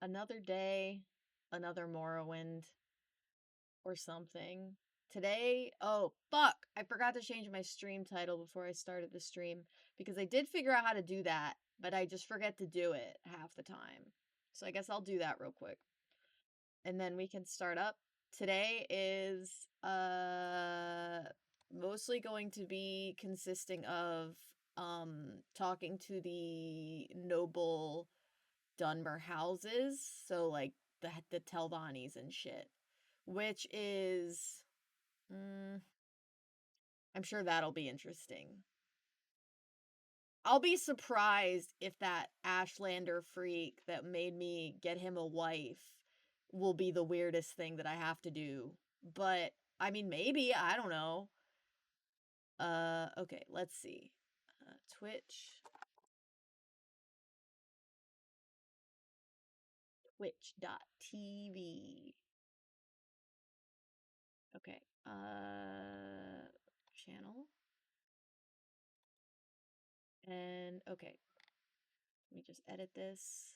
Another day, another Morrowind, or something. Today, oh, fuck! I forgot to change my stream title before I started the stream, because I did figure out how to do that, but I just forget to do it half the time. So I guess I'll do that real quick. And then we can start up. Today is, mostly going to be consisting of, talking to the noble Dunmer houses, so like the Telvannis and shit, which is, I'm sure that'll be interesting. I'll be surprised if that Ashlander freak that made me get him a wife will be the weirdest thing that I have to do. But I mean, maybe, I don't know. Okay, let's see. Twitch. Twitch.tv. Okay. Channel. And okay. Let me just edit this.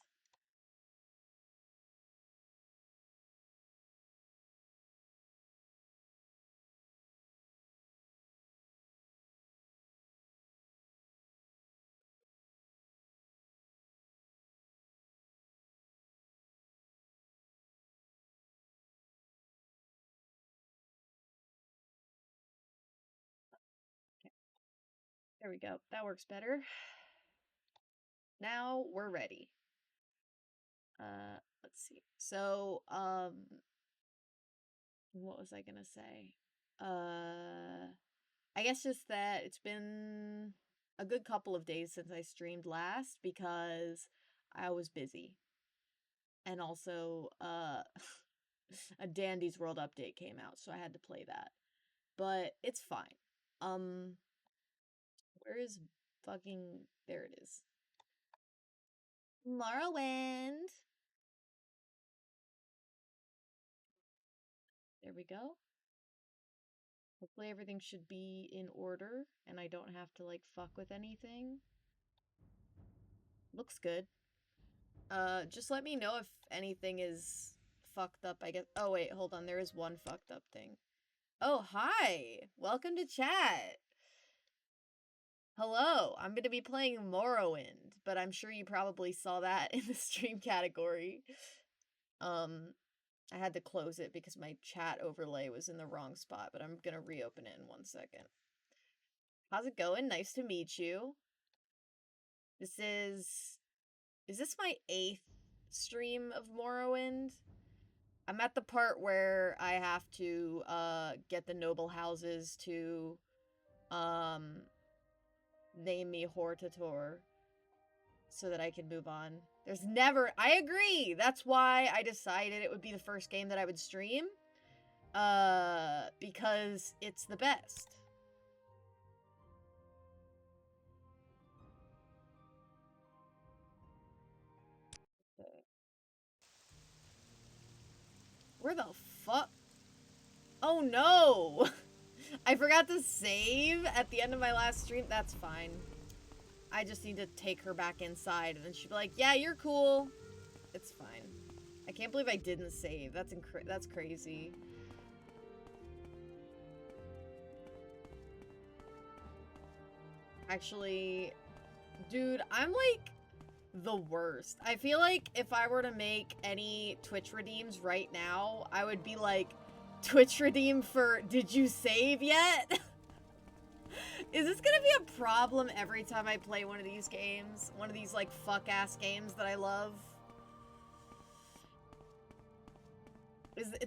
Okay. There we go. That works better. Now we're ready. Let's see. So, what was I gonna say? I guess just that it's been a good couple of days since I streamed last because I was busy. And also, a Dandy's World update came out, so I had to play that. But it's fine. Um, where is fucking... There it is. Morrowind! There we go. Hopefully everything should be in order, and I don't have to, like, fuck with anything. Looks good. Just let me know if anything is fucked up, I guess. Oh, wait, hold on. There is one fucked up thing. Oh, hi! Welcome to chat! Hello! I'm gonna be playing Morrowind, but I'm sure you probably saw that in the stream category. I had to close it because my chat overlay was in the wrong spot, but I'm gonna reopen it in 1 second. How's it going? Nice to meet you. This is... Is this my 8th stream of Morrowind? I'm at the part where I have to, get the noble houses to, name me Hortator so that I can move on. There's never... I agree! That's why I decided it would be the first game that I would stream. Because it's the best. Where the fuck? Oh no! I forgot to save at the end of my last stream. That's fine. I just need to take her back inside, and then she'd be like, yeah, you're cool. It's fine. I can't believe I didn't save. That's crazy. Actually, dude, I'm like the worst. I feel like if I were to make any Twitch redeems right now, I would be like, Twitch redeem for, did you save yet? Is this gonna be a problem every time I play one of these games? One of these, like, fuck-ass games that I love?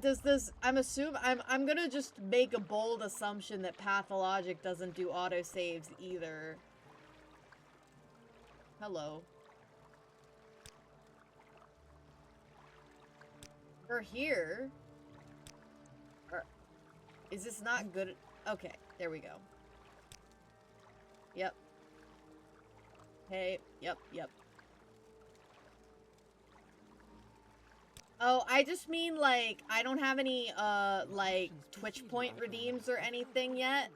Does this... I'm gonna just make a bold assumption that Pathologic doesn't do autosaves either. Hello. We're here. Is this not good? Okay, there we go. Yep. Hey, yep. Oh, I just mean, like, I don't have any, like, Twitch point redeems or anything yet,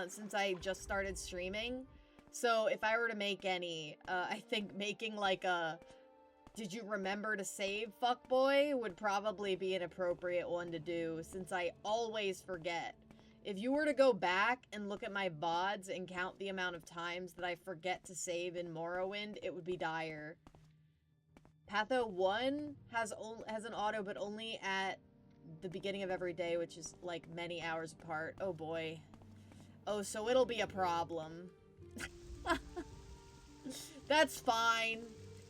since I just started streaming. So, if I were to make any, I think making, like, a Did you remember to save, fuckboy? Would probably be an appropriate one to do, since I always forget. If you were to go back and look at my VODs and count the amount of times that I forget to save in Morrowind, it would be dire. Patho 1 has an auto, but only at the beginning of every day, which is, like, many hours apart. Oh, boy. Oh, so it'll be a problem. That's fine.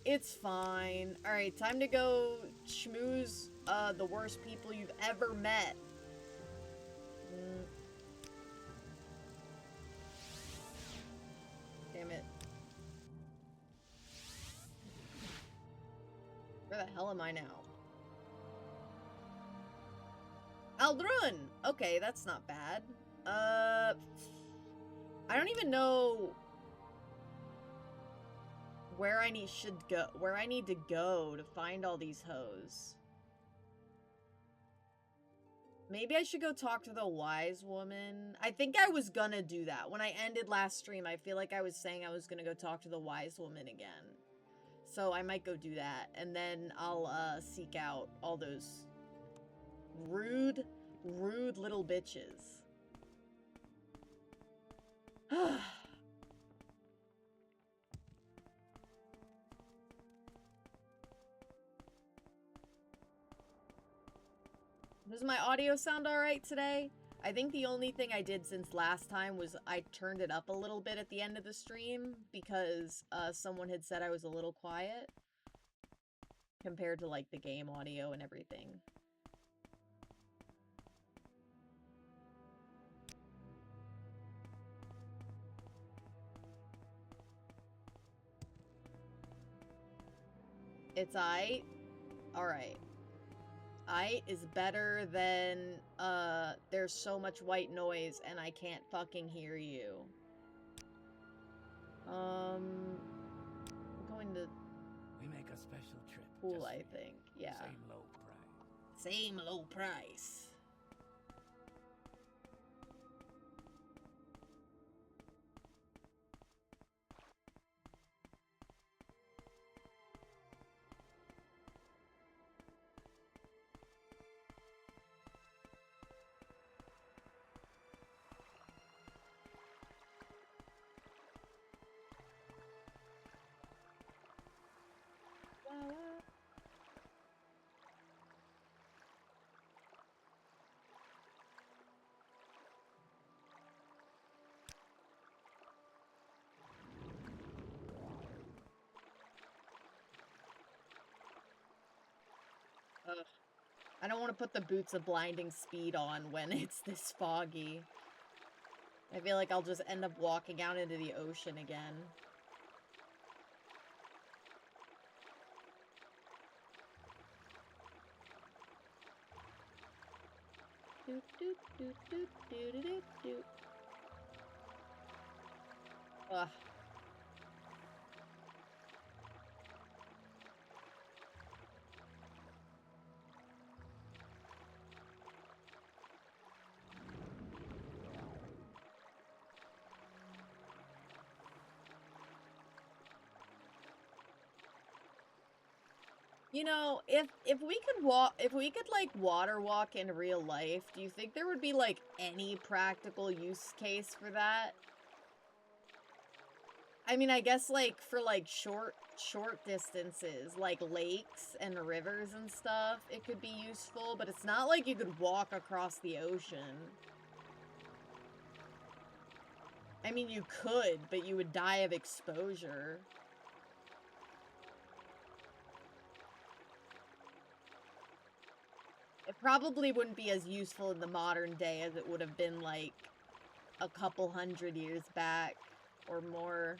It's fine. Alright, time to go schmooze the worst people you've ever met. Damn it. Where the hell am I now? Aldrun! Okay, that's not bad. I don't even know where I need to go to find all these hoes. Maybe I should go talk to the wise woman. I think I was gonna do that. When I ended last stream, I feel like I was saying I was gonna go talk to the wise woman again. So I might go do that. And then I'll seek out all those rude little bitches. Does my audio sound alright today? I think the only thing I did since last time was I turned it up a little bit at the end of the stream because someone had said I was a little quiet compared to, like, the game audio and everything. It's aight? Alright. Aight is better than, there's so much white noise and I can't fucking hear you. I'm going to... We make a special trip. Pool, I think. Yeah. Same low price. Same low price. I don't want to put the boots of blinding speed on when it's this foggy. I feel like I'll just end up walking out into the ocean again. Doot, doot, doot, doot, doot, doot, doot. Ugh. You know, if we could like water walk in real life, do you think there would be like any practical use case for that? I mean, I guess like for like short distances, like lakes and rivers and stuff, it could be useful, but it's not like you could walk across the ocean. I mean, you could, but you would die of exposure. It probably wouldn't be as useful in the modern day as it would have been, like, a couple hundred years back or more.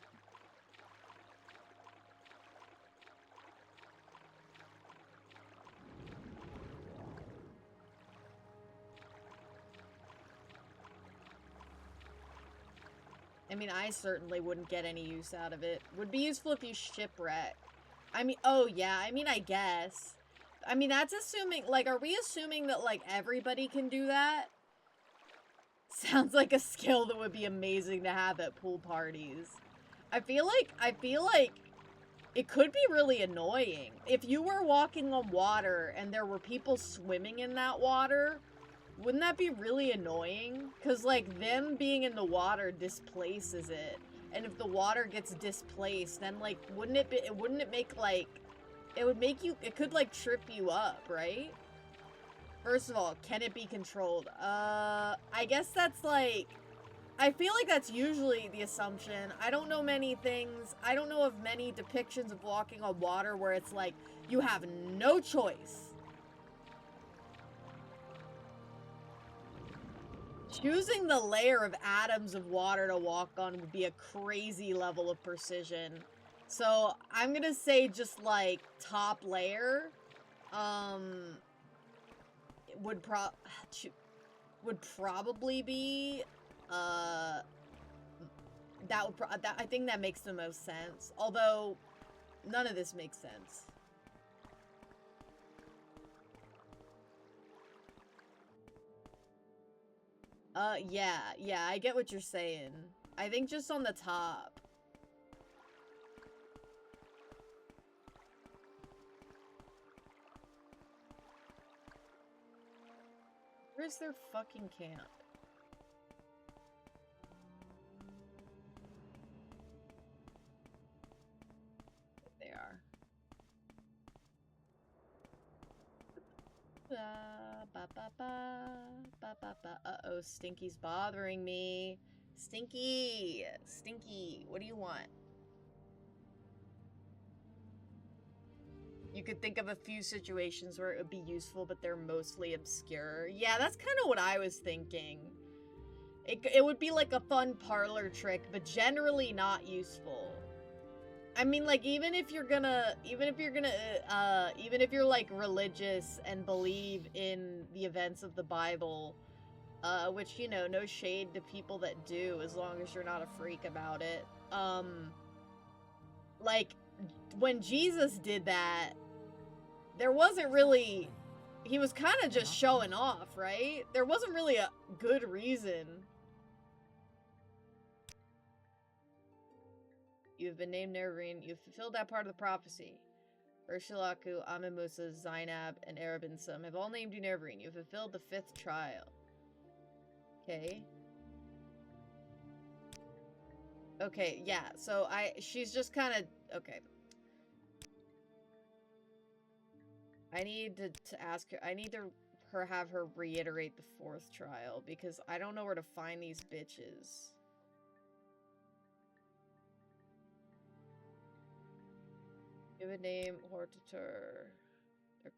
I mean, I certainly wouldn't get any use out of it. Would be useful if you shipwreck. I mean, oh yeah, I mean, I guess. I mean, that's assuming, like, are we assuming that, like, everybody can do that? Sounds like a skill that would be amazing to have at pool parties. I feel like it could be really annoying. If you were walking on water and there were people swimming in that water, wouldn't that be really annoying? Because, like, them being in the water displaces it. And if the water gets displaced, then, like, wouldn't it make, like, it would make you, it could, like, trip you up, right? First of all, can it be controlled? I guess that's, like, I feel like that's usually the assumption. I don't know many things. I don't know of many depictions of walking on water where it's like, you have no choice. Choosing the layer of atoms of water to walk on would be a crazy level of precision. So I'm gonna say just like top layer, would probably be, I think that makes the most sense. Although none of this makes sense. Yeah, I get what you're saying. I think just on the top. Where's their fucking camp? They are. Uh-oh, Stinky's bothering me. Stinky! Stinky, what do you want? You could think of a few situations where it would be useful, but they're mostly obscure. Yeah, that's kind of what I was thinking. It would be like a fun parlor trick, but generally not useful. I mean, like, even if you're like religious and believe in the events of the Bible, which, you know, no shade to people that do, as long as you're not a freak about it. Like, when Jesus did that, there wasn't really, he was kind of just showing off, right? There wasn't really a good reason. You've been named Nervarine. You've fulfilled that part of the prophecy. Ursulaku, Amemusa, Zainab, and Arabinsum have all named you Nervarine. You've fulfilled the 5th trial. Okay. Okay, yeah, so she's just kind of, okay. I need to ask her, I need to have her reiterate the 4th trial, because I don't know where to find these bitches. Give a name, Hortator.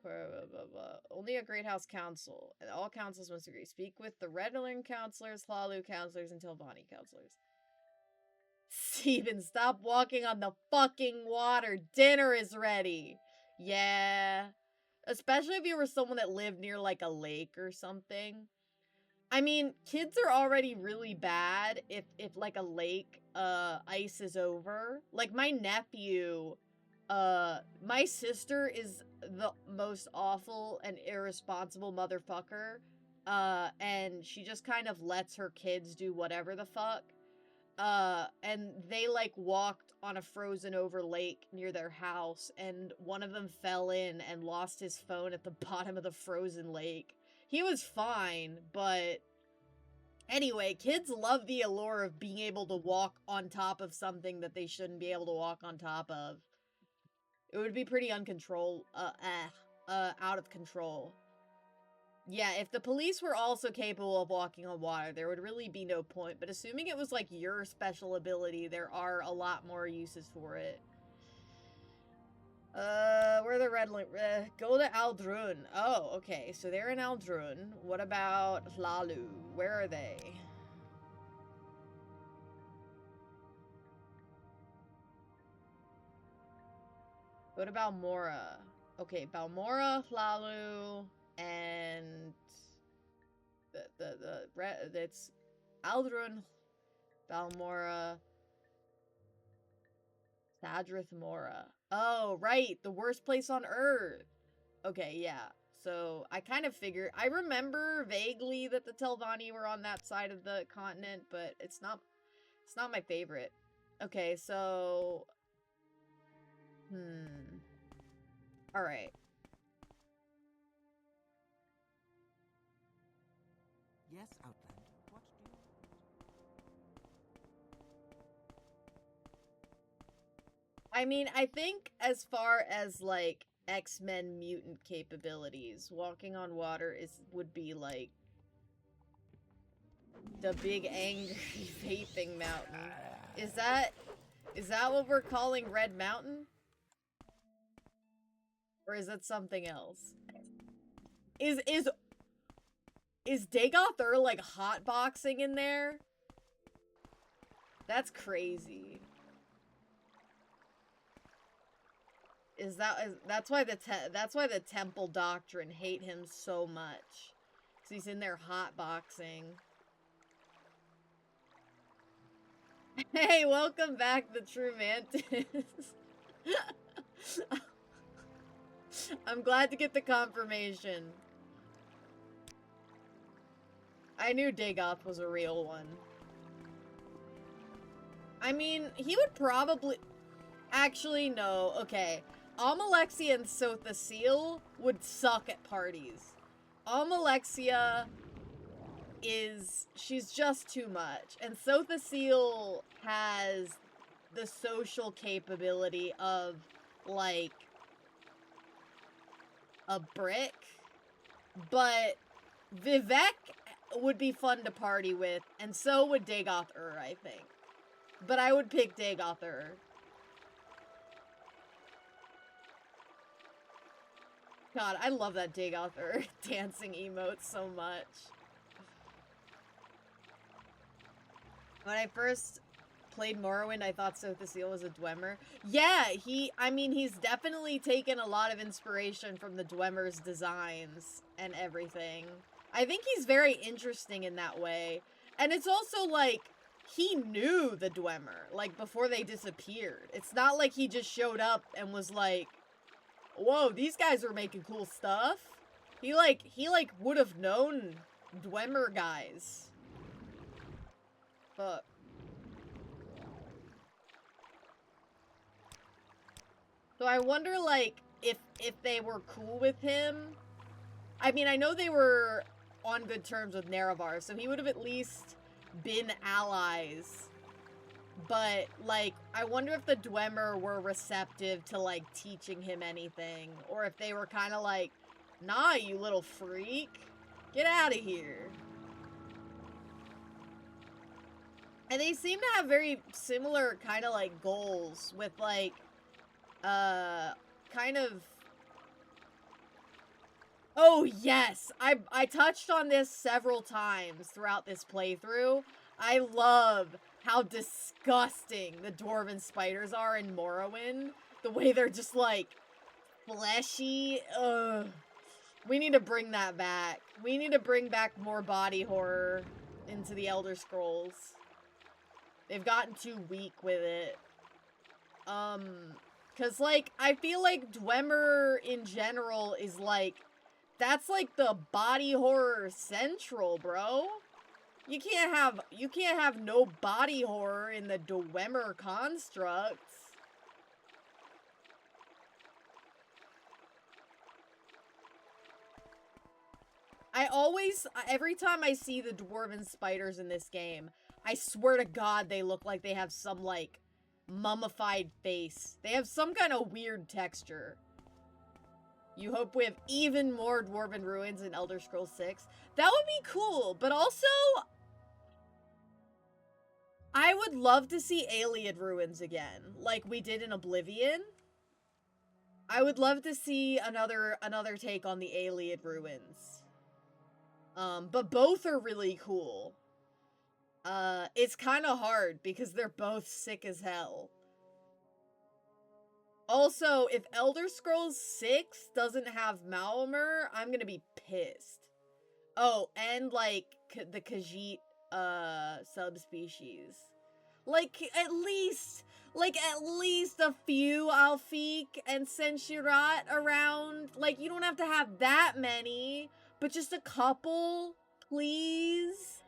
Blah, blah, blah. Only a Great House Council. And all councils must agree. Speak with the Redling counselors, Hlalu counselors, and Tilvani counselors. Steven, stop walking on the fucking water. Dinner is ready. Yeah. Especially if you were someone that lived near, like, a lake or something. I mean, kids are already really bad if like, a lake, ice is over. Like, my nephew, my sister is the most awful and irresponsible motherfucker, and she just kind of lets her kids do whatever the fuck. And they, like, walked on a frozen over lake near their house, and one of them fell in and lost his phone at the bottom of the frozen lake. He was fine, but anyway, kids love the allure of being able to walk on top of something that they shouldn't be able to walk on top of. It would be pretty out of control. Yeah, if the police were also capable of walking on water, there would really be no point. But assuming it was, like, your special ability, there are a lot more uses for it. Where are the red link? Go to Aldrun. Oh, okay. So they're in Aldrun. What about Hlalu? Where are they? What about Balmora? Okay, Balmora, Hlalu, and it's Aldrun, Balmora, Sadrith Mora. Oh, right, the worst place on Earth. Okay, yeah. So I kind of figured. I remember vaguely that the Telvanni were on that side of the continent, but it's not my favorite. Okay, so Alright. Yes, Outland. What do you want? I mean, I think as far as, like, X-Men mutant capabilities, walking on water would be, like, the big angry vaping mountain. Is that what we're calling Red Mountain? Or is that something else? Is Dagoth Ur, like, hotboxing in there? That's crazy. That's why the Temple Doctrine hate him so much. 'Cause he's in there hotboxing. Hey, welcome back, the True Mantis. I'm glad to get the confirmation. I knew Dagoth was a real one. I mean, he would probably... Actually, no. Okay. Almalexia and Sothasil would suck at parties. Almalexia she's just too much. And Sothasil has the social capability of, like, a brick. But Vivek would be fun to party with, and so would Dagoth Ur, I think. But I would pick Dagoth Ur. God, I love that Dagoth Ur dancing emote so much. When I first played Morrowind, I thought Sothasil was a Dwemer. Yeah, he's definitely taken a lot of inspiration from the Dwemer's designs and everything. I think he's very interesting in that way. And it's also like, he knew the Dwemer, like, before they disappeared. It's not like he just showed up and was like, whoa, these guys are making cool stuff. He would have known Dwemer guys. But so I wonder, like, if they were cool with him. I mean, I know they were on good terms with Nerevar, so he would have at least been allies. But, like, I wonder if the Dwemer were receptive to, like, teaching him anything. Or if they were kind of like, nah, you little freak. Get out of here. And they seem to have very similar kind of, like, goals with, like, kind of... Oh, yes! I touched on this several times throughout this playthrough. I love how disgusting the dwarven spiders are in Morrowind. The way they're just, like, fleshy. Ugh. We need to bring that back. We need to bring back more body horror into the Elder Scrolls. They've gotten too weak with it. Cause, like, I feel like Dwemer in general is, like, that's, like, the body horror central, bro. You can't have no body horror in the Dwemer constructs. Every time I see the dwarven spiders in this game, I swear to God they look like they have some, like, mummified face. They have some kind of weird texture. You hope we have even more dwarven ruins in Elder Scrolls 6. That would be cool, but also... I would love to see Ayleid ruins again, like we did in Oblivion. I would love to see another take on the Ayleid ruins. But both are really cool. It's kind of hard because they're both sick as hell. Also, if Elder Scrolls 6 doesn't have Malmer, I'm gonna be pissed. Oh, and, like, the Khajiit, subspecies. Like, at least a few Alfiq and Senshirat around. Like, you don't have to have that many, but just a couple, please?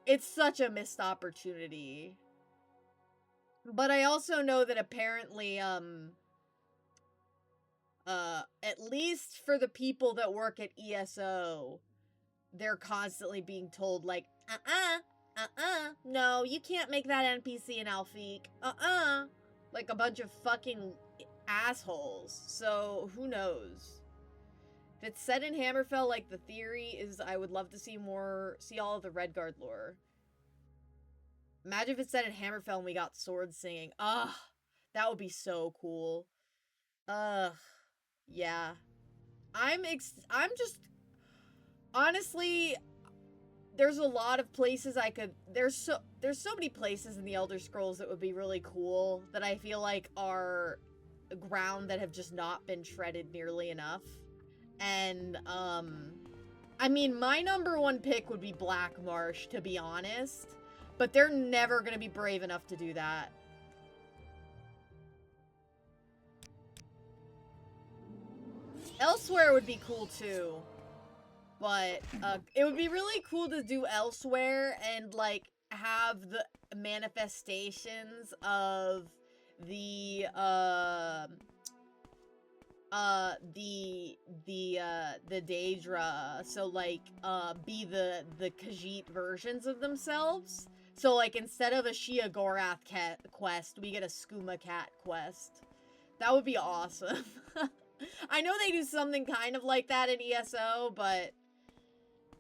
It's such a missed opportunity. But I also know that apparently, at least for the people that work at ESO, they're constantly being told, like, no, you can't make that NPC an Alfiq, like a bunch of fucking assholes, so who knows. If it's set in Hammerfell, like the theory is, I would love to see all of the Redguard lore. Imagine if it's set in Hammerfell and we got swords singing. Ugh, that would be so cool. Ugh, yeah. I'm just, honestly, there's a lot of places I could, there's so many places in the Elder Scrolls that would be really cool that I feel like are ground that have just not been treaded nearly enough. And, I mean, my number one pick would be Black Marsh, to be honest. But they're never gonna be brave enough to do that. Elsewhere would be cool too. But, it would be really cool to do Elsewhere and, like, have the manifestations of the, the Daedra, so, like, be the Khajiit versions of themselves. So, like, instead of a Shia Gorath quest, we get a Skooma Cat quest. That would be awesome. I know they do something kind of like that in ESO, but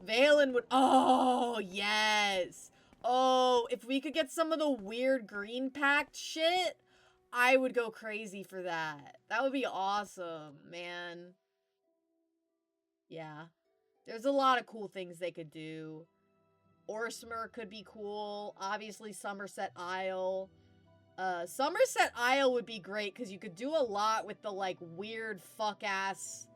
Valen would... Oh, yes! Oh, if we could get some of the weird Green Pact shit, I would go crazy for that. That would be awesome, man. Yeah. There's a lot of cool things they could do. Orstmer could be cool. Obviously, Somerset Isle. Somerset Isle would be great because you could do a lot with the, like, weird fuck-ass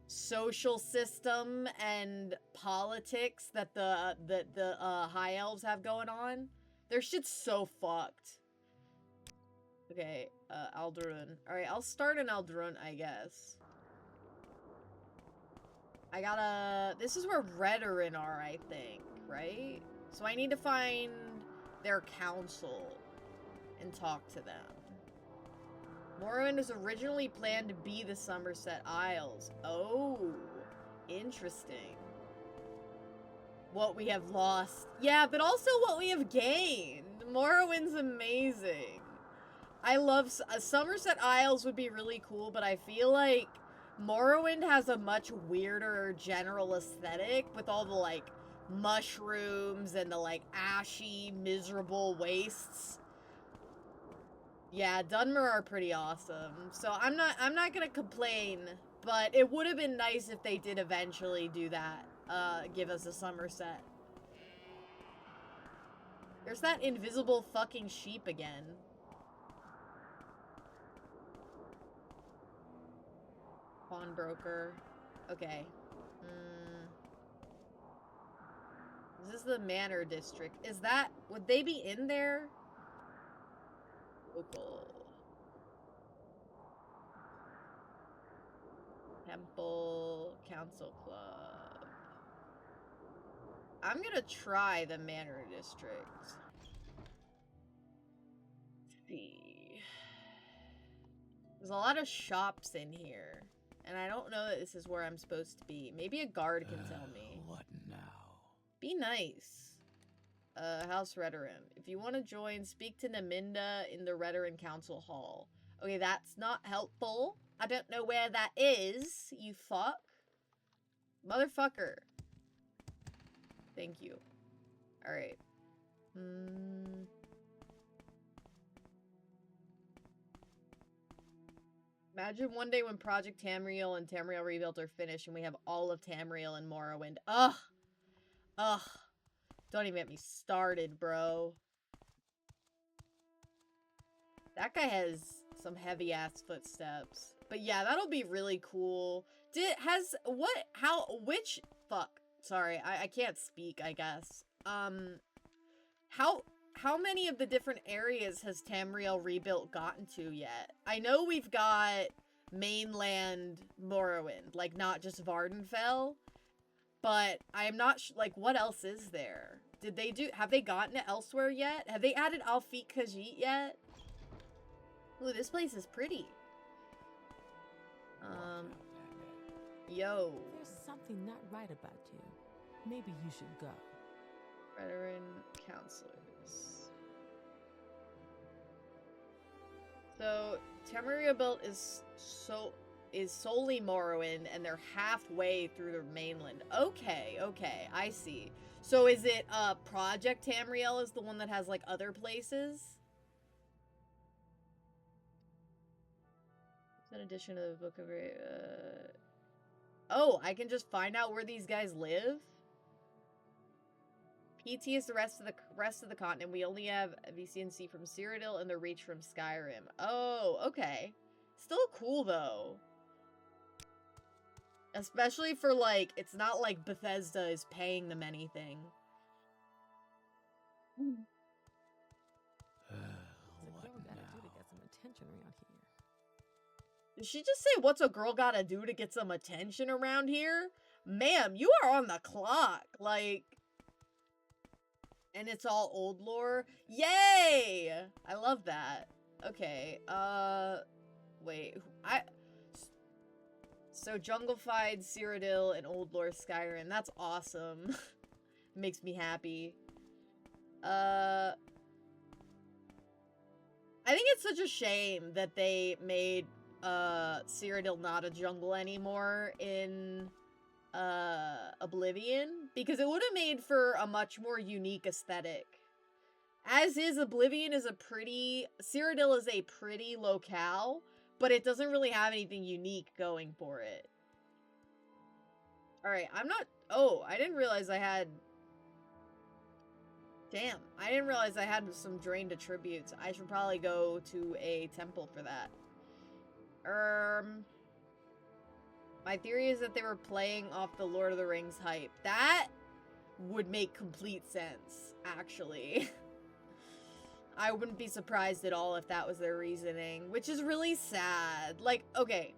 social system and politics that the High Elves have going on. Their shit's so fucked. Okay, Alderun. Alright, I'll start in Alderun, I guess. I gotta... This is where Redoran are, I think, right? So I need to find their council and talk to them. Morrowind was originally planned to be the Somerset Isles. Oh, interesting. What we have lost. Yeah, but also what we have gained. Morrowind's amazing. I love... Somerset Isles would be really cool, but I feel like Morrowind has a much weirder general aesthetic with all the, like, mushrooms and the, like, ashy, miserable wastes. Yeah, Dunmer are pretty awesome. So I'm not gonna complain, but it would have been nice if they did eventually do that. Give us a Somerset. There's that invisible fucking sheep again. Pawnbroker. Okay. This is the Manor District. Is that... Would they be in there? Local. Temple. Council Club. I'm gonna try the Manor District. Let's see. There's a lot of shops in here. And I don't know that this is where I'm supposed to be. Maybe a guard can tell me. What now? Be nice. House Redoran. If you want to join, speak to Naminda in the Redoran Council Hall. Okay, that's not helpful. I don't know where that is, you fuck. Motherfucker. Thank you. Alright. Imagine one day when Project Tamriel and Tamriel Rebuilt are finished and we have all of Tamriel and Morrowind. Ugh. Ugh. Don't even get me started, bro. That guy has some heavy-ass footsteps. But yeah, that'll be really cool. Fuck. Sorry, I can't speak, I guess. How many of the different areas has Tamriel Rebuilt gotten to yet? I know we've got mainland Morrowind, like, not just Vardenfell. But I am not like, what else is there? Have they gotten it elsewhere yet? Have they added Alfiq Khajiit yet? Ooh, this place is pretty. Yo. There's something not right about you. Maybe you should go. Veteran counselors. So Tamaria Belt is solely Morrowind, and they're halfway through the mainland. Okay, I see. So is it Project Tamriel is the one that has like other places? It's an addition to the book of oh, I can just find out where these guys live? PT is the rest of the continent. We only have VCNC from Cyrodiil and the Reach from Skyrim. Oh, okay. Still cool though. Especially for like, it's not like Bethesda is paying them anything. What's a girl gotta do to get some attention around here? Did she just say, what's a girl gotta do to get some attention around here? Ma'am, you are on the clock. Like, and it's all old lore. Yay! I love that. Okay, wait, so Junglefied, Cyrodiil, and Old Lore Skyrim. That's awesome. Makes me happy. I think it's such a shame that they made Cyrodiil not a jungle anymore in Oblivion, because it would have made for a much more unique aesthetic. As is, Oblivion is Cyrodiil is a pretty locale, but it doesn't really have anything unique going for it. Alright, oh, I didn't realize I had... Damn, I didn't realize I had some drained attributes. I should probably go to a temple for that. My theory is that they were playing off the Lord of the Rings hype. That would make complete sense, actually. I wouldn't be surprised at all if that was their reasoning, which is really sad. Like, okay,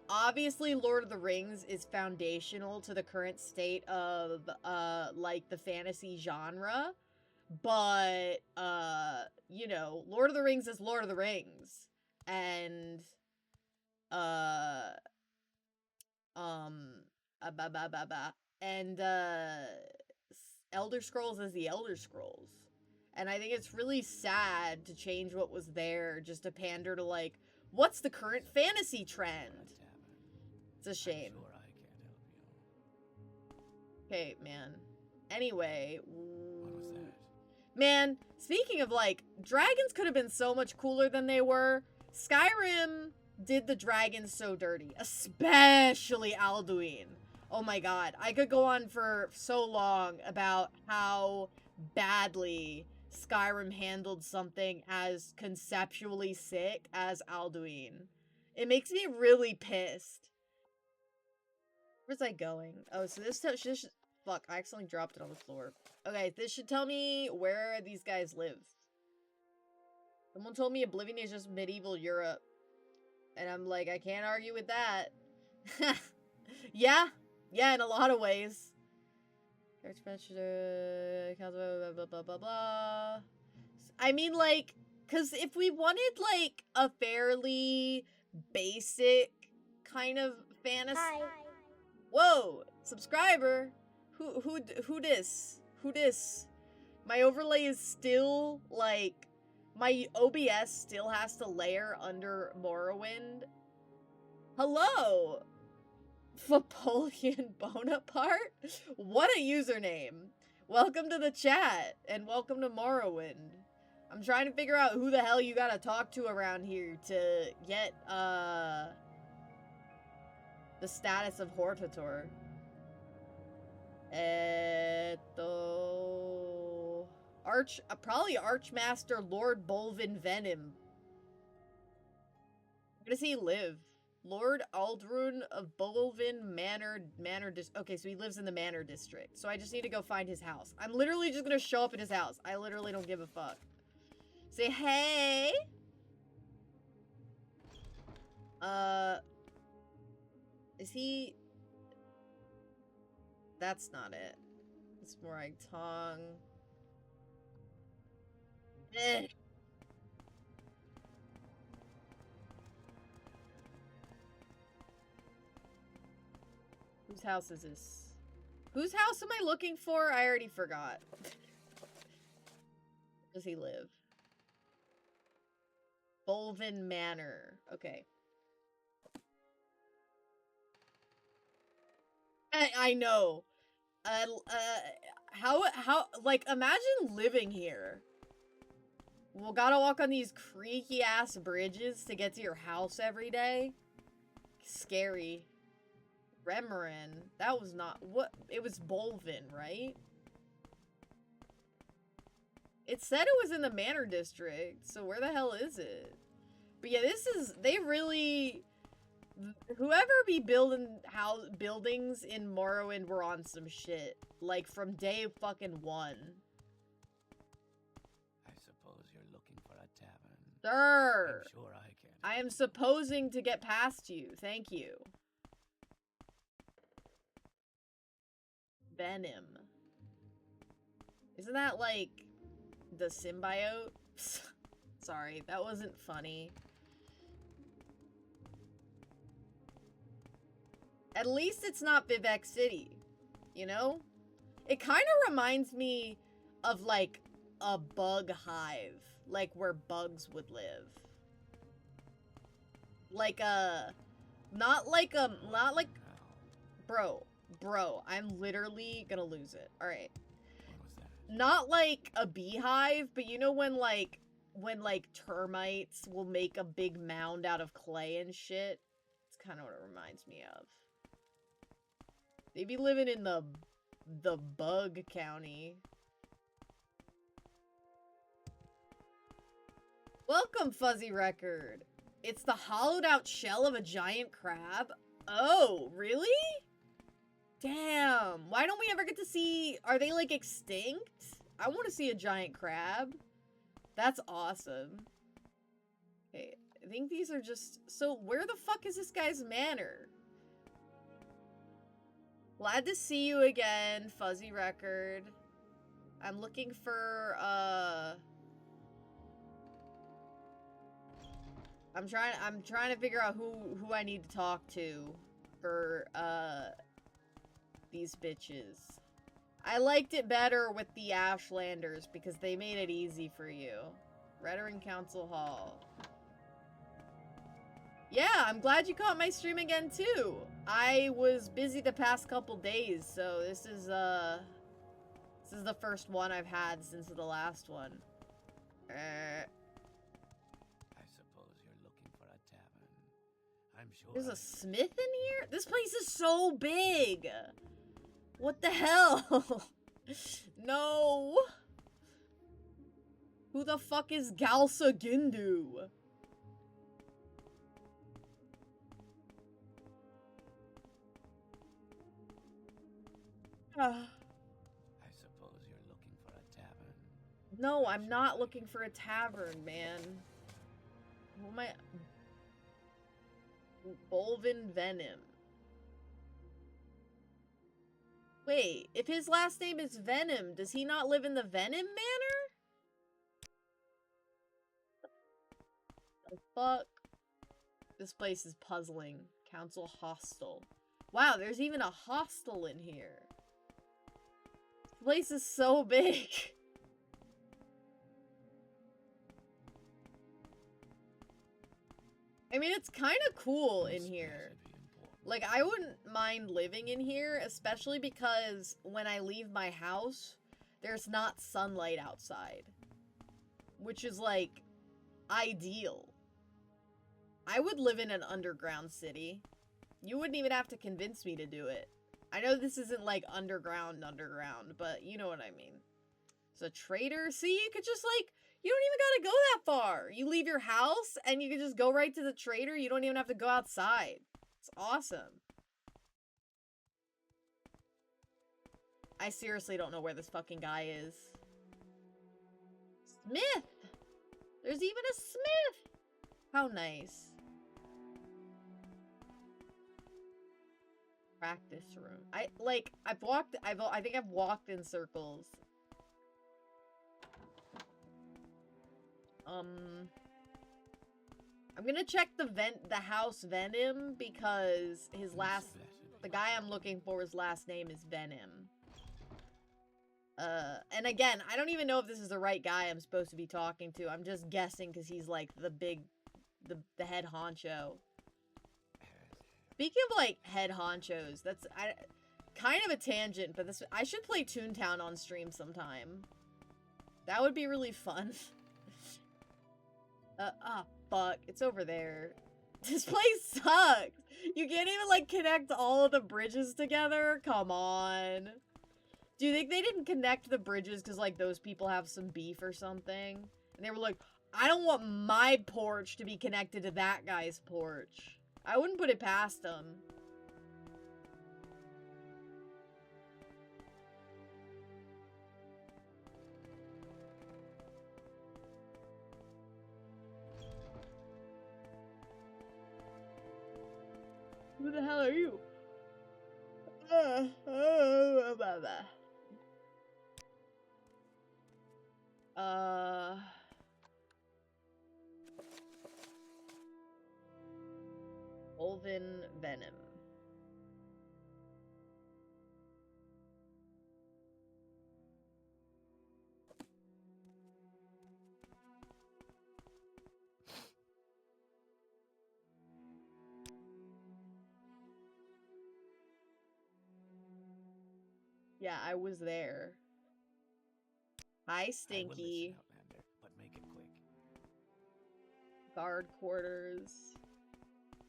obviously Lord of the Rings is foundational to the current state of, like, the fantasy genre, but, you know, Lord of the Rings is Lord of the Rings, and, Elder Scrolls is the Elder Scrolls. And I think it's really sad to change what was there just to pander to, like, what's the current fantasy trend? It's a shame. Okay, man. Anyway. What was that? Man, speaking of, like, dragons could have been so much cooler than they were. Skyrim did the dragons so dirty. Especially Alduin. Oh my god. I could go on for so long about how badly Skyrim handled something as conceptually sick as Alduin. It makes me really pissed. Where's I going? Oh, so this fuck, I accidentally dropped it on the floor. Okay, this should tell me where these guys live. Someone told me Oblivion is just medieval Europe. And I'm like, I can't argue with that. Yeah, in a lot of ways. Blah, blah, blah, blah. I mean, like, because if we wanted, like, a fairly basic kind of fantasy... Hi. Whoa! Subscriber! Who dis? Who dis? My overlay is still, like... My OBS still has to layer under Morrowind. Hello! Napoleon Bonaparte? What a username! Welcome to the chat, and welcome to Morrowind. I'm trying to figure out who the hell you gotta talk to around here to get, the status of Hortator. Probably Archmaster Lord Bolvin Venom. Where does he live? Lord Aldrun of Bolvin Manor okay, so he lives in the Manor District. So I just need to go find his house. I'm literally just gonna show up at his house. I literally don't give a fuck. Say, hey! Is he... That's not it. It's more like tongue. Eh. Whose house is this? Whose house am I looking for? I already forgot. Where does he live? Bolvin Manor. Okay. I know. How, like, imagine living here. Well, gotta walk on these creaky-ass bridges to get to your house every day. Scary. Remoran. That was not... What? It was Bolvin, right? It said it was in the Manor District, so where the hell is it? But yeah, this is... They really... Whoever be building buildings in Morrowind were on some shit. Like, from day fucking one. I suppose you're looking for a tavern. Sir! I'm sure I can. I am supposing to get past you. Thank you. Venom. Isn't that, like, the symbiote? Sorry, that wasn't funny. At least it's not Vivek City, you know? It kind of reminds me of, like, a bug hive. Like, where bugs would live. Like, not like, bro, I'm literally gonna lose it. Alright. What was that? Not like a beehive, but you know when, like, termites will make a big mound out of clay and shit? It's kind of what it reminds me of. They be living in the bug county. Welcome, Fuzzy Record. It's the hollowed out shell of a giant crab? Oh, really? Damn. Why don't we ever get to see... Are they, like, extinct? I want to see a giant crab. That's awesome. Okay, I think these are just... So, where the fuck is this guy's manor? Glad to see you again, Fuzzy Record. I'm looking for, I'm trying to figure out who I need to talk to for, these bitches. I liked it better with the Ashlanders because they made it easy for you. Veteran Council Hall. Yeah, I'm glad you caught my stream again, too. I was busy the past couple days, so this is the first one I've had since the last one. I suppose you're looking for a tavern. I'm sure. There's a smith in here? This place is so big! What the hell? No! Who the fuck is Galsa Gindu? I suppose you're looking for a tavern. No, I'm not looking for a tavern, man. Who am I? Bolvin Venom. Wait, if his last name is Venom, does he not live in the Venom Manor? The fuck? This place is puzzling. Council hostel. Wow, there's even a hostel in here. This place is so big. I mean, it's kind of cool in here. Like, I wouldn't mind living in here, especially because when I leave my house, there's not sunlight outside. Which is, like, ideal. I would live in an underground city. You wouldn't even have to convince me to do it. I know this isn't, like, underground, but you know what I mean. It's a trader. See, you could just, like, you don't even gotta go that far. You leave your house, and you can just go right to the trader. You don't even have to go outside. It's awesome. I seriously don't know where this fucking guy is. Smith! There's even a smith! How nice. Practice room. I think I've walked in circles. I'm gonna check the house Venom because his last... The guy I'm looking for's last name is Venom. And again, I don't even know if this is the right guy I'm supposed to be talking to. I'm just guessing because he's like the head honcho. Speaking of like head honchos, that's kind of a tangent, but I should play Toontown on stream sometime. That would be really fun. Fuck, it's over there. This place sucks. You can't even like connect all of the bridges together. Come on. Do you think they didn't connect the bridges because, like, those people have some beef or something? And they were like, I don't want my porch to be connected to that guy's porch. I wouldn't put it past them. Who the hell are you? Olvin Venom. Yeah, I was there. Hi, Stinky. Outlander, but make it quick. Guard quarters.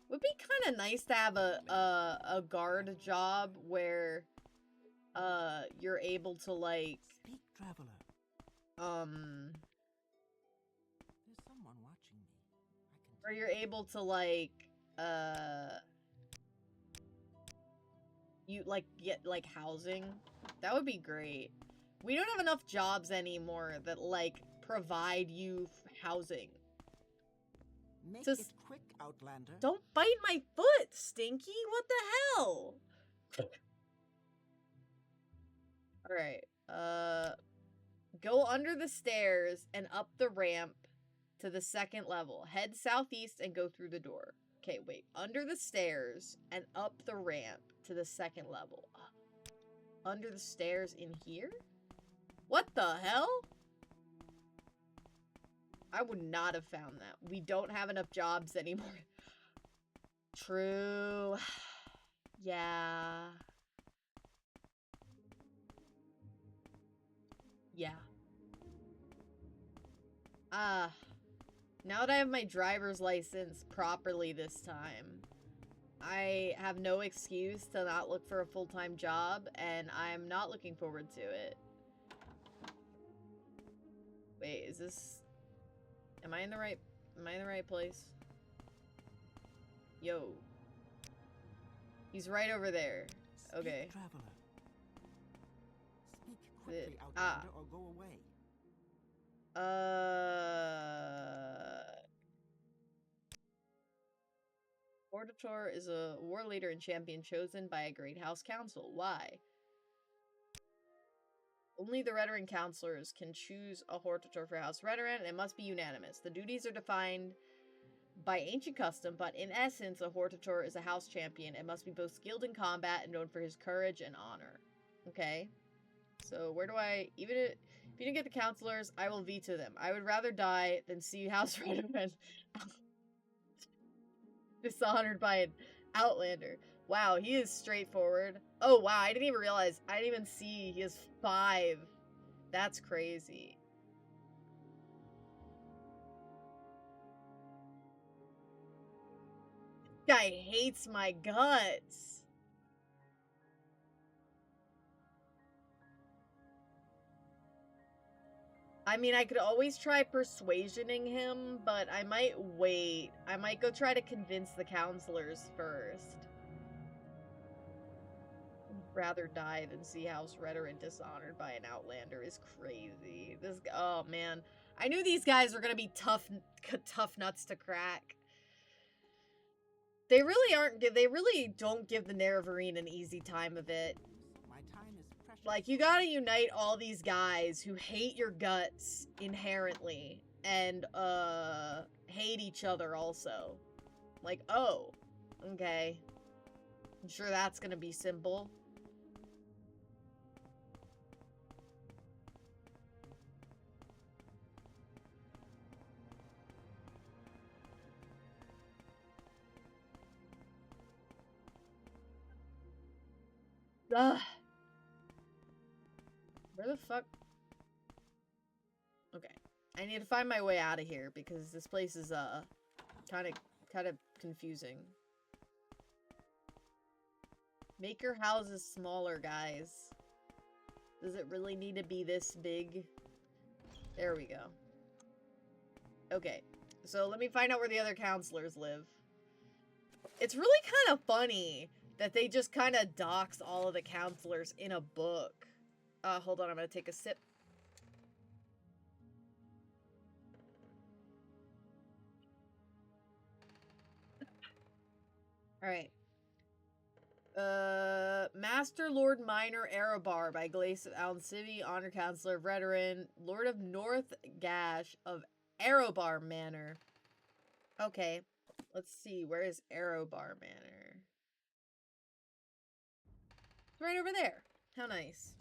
Would be kind of nice to have a guard job where you're able to like Speak, traveler. There's someone watching me. where you're able to like you like get like housing. That would be great. We don't have enough jobs anymore that like provide you housing. Make Just- it quick, Outlander. Don't bite my foot, Stinky. What the hell? Alright. Go under the stairs and up the ramp to the second level. Head southeast and go through the door. Okay, wait. Under the stairs and up the ramp to the second level. Under the stairs in here? What the hell? I would not have found that. We don't have enough jobs anymore. True. Yeah. Yeah. Now that I have my driver's license properly this time, I have no excuse to not look for a full-time job, and I'm not looking forward to it. Wait, is this... Am I in the right place? Yo. He's right over there. Speak, Okay. traveler. Speak quickly, ah. Outlander, or go away. Hortator is a war leader and champion chosen by a great house council. Why? Only the Redoran counselors can choose a Hortator for House Redoran, and it must be unanimous. The duties are defined by ancient custom, but in essence, a Hortator is a house champion and must be both skilled in combat and known for his courage and honor. Okay. So where do I... Even if you didn't get the counselors, I will veto them. I would rather die than see House Redoran dishonored by an Outlander. Wow, he is straightforward. Oh, wow, I didn't even realize. I didn't even see he has 5. That's crazy. This guy hates my guts. I mean, I could always try persuasioning him, but I might wait. I might go try to convince the counselors first. Rather die than see House Redoran dishonored by an Outlander is crazy. This, oh man. I knew these guys were gonna be tough nuts to crack. They really aren't, they really don't give the Nerevarine an easy time of it. My time is precious. Like, you gotta unite all these guys who hate your guts inherently and, hate each other also. Like, oh, okay. I'm sure that's gonna be simple. Ugh. Where the fuck? Okay. I need to find my way out of here because this place is kind of confusing. Make your houses smaller, guys. Does it really need to be this big? There we go. Okay. So let me find out where the other counselors live. It's really kind of funny that they just kind of dox all of the counselors in a book. Hold on, I'm gonna take a sip. Alright. Master Lord Minor Erebar by Glace of Allen City, Honor Counselor of Veteran, Lord of North Gash of Erebar Manor. Okay, let's see, where is Erebar Manor? It's right over there. How nice.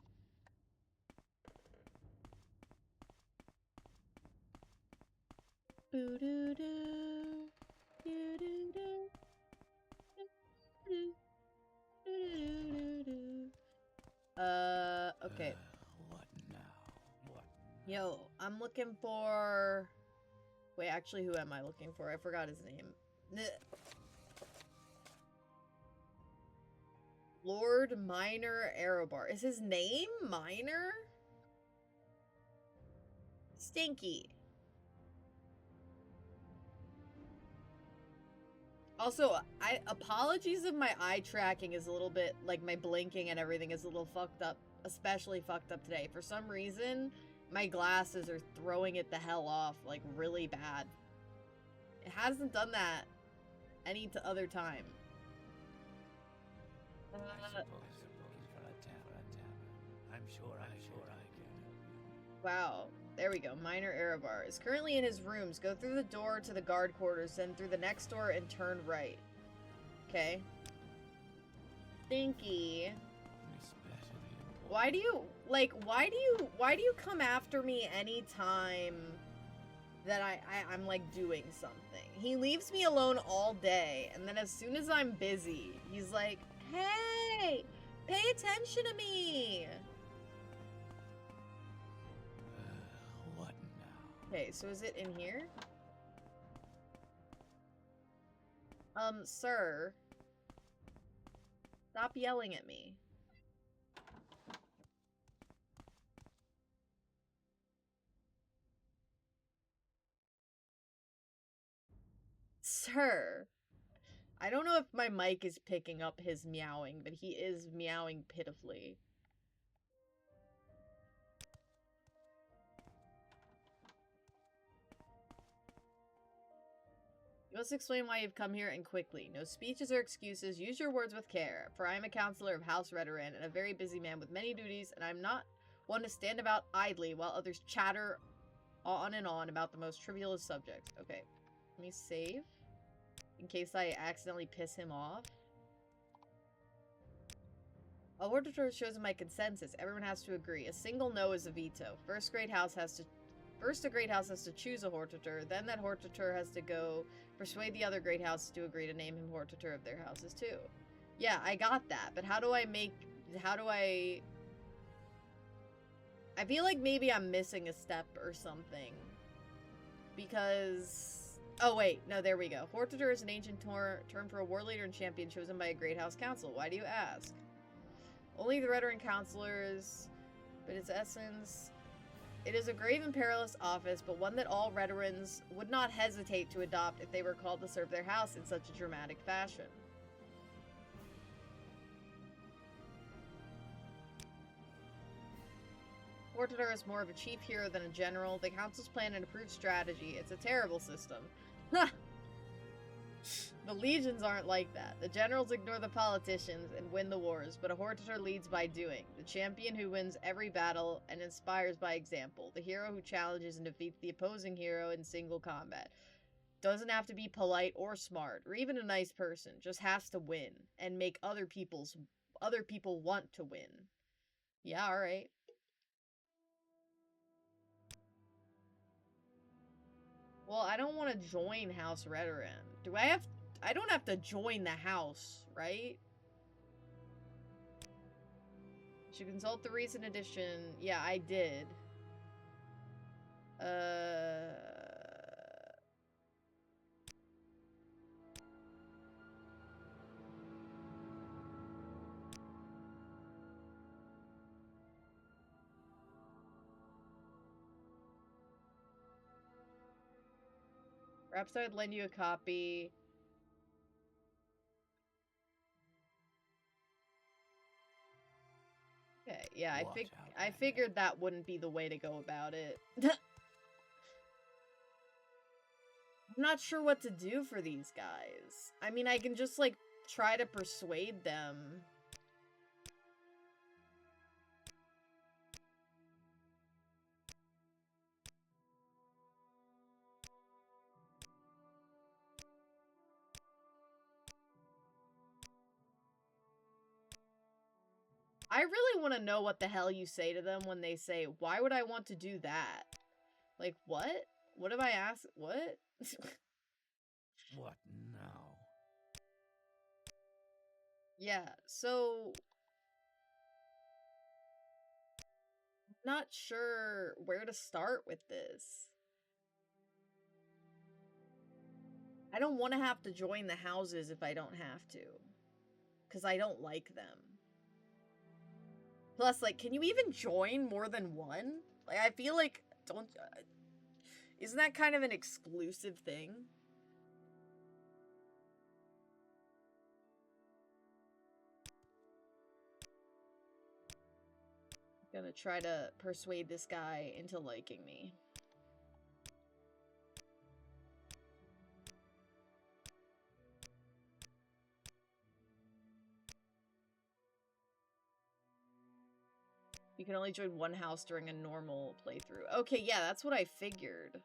Boo-doo-doo. Doo-doo-doo. Okay. What now? What? Yo, I'm looking for... Wait, actually, who am I looking for? I forgot his name. Lord Minor Erebar. Is his name Minor? Stinky. Also, apologies if my eye tracking is a little bit, like, my blinking and everything is a little fucked up, especially fucked up today. For some reason, my glasses are throwing it the hell off, like, really bad. It hasn't done that any other time. I suppose you're looking for a tavern. I'm sure I can. Wow. There we go. Minor Erebar is currently in his rooms. Go through the door to the guard quarters, then through the next door and turn right. Okay. Stinky. Why do you, like, why do you come after me anytime that I'm, like, doing something? He leaves me alone all day, and then as soon as I'm busy, he's like, hey, pay attention to me. What now? Okay, so is it in here? Sir. Stop yelling at me. Sir. I don't know if my mic is picking up his meowing, but he is meowing pitifully. You must explain why you've come here and quickly. No speeches or excuses. Use your words with care. For I am a counselor of House Redoran and a very busy man with many duties, and I'm not one to stand about idly while others chatter on and on about the most trivial of subjects. Okay, let me save in case I accidentally piss him off. A hortitor shows my consensus. Everyone has to agree. A single no is a veto. First a great house has to choose a hortitor, then that hortitor has to go persuade the other great houses to agree to name him hortitor of their houses too. Yeah, I got that, but how do I feel like maybe I'm missing a step or something. Because... Oh, wait. No, there we go. Hortitor is an ancient term for a war leader and champion chosen by a great house council. Why do you ask? Only the veteran counselors, but its essence... It is a grave and perilous office, but one that all veterans would not hesitate to adopt if they were called to serve their house in such a dramatic fashion. Hortitor is more of a chief hero than a general. The council's plan and approved strategy. It's a terrible system. Ha! The legions aren't like that. The generals ignore the politicians and win the wars, but a hortitor leads by doing. The champion who wins every battle and inspires by example. The hero who challenges and defeats the opposing hero in single combat. doesn't have to be polite or smart or even a nice person, just has to win and make other people want to win. Yeah, all right. Well, I don't want to join House Redoran. I don't have to join the house, right? Should consult the recent edition. Yeah, I did. Perhaps I'd lend you a copy. Okay, yeah, I figured that wouldn't be the way to go about it. I'm not sure what to do for these guys. I mean, I can just, like, try to persuade them. I really want to know what the hell you say to them when they say, why would I want to do that? Like, what? What have I asked? What? What now? Yeah, so... not sure where to start with this. I don't want to have to join the houses if I don't have to. Because I don't like them. Plus, like, can you even join more than one? Like, I feel like, isn't that kind of an exclusive thing? I'm gonna try to persuade this guy into liking me. You can only join one house during a normal playthrough. Okay, yeah, that's what I figured.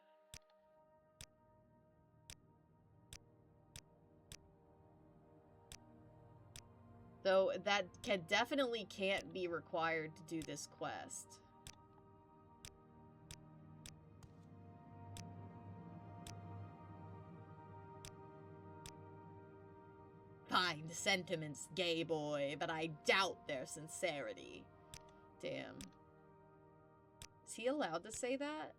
Though that definitely can't be required to do this quest. Kind sentiments, gay boy, but I doubt their sincerity. Damn. Is he allowed to say that?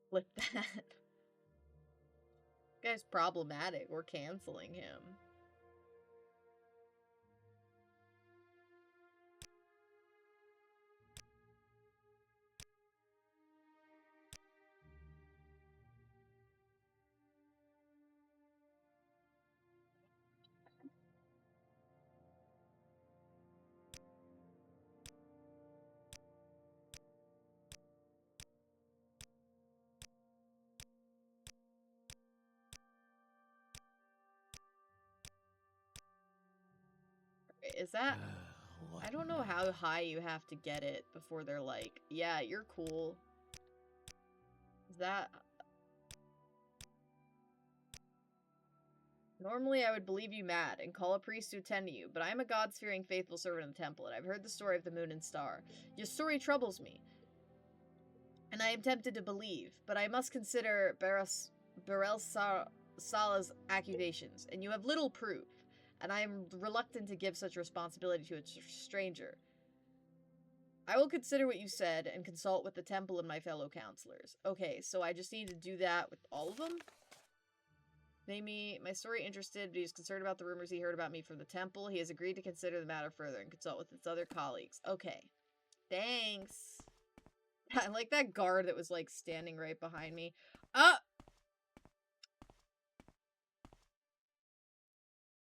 Flip that. This guy's problematic. We're canceling him. Is that... I don't know how high you have to get it before they're like, yeah, you're cool. Is that... Normally, I would believe you mad and call a priest to attend to you, but I am a God-fearing faithful servant of the temple, and I've heard the story of the moon and star. Your story troubles me, and I am tempted to believe, but I must consider Barel Sala's accusations, and you have little proof, and I am reluctant to give such responsibility to a stranger. I will consider what you said and consult with the temple and my fellow counselors. Okay, so I just need to do that with all of them? My story interested, but he is concerned about the rumors he heard about me from the temple. He has agreed to consider the matter further and consult with its other colleagues. Okay. Thanks. I like that guard that was, like, standing right behind me.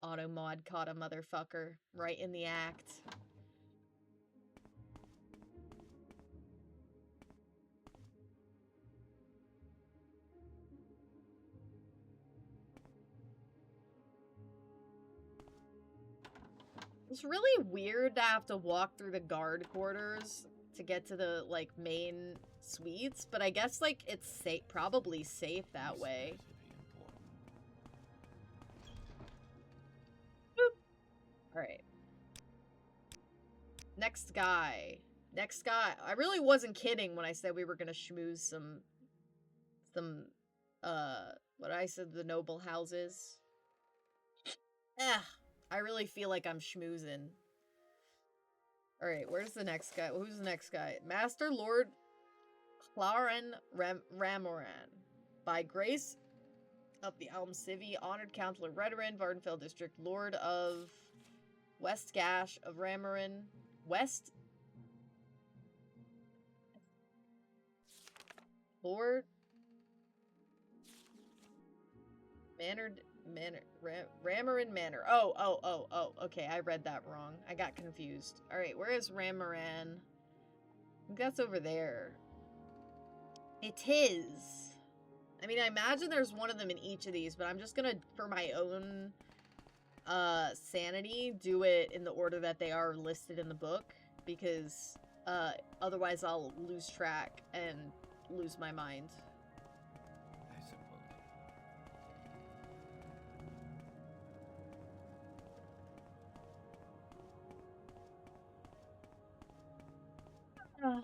Automod caught a motherfucker right in the act. It's really weird to have to walk through the guard quarters to get to the, like, main suites, but I guess, like, it's safe, probably safe that way. Boop. Alright. Next guy. Next guy. I really wasn't kidding when I said we were gonna schmooze some, what I said, the noble houses. I really feel like I'm schmoozing. Alright, where's the next guy? Who's the next guy? Master Lord Claren Ramoran. By grace of the Elm Civvy, honored Counselor Redoran, Vardenfell District, Lord of West Gash of Ramoran. West? Lord? Ramoran Manor. Oh, okay, I read that wrong. I got confused. Alright, where is Ramoran? I think that's over there. It is. I mean, I imagine there's one of them in each of these, but I'm just gonna, for my own sanity, do it in the order that they are listed in the book, because otherwise I'll lose track and lose my mind. Oh.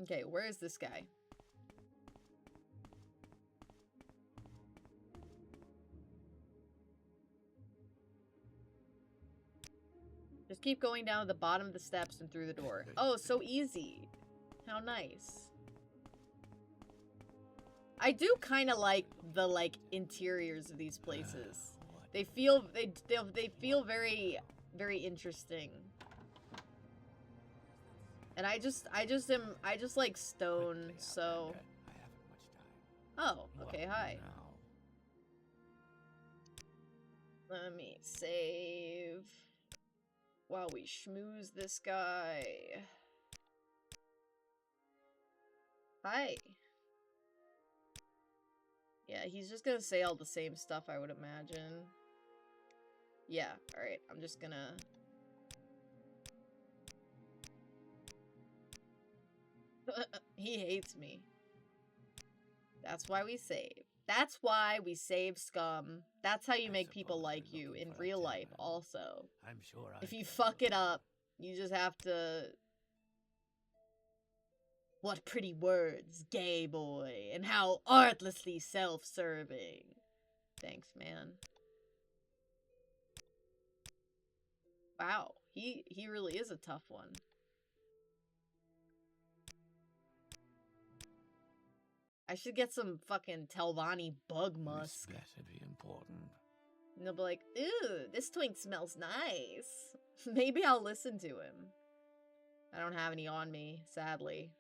Okay, where is this guy? Just keep going down to the bottom of the steps and through the door. Oh, so easy. How nice. I do kind of like the, like, interiors of these places. They feel, they feel very, very interesting. And I just like stone, so... Oh, okay, hi. Let me save... while we schmooze this guy. Hi. Yeah, he's just gonna say all the same stuff, I would imagine. Yeah, alright, I'm just gonna... He hates me. That's why we save. That's why we save scum. That's how you make people like you in real life also. I'm sure if you fuck it up, you just have to... What pretty words, gay boy, and how artlessly self-serving. Thanks, man. Wow, he really is a tough one. I should get some fucking Telvanni bug musk. This better be important. And they'll be like, ooh, this twink smells nice. Maybe I'll listen to him. I don't have any on me, sadly.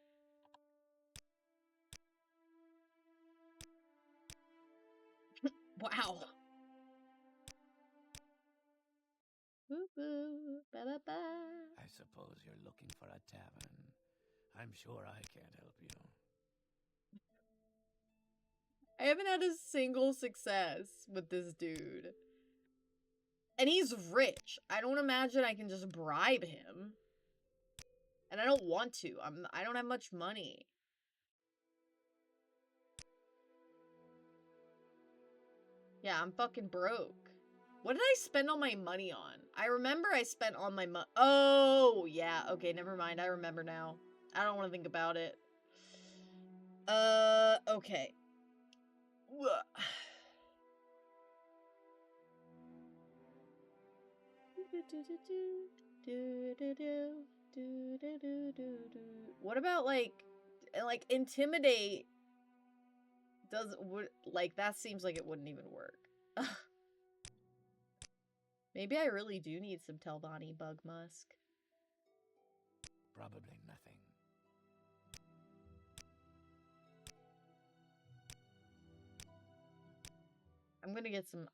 Wow. Boo-boo, ba-ba-ba. I suppose you're looking for a tavern. I'm sure I can't help you. I haven't had a single success with this dude. And he's rich. I don't imagine I can just bribe him. And I don't want to. I don't have much money. Yeah, I'm fucking broke. What did I spend all my money on? I remember I spent all my money. Oh, yeah. Okay, never mind. I remember now. I don't want to think about it. Okay. What about, like intimidate? Like, that seems like it wouldn't even work. Maybe I really do need some Telvanni bug musk. Probably nothing. I'm gonna get some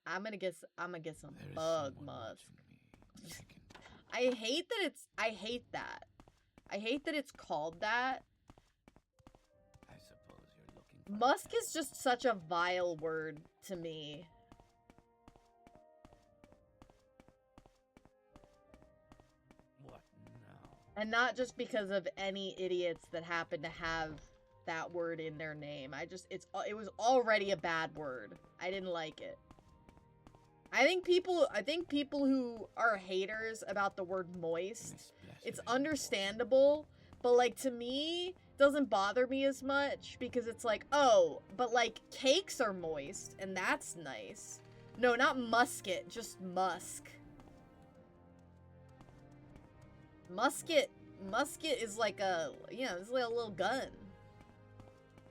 bug musk. I hate that it's called that. I suppose you're looking for Musk is just such a vile word to me. And not just because of any idiots that happen to have that word in their name. It was already a bad word. I didn't like it. I think people who are haters about the word moist, it's understandable, but like to me, it doesn't bother me as much because it's like, oh, but like cakes are moist and that's nice. No, not musket, just musk. Musket is like a, you know, it's like a little gun.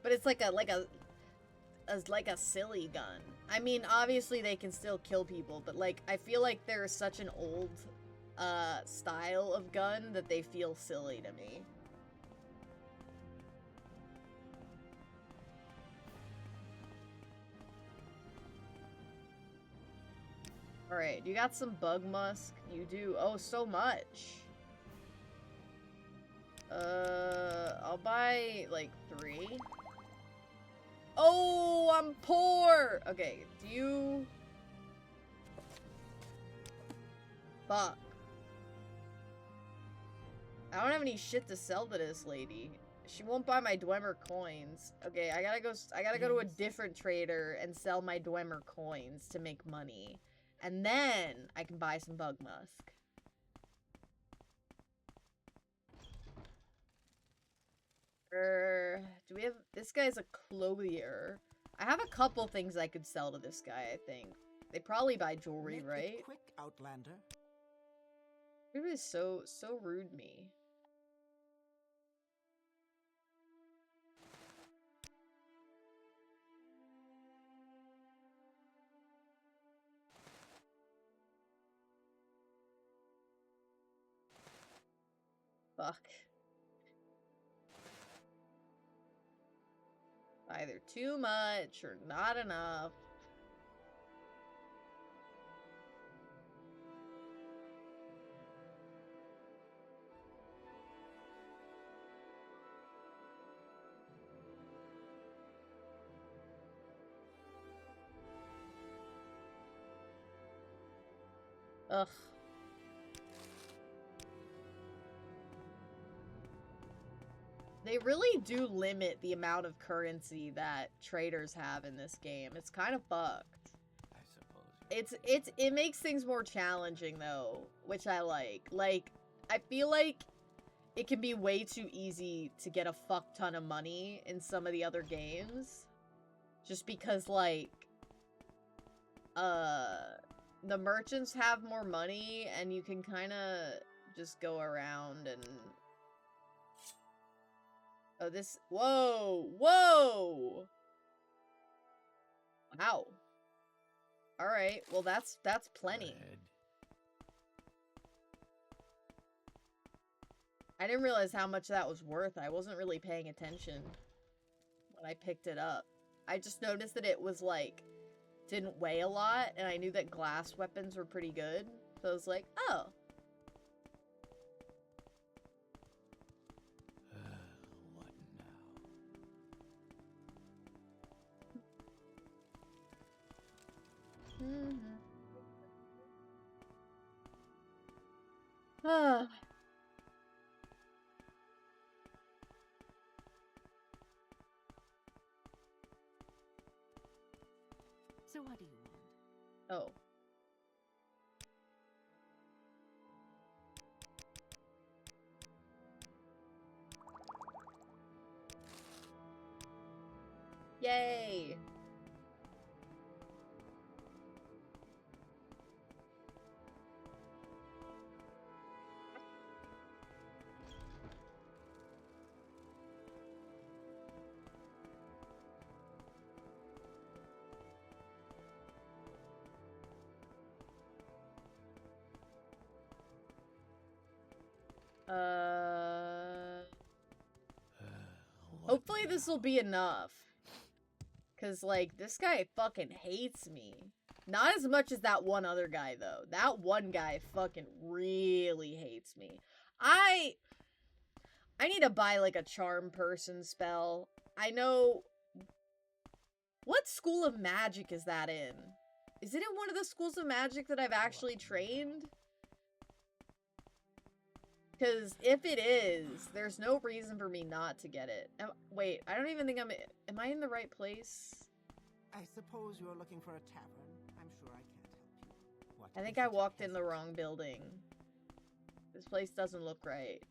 But it's like a silly gun. I mean, obviously they can still kill people, but like I feel like there's such an old style of gun that they feel silly to me. Alright, you got some bug musk? You do. Oh, so much. I'll buy, like, 3. Oh, I'm poor! Okay, do you... Fuck. I don't have any shit to sell to this lady. She won't buy my Dwemer coins. Okay, I gotta go to a different trader and sell my Dwemer coins to make money. And then I can buy some bug musk. Do we have... This guy's a clothier. I have a couple things I could sell to this guy, I think. They probably buy jewelry, right? Quick, Outlander. It was so rude me. Fuck. Either too much or not enough. Ugh. They really do limit the amount of currency that traders have in this game. It's kind of fucked. I suppose. It makes things more challenging though, which I like. Like, I feel like it can be way too easy to get a fuck ton of money in some of the other games. Just because, like, the merchants have more money and you can kind of just go around and... Oh, this... Whoa! Whoa! Wow. Alright, well that's plenty. I didn't realize how much that was worth. I wasn't really paying attention when I picked it up. I just noticed that it was, like, didn't weigh a lot, and I knew that glass weapons were pretty good. So I was like, oh. What now? So what do you want? Oh. Yay! Hopefully this will be enough. Cause, like, this guy fucking hates me. Not as much as that one other guy, though. That one guy fucking really hates me. I need to buy, like, a charm person spell. I know... What school of magic is that in? Is it in one of the schools of magic that I've actually trained? Because if it is, there's no reason for me not to get it. Wait, I don't even think am I in the right place? I suppose you're looking for a tavern. I'm sure I can't help you. What I think is I it, walked in the peasant? wrong building. This place doesn't look right.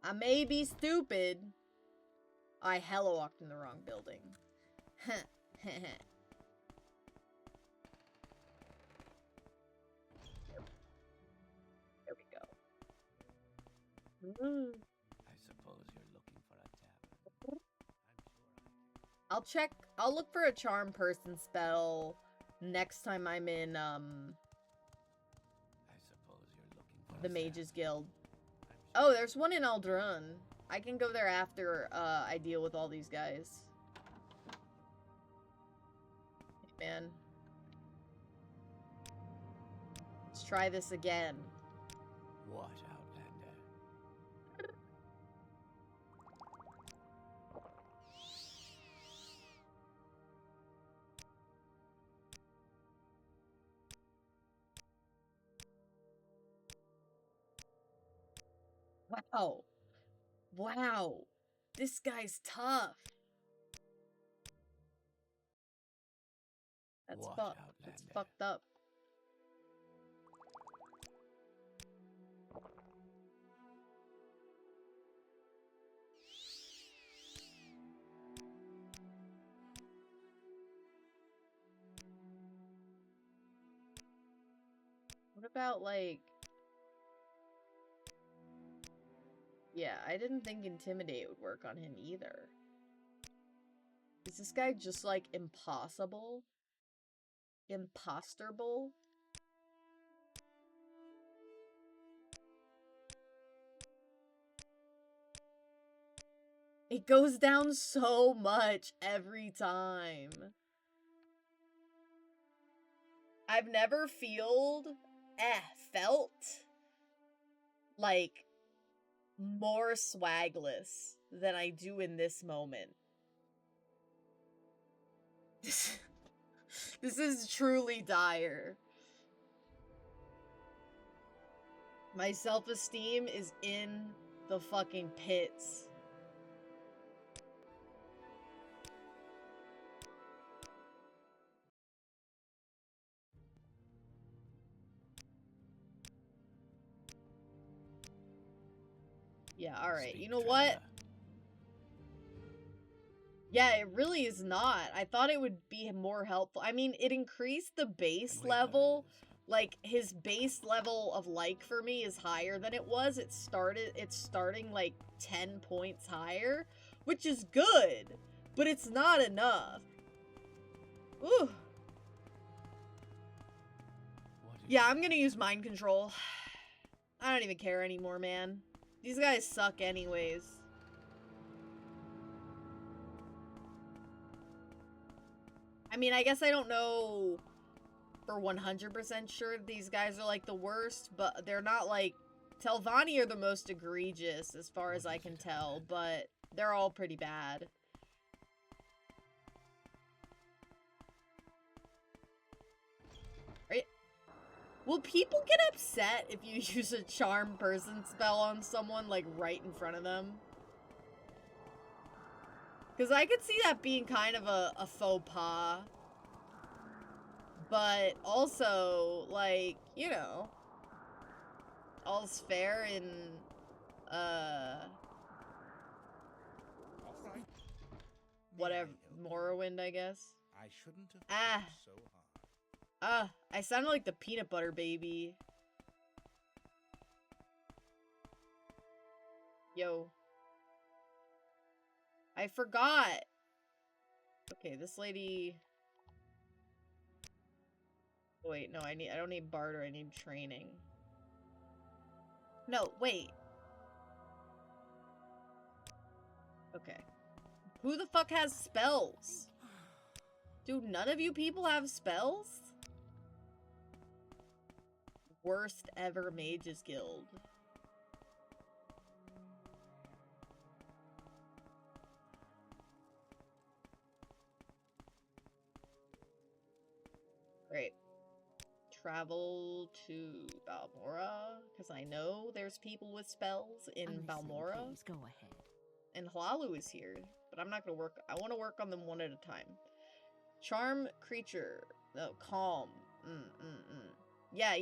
I may be stupid. I hella walked in the wrong building. There we go. I suppose you're looking for a tavern. I'm sure I'll look for a charm person spell next time I'm in, I suppose you're looking for the a Mages tavern. Guild. I'm Oh, there's one in Aldrun. I can go there after, I deal with all these guys. Hey, man. Let's try this again. What, Outlander? Wow. Wow. This guy's tough. That's What, fucked. That's Outlander? fucked up. What about, like... Yeah, I didn't think Intimidate would work on him either. Is this guy just, like, impossible? Imposterable? It goes down so much every time. I've never felt like more swagless than I do in this moment. This is truly dire. My self-esteem is in the fucking pits. Yeah, alright. Speak, You know what? traveler. Yeah, it really is not. I thought it would be more helpful. I mean, it increased the base And we've learned level. this. Like, his base level of like for me is higher than it was. It's starting like 10 points higher, which is good, but it's not enough. Ooh. What is Yeah, it? I'm gonna use mind control. I don't even care anymore, man. These guys suck anyways. I mean, I guess I don't know for 100% sure these guys are, like, the worst, but they're not, like... Telvanni are the most egregious, as far as What I is can it, tell, Outlander? but they're all pretty bad. Right? Will people get upset if you use a charm person spell on someone, like, right in front of them? Because I could see that being kind of a faux pas. But also, like, you know, all's fair in, All right. whatever, May I help? Morrowind, I guess. I shouldn't have Ah. pushed so hard. I sounded like the peanut butter baby. Yo. I forgot. Okay, this lady... Wait, no, I don't need barter, I need training. No, wait. Okay. Who the fuck has spells? Dude, none of you people have spells? Worst ever Mages Guild. Great. travel to Balmora, because I know there's people with spells in I'm listening, Balmora. Please go ahead. And Hlalu is here, but I'm not gonna work. I want to work on them one at a time. Charm creature. No, calm. Yeah.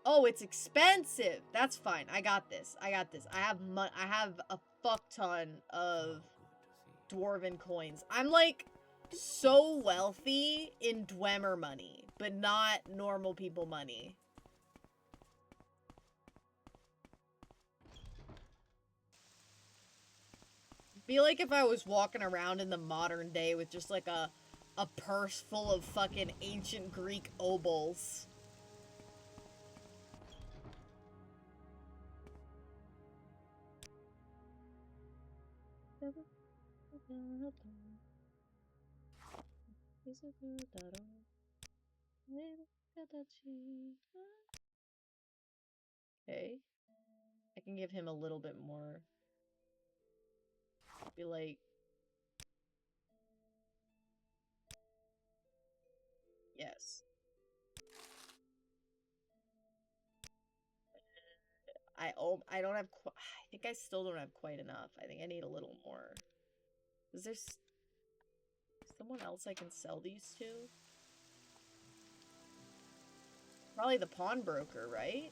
Oh, it's expensive. That's fine. I got this. I have I have a fuck ton of dwarven coins. I'm like so wealthy in Dwemer money, but not normal people money. Feel like if I was walking around in the modern day with just like a purse full of fucking ancient Greek obols. Okay. I can give him a little bit more. Be like... Yes. I don't have I think I still don't have quite enough. I think I need a little more. Is there someone else I can sell these to? Probably the pawnbroker, right?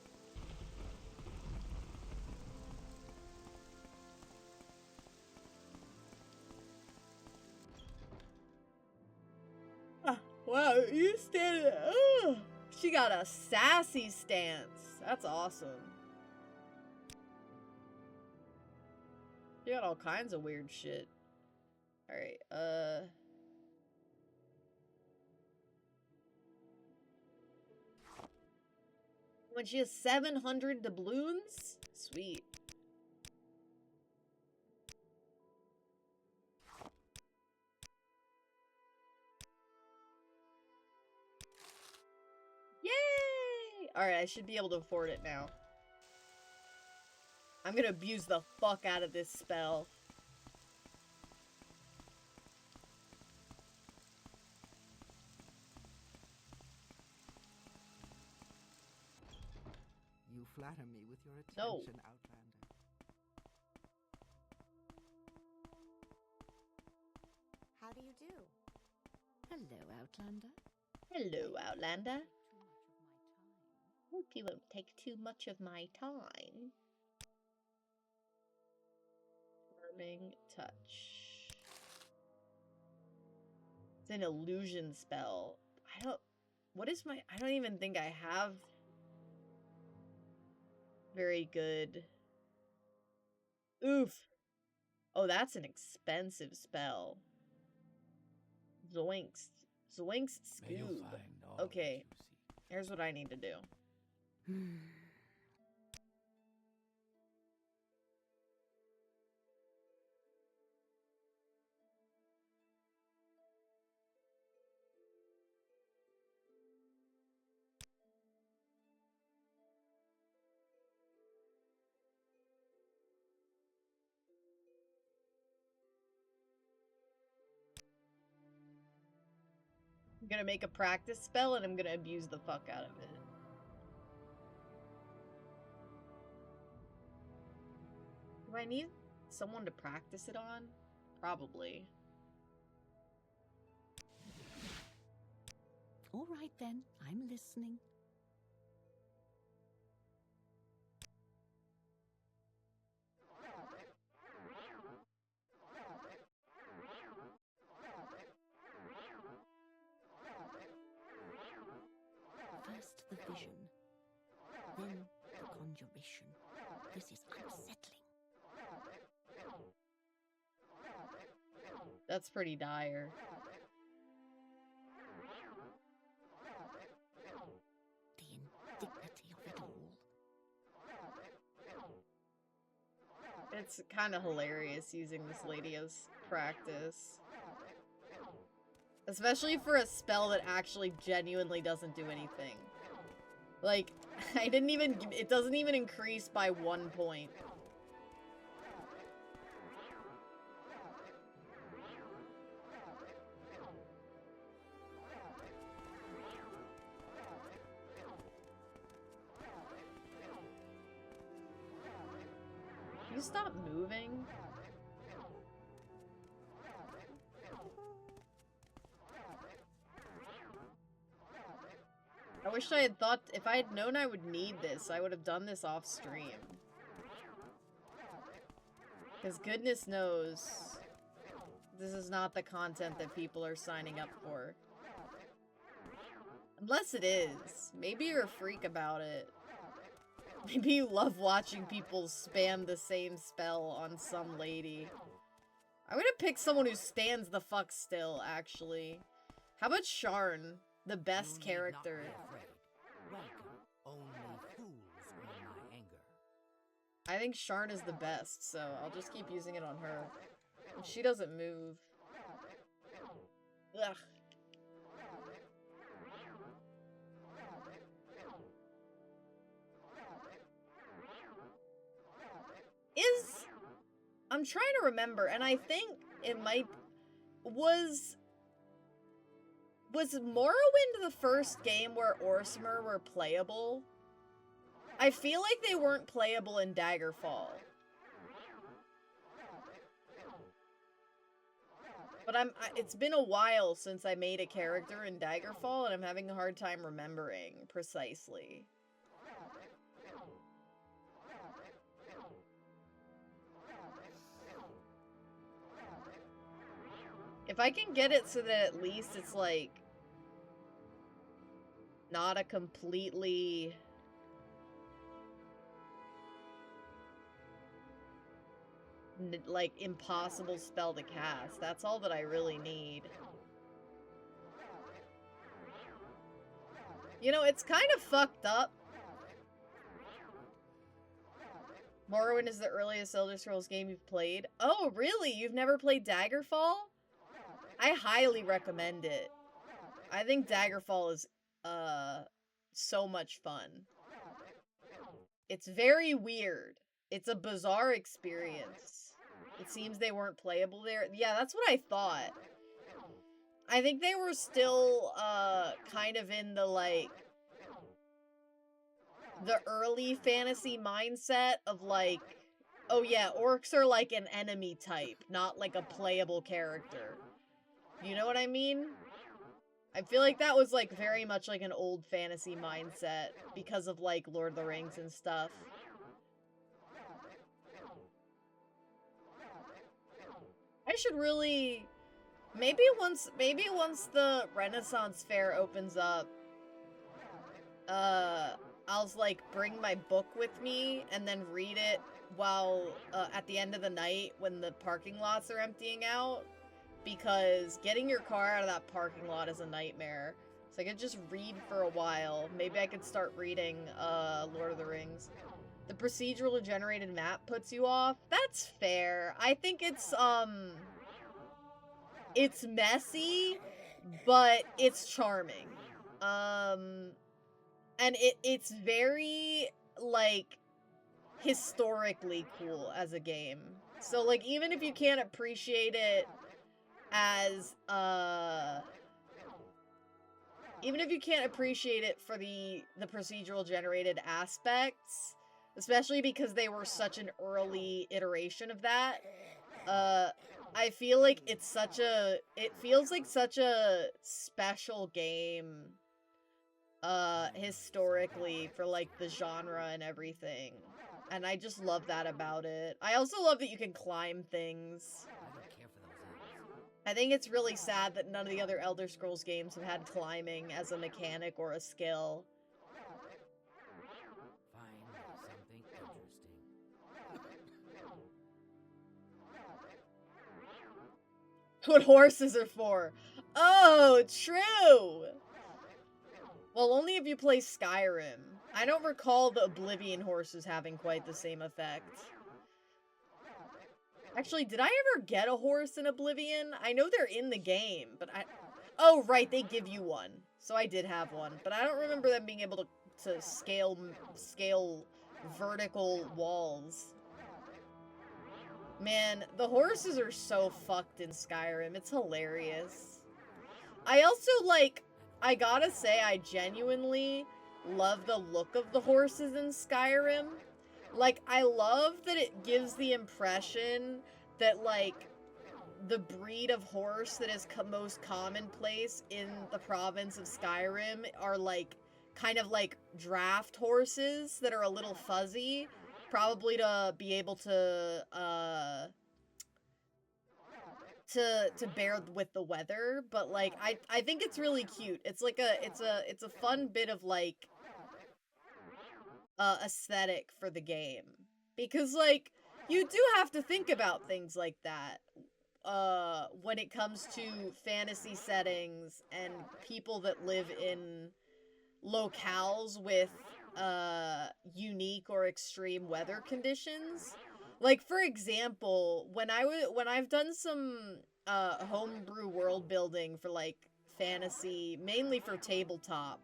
Wow, you stand. Oh, she got a sassy stance. That's awesome. She got all kinds of weird shit. Alright, when she has 700 doubloons? Sweet. Yay! Alright, I should be able to afford it now. I'm gonna abuse the fuck out of this spell. You flatter me with your No. attention, Outlander. How do you do? Hello, Outlander. Hello, Outlander. Too much of my time. Hope you won't take too much of my time. Warming touch. It's an illusion spell. I don't even think I have very good. Oof. Oh, that's an expensive spell. Zoinks. Zoinks May you Scoob. find all that Okay. you seek. Here's what I need to do. I'm gonna make a practice spell and I'm gonna abuse the fuck out of it. Do I need someone to practice it on? Probably. All right then, I'm listening. First the vision, then the conjuration. This is unsettling. That's pretty dire. The indignity of it all. It's kind of hilarious using this lady as practice. Especially for a spell that actually genuinely doesn't do anything. Like, it doesn't even increase by 1 point. you stop moving? I wish I had thought, if I had known I would need this, I would have done this off stream. Because goodness knows, this is not the content that people are signing up for. Unless it is. Maybe you're a freak about it. Maybe you love watching people spam the same spell on some lady. I'm gonna pick someone who stands the fuck still, actually. How about Sharn? The best character. Only fools earn my anger. I think Sharn is the best, so I'll just keep using it on her. And she doesn't move. Ugh. I'm trying to remember, and I think it might... Was Morrowind the first game where Orsimer were playable? I feel like they weren't playable in Daggerfall. But it's been a while since I made a character in Daggerfall, and I'm having a hard time remembering precisely. If I can get it so that at least it's, like, not a completely... like, impossible spell to cast. That's all that I really need. You know, it's kind of fucked up. Morrowind is the earliest Elder Scrolls game you've played. Oh, really? You've never played Daggerfall? I highly recommend it. I think Daggerfall is, so much fun. It's very weird. It's a bizarre experience. It seems they weren't playable there. Yeah, that's what I thought. I think they were still, kind of in the, like, the early fantasy mindset of, like, oh yeah, orcs are, like, an enemy type, not, like, a playable character. You know what I mean? I feel like that was, like, very much like an old fantasy mindset because of, like, Lord of the Rings and stuff. I should really... Maybe once the Renaissance Fair opens up, I'll, like, bring my book with me and then read it while, at the end of the night when the parking lots are emptying out. Because getting your car out of that parking lot is a nightmare. So I could just read for a while. Maybe I could start reading, Lord of the Rings. The procedural generated map puts you off? That's fair. I think it's messy, but it's charming. And it's very, like, historically cool as a game. So, like, even if you can't appreciate it as, even if you can't appreciate it for the procedural generated aspects, especially because they were such an early iteration of that, I feel like it feels like such a special game, historically for, like, the genre and everything. And I just love that about it. I also love that you can climb things. I think it's really sad that none of the other Elder Scrolls games have had climbing as a mechanic or a skill. Find something interesting. What horses are for. Oh, true! Well, only if you play Skyrim. I don't recall the Oblivion horses having quite the same effect. Actually, did I ever get a horse in Oblivion? I know they're in the game, but oh, right, they give you one. So I did have one, but I don't remember them being able to scale vertical walls. Man, the horses are so fucked in Skyrim. It's hilarious. I also, like, I gotta say, I genuinely love the look of the horses in Skyrim. Like, I love that it gives the impression that, like, the breed of horse that is most commonplace in the province of Skyrim are, like, kind of like draft horses that are a little fuzzy, probably to be able to bear with the weather, but like I think it's really cute. It's like it's a fun bit of like aesthetic for the game, because like you do have to think about things like that when it comes to fantasy settings and people that live in locales with unique or extreme weather conditions. Like, for example, when I've done some homebrew world building for like fantasy, mainly for tabletop,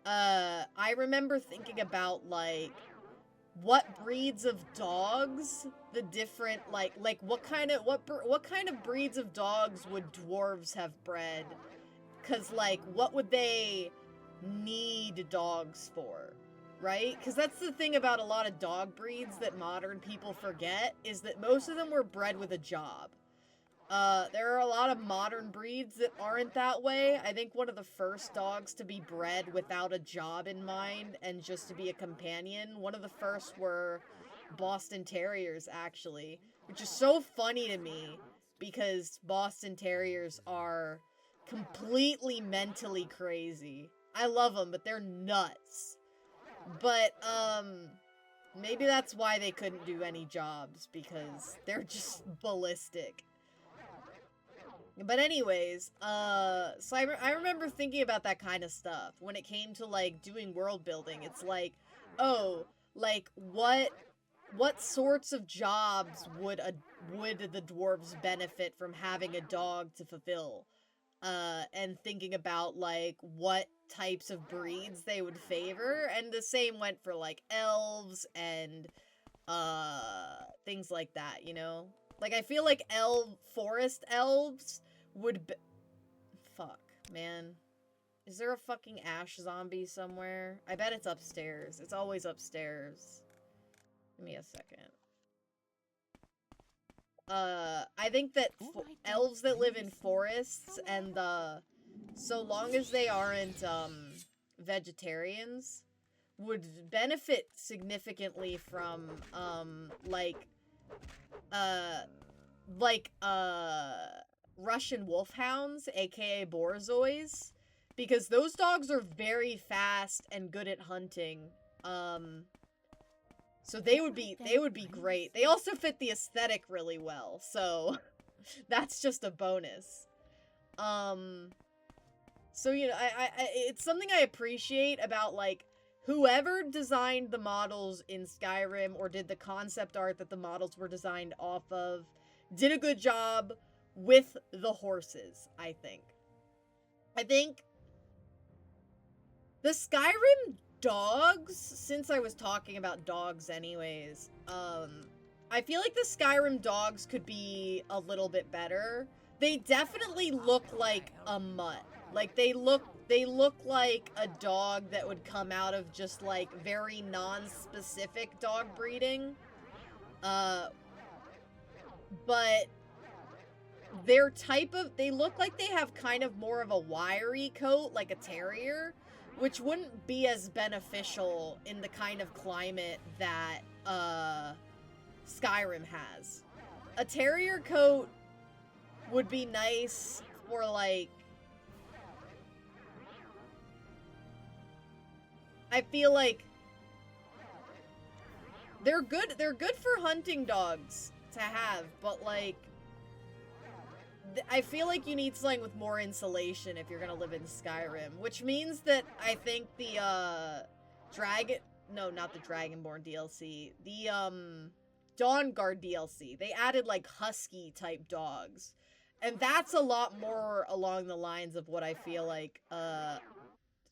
I remember thinking about like what breeds of dogs the different like what kind of breeds of dogs would dwarves have bred, cuz like what would they need dogs for, right? Because that's the thing about a lot of dog breeds that modern people forget, is that most of them were bred with a job. There are a lot of modern breeds that aren't that way. I think one of the first dogs to be bred without a job in mind and just to be a companion, one of the first were Boston Terriers, actually, which is so funny to me because Boston Terriers are completely mentally crazy. I love them, but they're nuts. But, maybe that's why they couldn't do any jobs, because they're just ballistic. But anyways, so I remember thinking about that kind of stuff when it came to, like, doing world building. It's like, oh, like, what sorts of jobs would the dwarves benefit from having a dog to fulfill? And thinking about, like, what types of breeds they would favor, and the same went for, like, elves and, things like that, you know? Like, I feel like forest elves would be- Fuck, man. Is there a fucking ash zombie somewhere? I bet it's upstairs. It's always upstairs. Give me a second. I think that elves that live in forests and so long as they aren't vegetarians would benefit significantly from Russian wolfhounds, aka Borzois, because those dogs are very fast and good at hunting. So they would be great. They also fit the aesthetic really well, so that's just a bonus. So, you know, I it's something I appreciate about, like, whoever designed the models in Skyrim or did the concept art that the models were designed off of did a good job with the horses, I think. I think the Skyrim dogs, since I was talking about dogs anyways, I feel like the Skyrim dogs could be a little bit better. They definitely look like a mutt. Like, they look like a dog that would come out of just, like, very non-specific dog breeding. But they look like they have kind of more of a wiry coat, like a terrier, which wouldn't be as beneficial in the kind of climate that, Skyrim has. A terrier coat would be nice for, like, I feel like they're good for hunting dogs to have, but, like, I feel like you need something with more insulation if you're gonna live in Skyrim, which means that I think the, no, not the Dragonborn DLC, the, Dawnguard DLC, they added, like, husky-type dogs, and that's a lot more along the lines of what I feel like,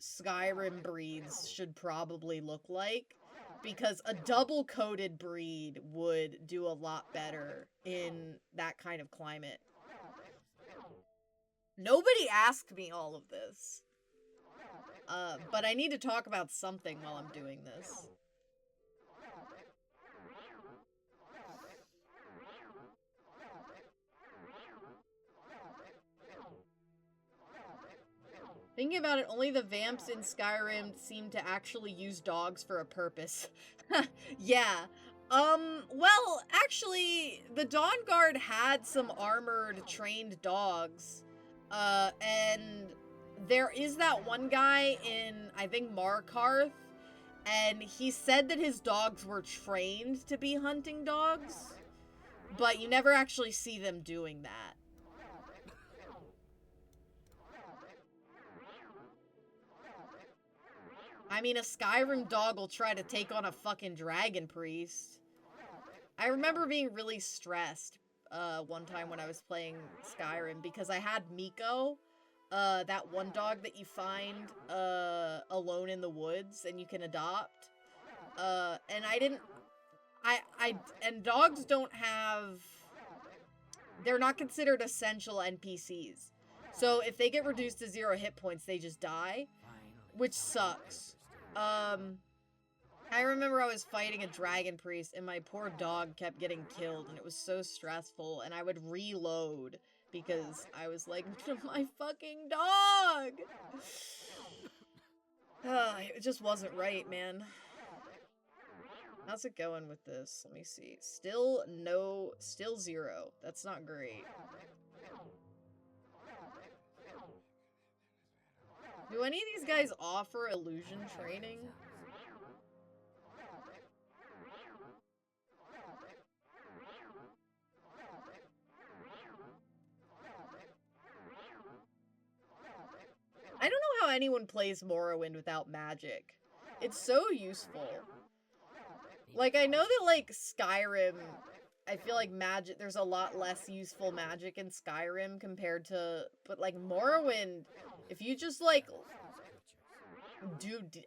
Skyrim breeds should probably look like, because a double-coated breed would do a lot better in that kind of climate. Nobody asked me all of this. But I need to talk about something while I'm doing this. Thinking about it, only the vamps in Skyrim seem to actually use dogs for a purpose. Yeah. Well, actually, the Dawn Guard had some armored, trained dogs. And there is that one guy in, I think, Markarth, and he said that his dogs were trained to be hunting dogs, but you never actually see them doing that. I mean, a Skyrim dog will try to take on a fucking dragon priest. I remember being really stressed one time when I was playing Skyrim because I had Miko, that one dog that you find alone in the woods and you can adopt. And and dogs don't have, they're not considered essential NPCs. So if they get reduced to 0 hit points, they just die, which sucks. I remember I was fighting a dragon priest and my poor dog kept getting killed and it was so stressful and I would reload because I was like, my fucking dog! It just wasn't right, man. How's it going with this? Let me see. Still 0. That's not great. Do any of these guys offer illusion training? I don't know how anyone plays Morrowind without magic. It's so useful. Like, I know that, like, Skyrim, I feel like magic, there's a lot less useful magic in Skyrim compared to, but, like, Morrowind, if you just, like,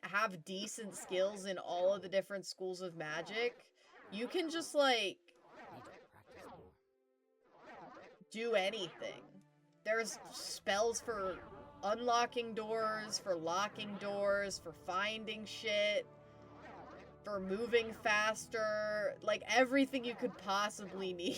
have decent skills in all of the different schools of magic, you can just, like, do anything. There's spells for unlocking doors, for locking doors, for finding shit, for moving faster, like everything you could possibly need.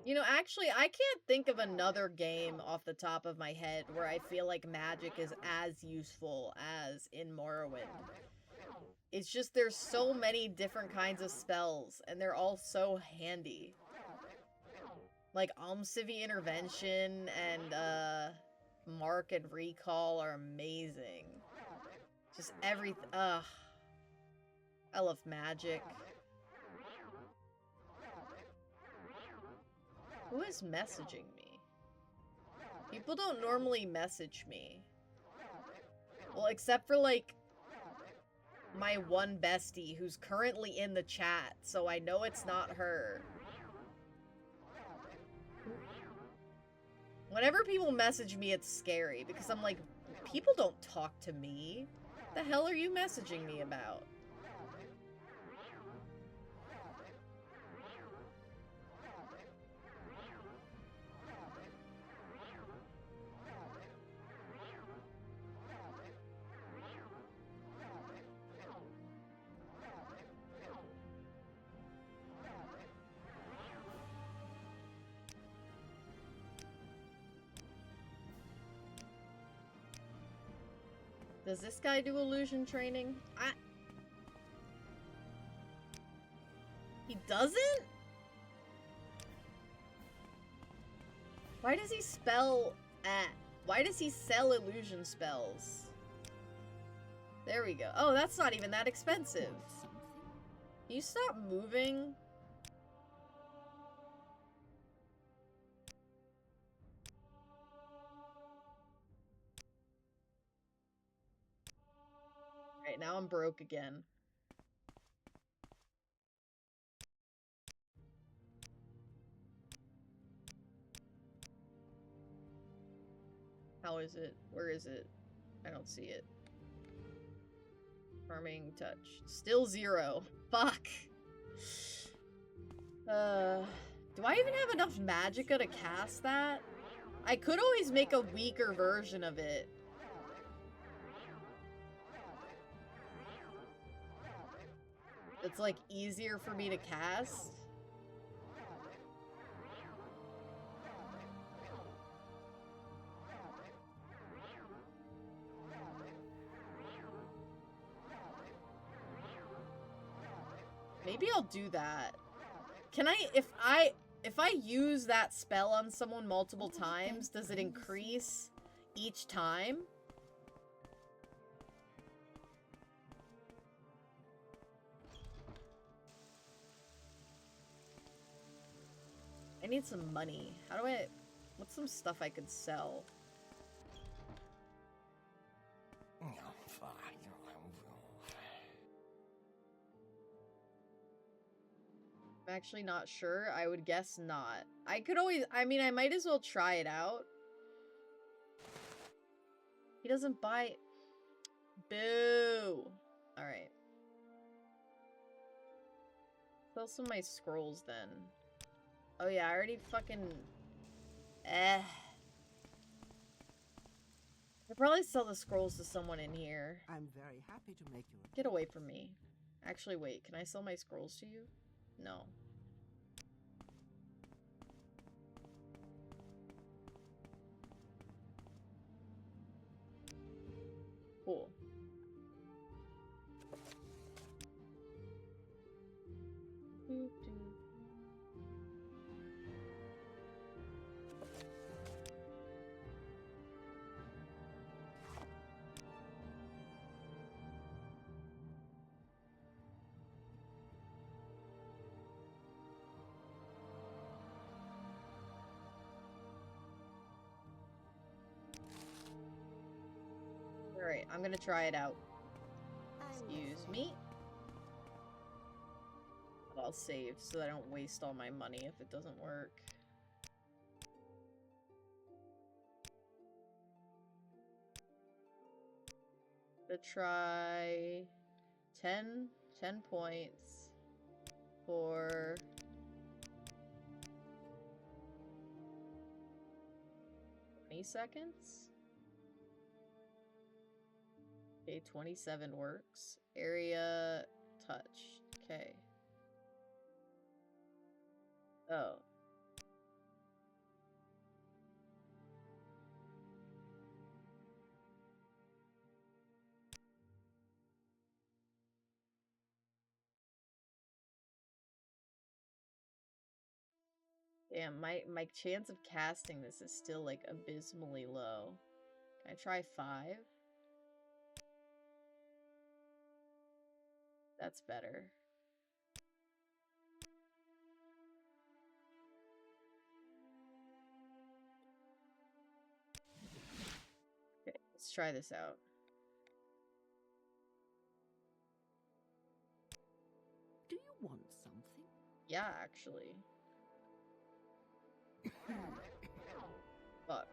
You know, actually, I can't think of another game off the top of my head where I feel like magic is as useful as in Morrowind. It's just there's so many different kinds of spells, and they're all so handy. Like, Almcivi Intervention and, Mark and Recall are amazing. Just everything, I love magic. Who is messaging me? People don't normally message me. Well, except for, like, my one bestie who's currently in the chat, so I know it's not her. Whenever people message me, it's scary, because I'm like, people don't talk to me. The hell are you messaging me about? Does this guy do illusion training? He doesn't? Why does he why does he sell illusion spells? There we go. Oh, that's not even that expensive. Can you stop moving? Alright, now I'm broke again. How is it? Where is it? I don't see it. Farming touch. Still 0. Fuck. Do I even have enough magicka to cast that? I could always make a weaker version of it. It's like easier for me to cast. Maybe I'll do that. Can I, if I use that spell on someone multiple times, does it increase each time? I need some money. How do I... What's some stuff I could sell? I'm actually not sure. I would guess not. I could always... I mean, I might as well try it out. He doesn't buy... Boo! Alright. Sell some of my scrolls, then. Oh yeah, I already fucking... I'd probably sell the scrolls to someone in here. I'm very happy to make you a Get away from me. Actually, wait. Can I sell my scrolls to you? No. Cool. Alright, I'm gonna try it out. Excuse me. I'll save so that I don't waste all my money if it doesn't work. To try 10 points for 20 seconds. Okay, 27 works. Area touch. Okay. Oh. Damn, my chance of casting this is still like abysmally low. Can I try 5? That's better. Okay, let's try this out. Do you want something? Yeah, actually. Fuck.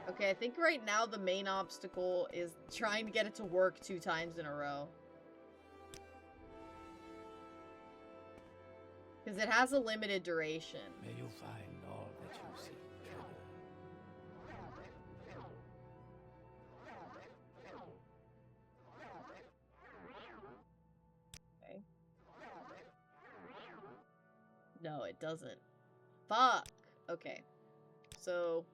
Okay, I think right now the main obstacle is trying to get it to work 2 times in a row. Because it has a limited duration. May you find all that you seek, treasure. Okay. No, it doesn't. Fuck! Okay. So...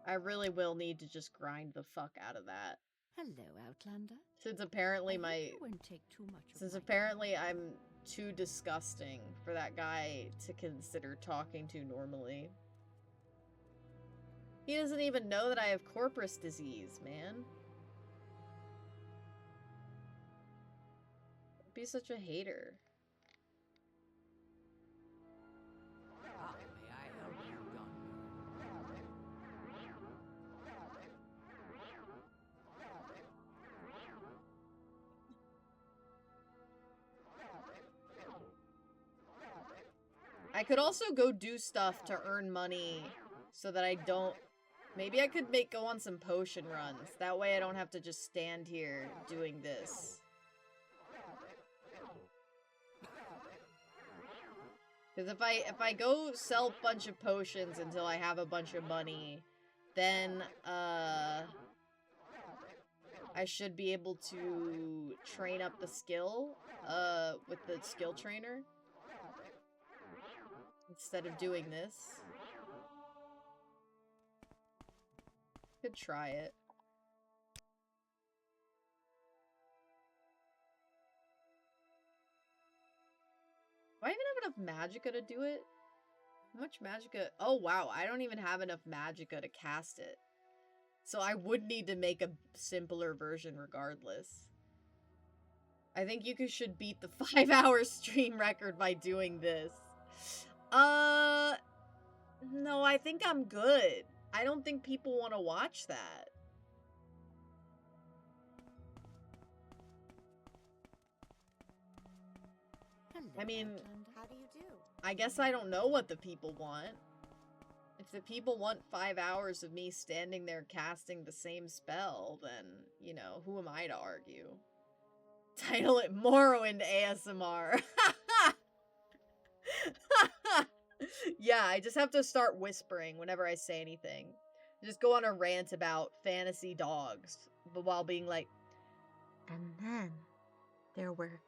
I really will need to just grind the fuck out of that. Hello, Outlander. Since apparently I hope my... you won't take too much of Since my apparently time. I'm too disgusting for that guy to consider talking to normally. He doesn't even know that I have corpus disease, man. Don't be such a hater. Ah, may I help you, yonder? I could also go do stuff to earn money so that I don't... Maybe I could go on some potion runs. That way I don't have to just stand here doing this. Because if I go sell a bunch of potions until I have a bunch of money, then I should be able to train up the skill with the skill trainer instead of doing this. Could try it. Do I even have enough magicka to do it? How much magicka? Oh wow, I don't even have enough magicka to cast it. So I would need to make a simpler version regardless. I think you should beat the 5-hour stream record by doing this. No, I think I'm good. I don't think people want to watch that. I mean, How do you do? I guess I don't know what the people want. If the people want 5 hours of me standing there casting the same spell, then, you know, who am I to argue? Title it Morrowind ASMR. Yeah, I just have to start whispering whenever I say anything. Just go on a rant about fantasy dogs, but while being like, And then there were,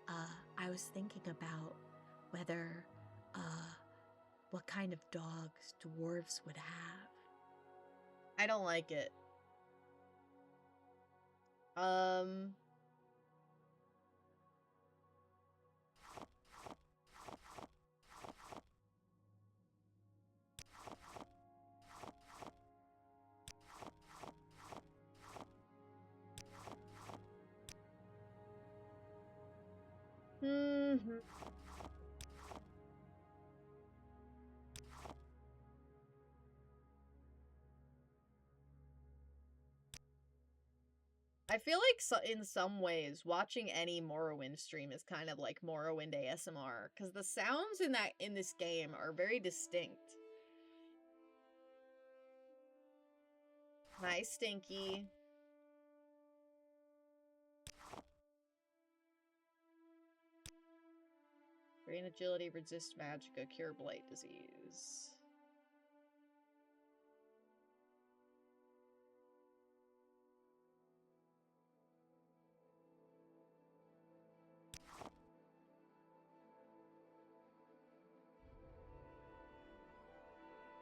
I was thinking about whether, what kind of dogs dwarves would have. I don't like it. I feel like in some ways, watching any Morrowind stream is kind of like Morrowind ASMR, because the sounds in this game are very distinct. Hi, Stinky. Brain agility, resist magicka, cure blight disease.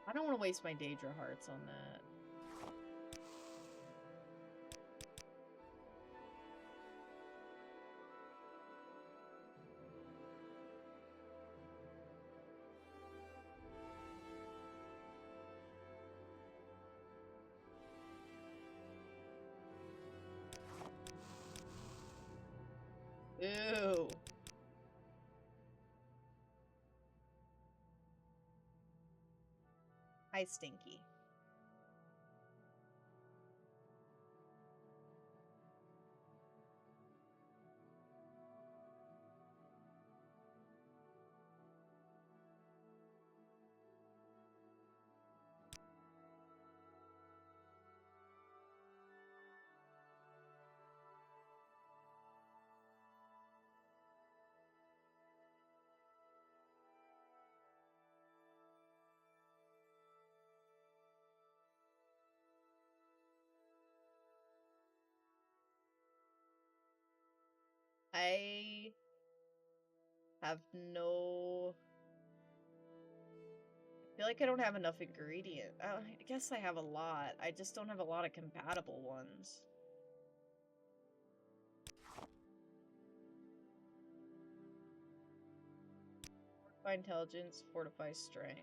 I don't want to waste my Daedra hearts on that. Ew. Hi, Stinky. I have no... I feel like I don't have enough ingredient. I guess I have a lot. I just don't have a lot of compatible ones. Fortify intelligence, fortify strength.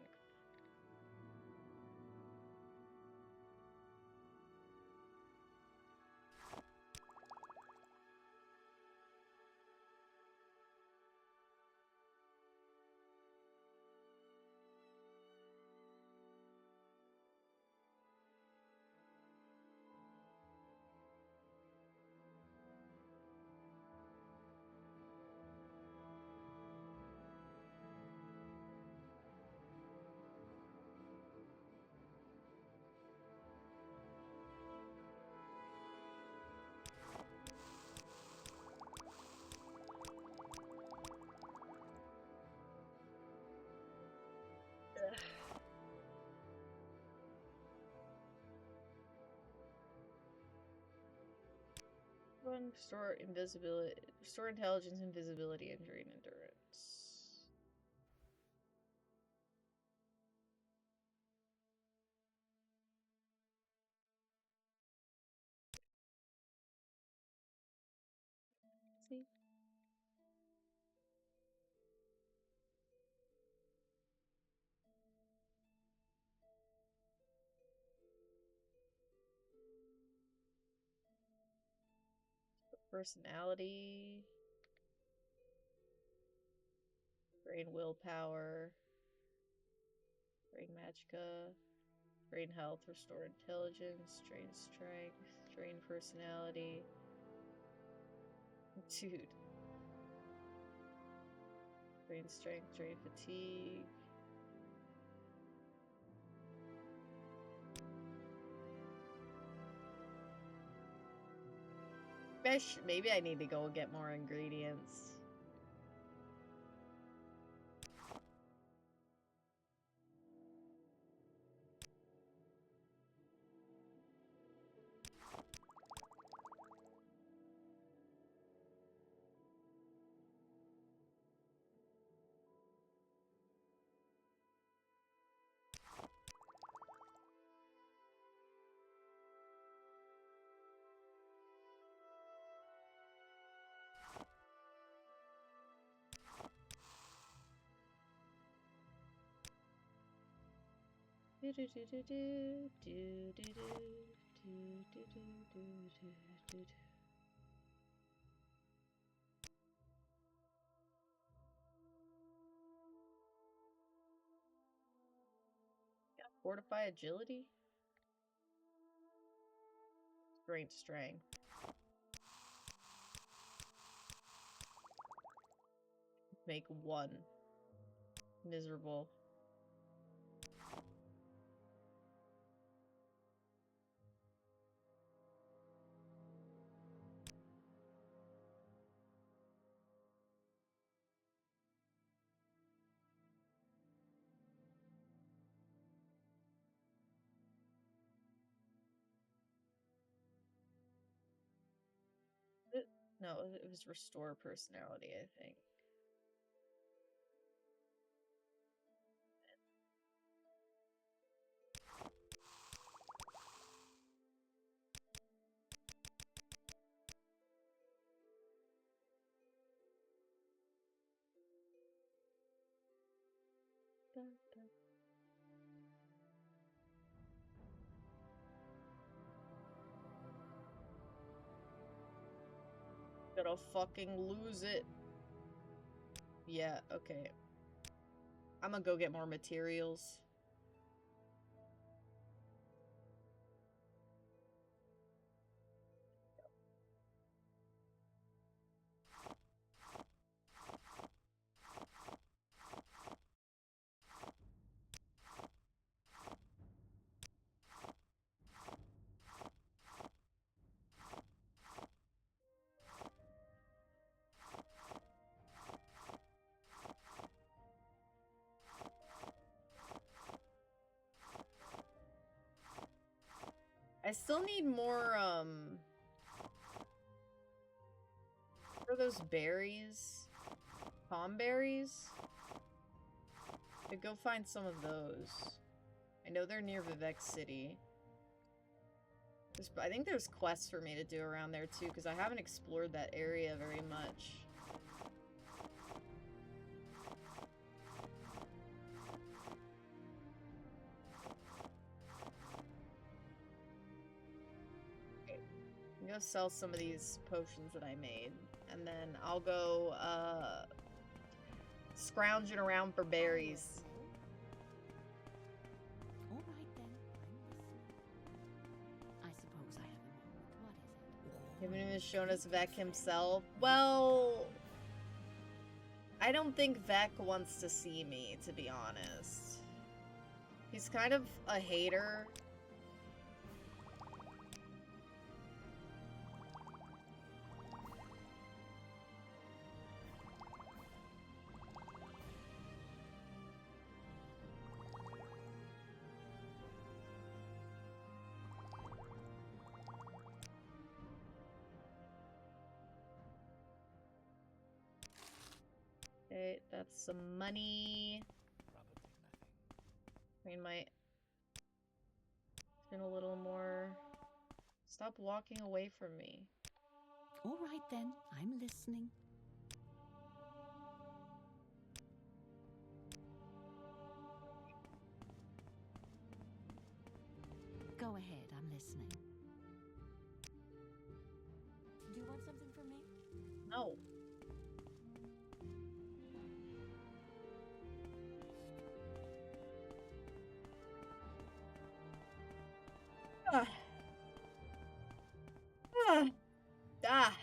One, restore invisibility, restore intelligence, invisibility, injury, and endurance. See? Personality. Brain willpower. Brain magicka. Brain health, restore intelligence, drain strength, drain personality. Dude. Drain strength, drain fatigue. Maybe I need to go get more ingredients. Fortify agility? Great strength. Make one. Miserable. No, it was restore personality, I think. Gonna fucking lose it. Yeah, okay. I'm gonna go get more materials. I still need more, what are those berries? Palm berries? I could go find some of those. I know they're near Vivek City. I think there's quests for me to do around there too, because I haven't explored that area very much. I'm gonna sell some of these potions that I made, and then I'll go, scrounging around for berries. All right then, I'm listening. I suppose I have a moment. What is it? Given him has shown us Vec himself. Well, I don't think Vec wants to see me, to be honest. He's kind of a hater. Okay, that's some money. Probably nothing. I mean, my... Been a little more... Stop walking away from me. All right then, I'm listening. Go ahead, I'm listening. Do you want something from me? No. Ah. Ah. Ah.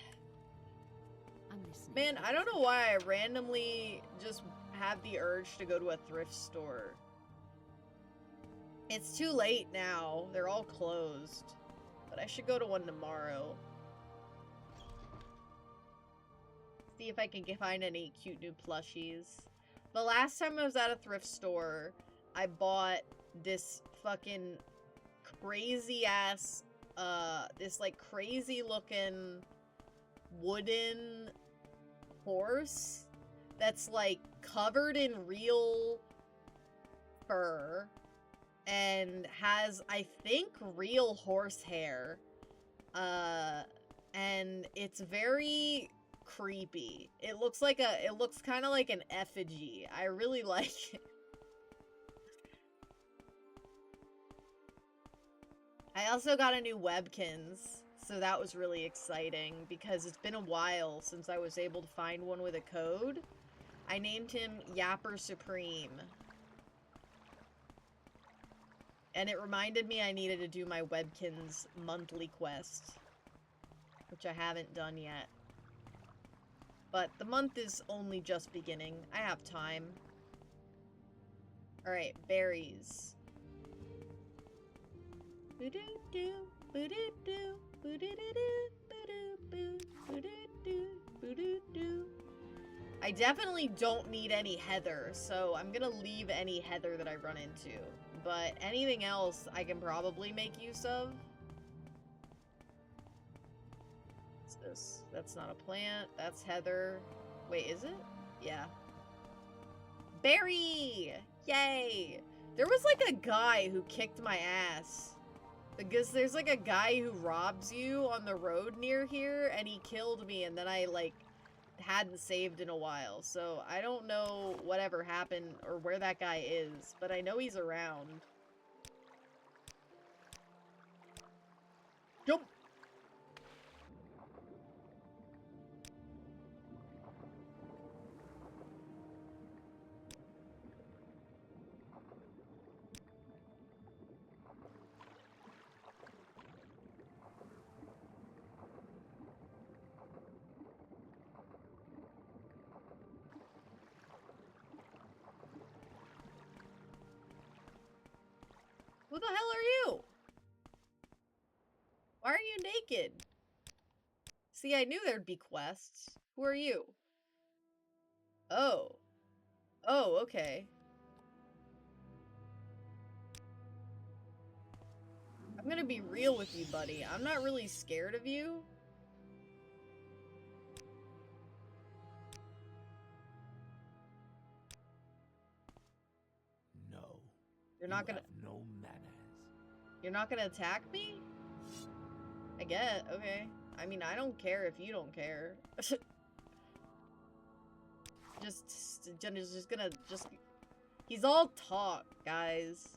I'm listening. Man, I don't know why I randomly just have the urge to go to a thrift store. It's too late now. They're all closed. But I should go to one tomorrow. See if I can find any cute new plushies. The last time I was at a thrift store, I bought this fucking crazy ass, this like crazy looking wooden horse that's like covered in real fur and has, I think, real horse hair. And it's very creepy. It looks kind of like an effigy. I really like it. I also got a new Webkins, so that was really exciting because it's been a while since I was able to find one with a code. I named him Yapper Supreme. And it reminded me I needed to do my Webkins monthly quest, which I haven't done yet. But the month is only just beginning. I have time. Alright, berries. Boo-doo-doo, boo-doo-doo, boo-doo-doo-doo, boo-doo-boo, boo-doo-doo, boo-doo-doo. I definitely don't need any heather, so I'm gonna leave any heather that I run into. But anything else I can probably make use of. What's this? That's not a plant. That's heather. Wait, is it? Yeah. Berry! Yay! There was like a guy who kicked my ass. Because there's like a guy who robs you on the road near here, and he killed me, and then I like hadn't saved in a while. So I don't know whatever happened or where that guy is, but I know he's around. Jump! Who the hell are you? Why are you naked? See, I knew there'd be quests. Who are you? Oh. Oh, okay. I'm gonna be real with you, buddy. I'm not really scared of you. No. You're not gonna... have no manners. You're not gonna attack me? I get, okay. I mean, I don't care if you don't care. just gonna, he's all talk, guys.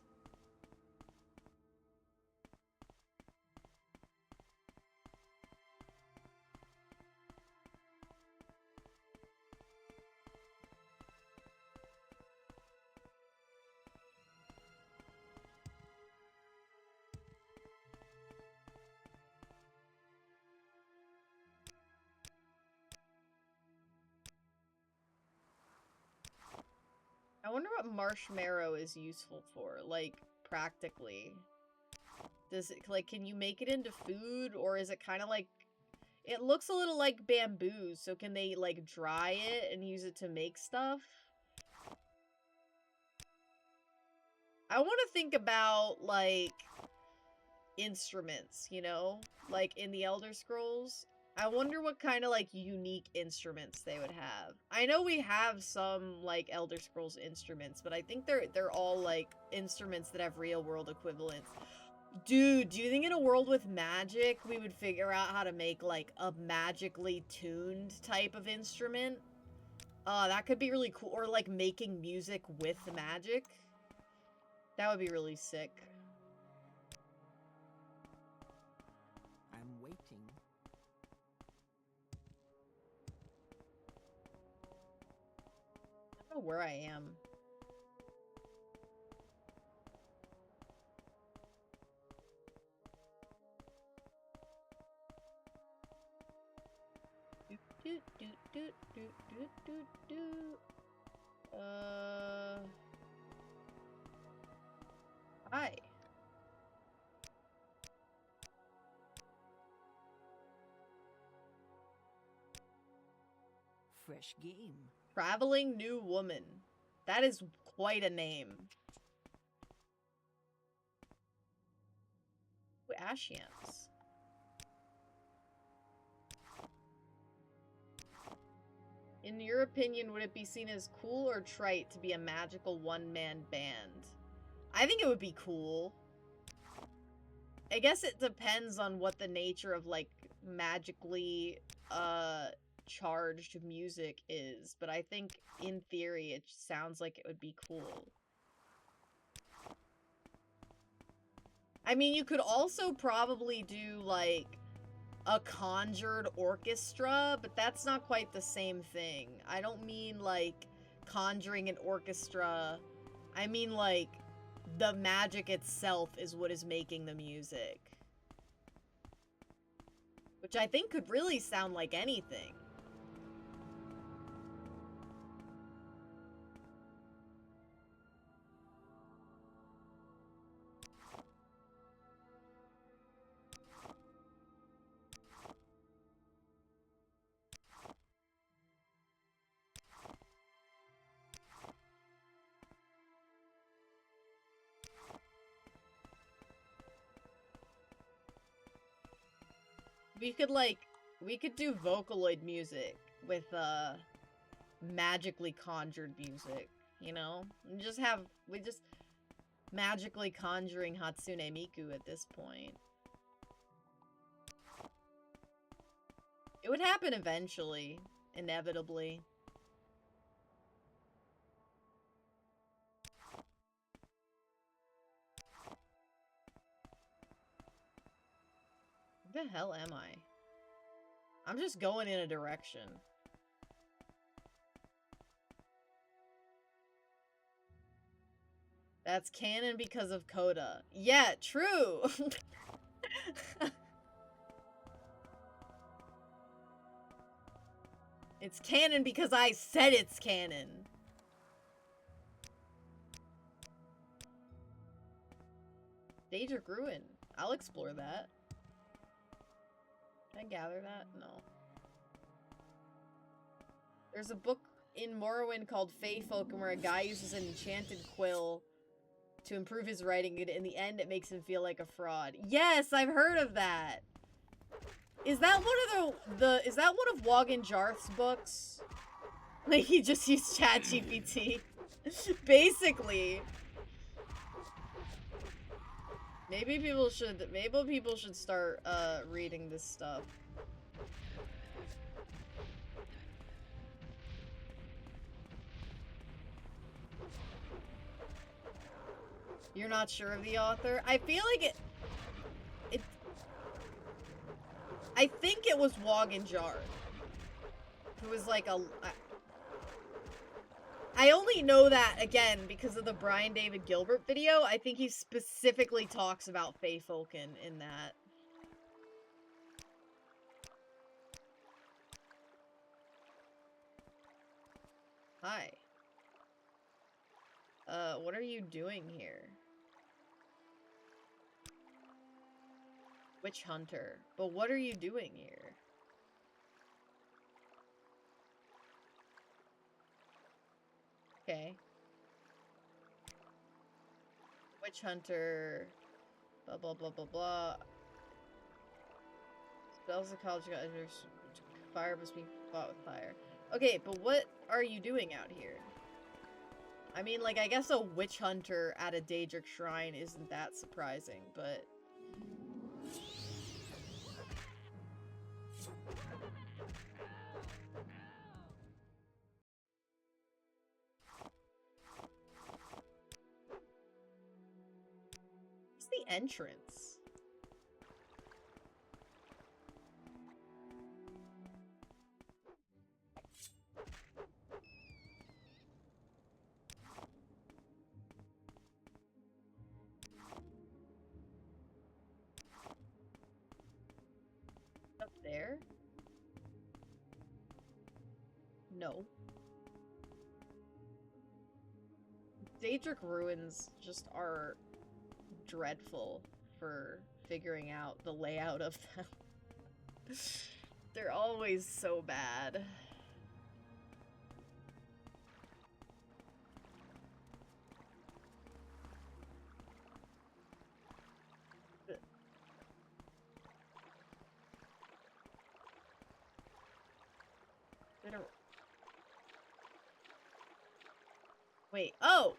I wonder what marshmallow is useful for, like, practically. Does it, like, can you make it into food, or is it kind of like... It looks a little like bamboo, so can they, like, dry it and use it to make stuff? I want to think about, like, instruments, you know? Like, in the Elder Scrolls. I wonder what kind of, like, unique instruments they would have. I know we have some, like, Elder Scrolls instruments, but I think they're all, like, instruments that have real-world equivalents. Dude, do you think in a world with magic, we would figure out how to make, like, a magically tuned type of instrument? That could be really cool. Or, like, making music with magic. That would be really sick. I'm waiting. I don't know where I am. Doot, doot, doot, doot, doot, doot, doot. Hi. Fresh game. Traveling New Woman. That is quite a name. Ooh, Ashians. In your opinion, would it be seen as cool or trite to be a magical one-man band? I think it would be cool. I guess it depends on what the nature of, like, magically, charged music is, but I think, in theory, it sounds like it would be cool. I mean, you could also probably do, like, a conjured orchestra, but that's not quite the same thing. I don't mean, like, conjuring an orchestra. I mean, like, the magic itself is what is making the music. Which I think could really sound like anything. We could do Vocaloid music with, magically conjured music, you know? We just magically conjuring Hatsune Miku at this point. It would happen eventually, inevitably. Where the hell am I? I'm just going in a direction. That's canon because of Coda. Yeah, true! It's canon because I said it's canon. Daedric Ruin. I'll explore that. Can I gather that? No. There's a book in Morrowind called Fey Folk where a guy uses an enchanted quill to improve his writing, and in the end it makes him feel like a fraud. Yes, I've heard of that! Is that one of is that one of Wogan Jarth's books? Like, he just used ChatGPT. Basically. Maybe people should start, reading this stuff. You're not sure of the author? I feel like I think it was Wogan Jarth, who was like I only know that, again, because of the Brian David Gilbert video. I think he specifically talks about Fey Folken in that. Hi. What are you doing here? Witch Hunter. But what are you doing here? Okay. Witch Hunter. Blah, blah, blah, blah, blah. Spells of college got fire must be fought with fire. Okay, but what are you doing out here? I mean, like, I guess a witch hunter at a Daedric shrine isn't that surprising, but... What's the entrance? Up there? No. Daedric ruins just are dreadful for figuring out the layout of them. They're always so bad. They don't... Wait, oh!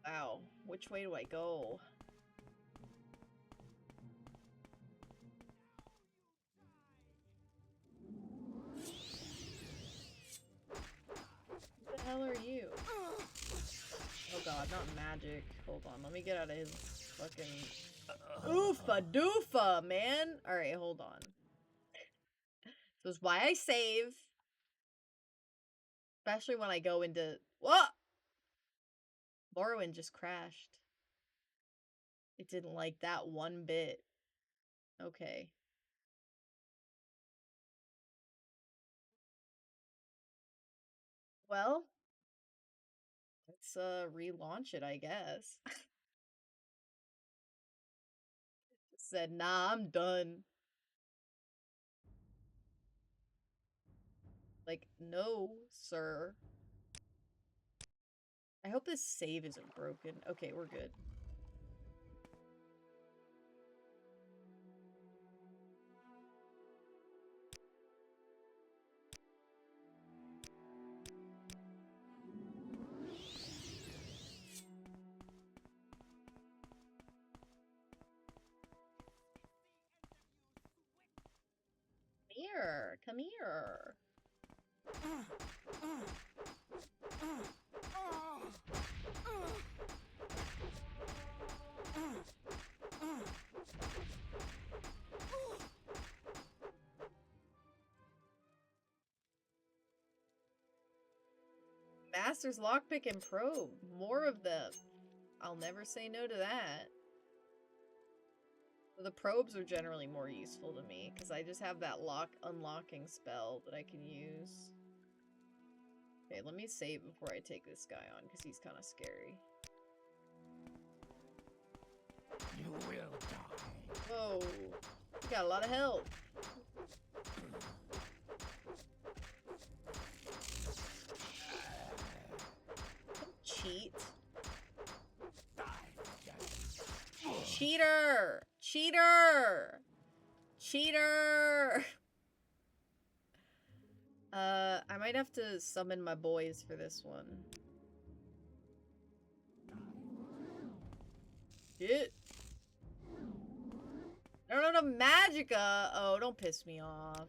Wow, which way do I go? What the hell are you? Oh god, not magic. Hold on, let me get out of his fucking... Oofa doofa, man! Alright, hold on. This is why I save. Especially when I go into... What? Morrowind just crashed. It didn't like that one bit. Okay. Well, let's relaunch it, I guess. Said, nah, I'm done. Like, no, sir. I hope this save isn't broken. Okay, we're good. Here, come here. Master's lockpick and probe. More of them. I'll never say no to that. The probes are generally more useful to me because I just have that unlocking spell that I can use. Okay, let me save before I take this guy on because he's kind of scary. You will die. Whoa, you got a lot of health. Don't cheat. Cheater! Cheater! Cheater! I might have to summon my boys for this one. Shit. I don't know the magicka! Oh, don't piss me off.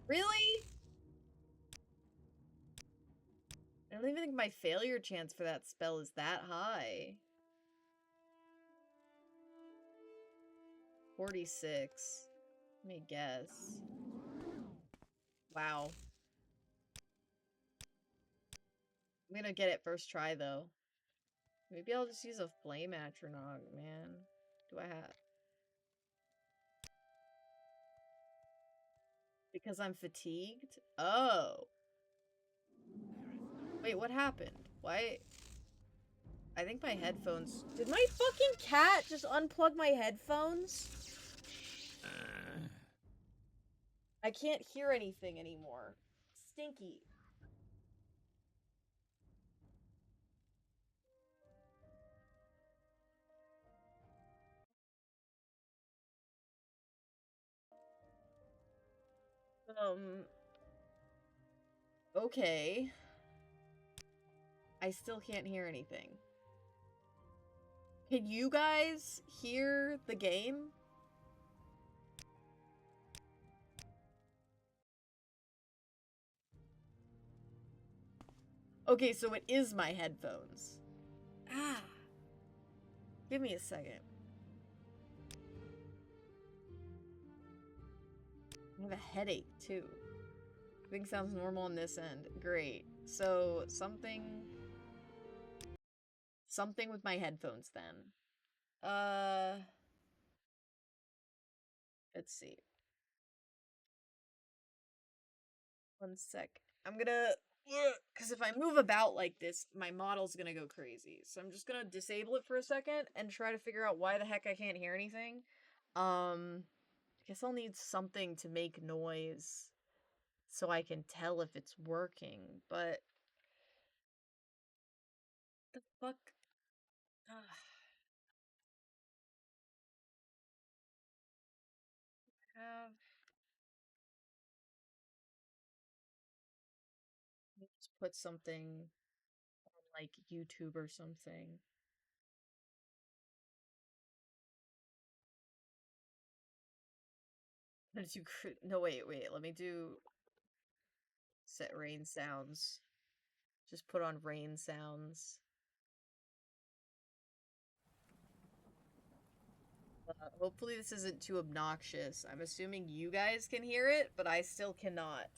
Really? I don't even think my failure chance for that spell is that high. 46. Let me guess. Wow. I'm gonna get it first try, though. Maybe I'll just use a flame atronach, man. Do I have... Because I'm fatigued? Oh. Wait, what happened? Why? I think my headphones... Did my fucking cat just unplug my headphones? I can't hear anything anymore. Stinky. Okay. I still can't hear anything. Can you guys hear the game? Okay, so it is my headphones. Ah. Give me a second. I have a headache, too. Everything sounds normal on this end. Great. So, something with my headphones, then. Let's see. One sec. I'm gonna... Because if I move about like this, my model's gonna go crazy. So I'm just gonna disable it for a second and try to figure out why the heck I can't hear anything. I guess I'll need something to make noise so I can tell if it's working, but... The fuck? Have... Let's put something on, like, YouTube or something. No, wait, let me do... Set rain sounds. Just put on rain sounds. Hopefully this isn't too obnoxious. I'm assuming you guys can hear it, but I still cannot.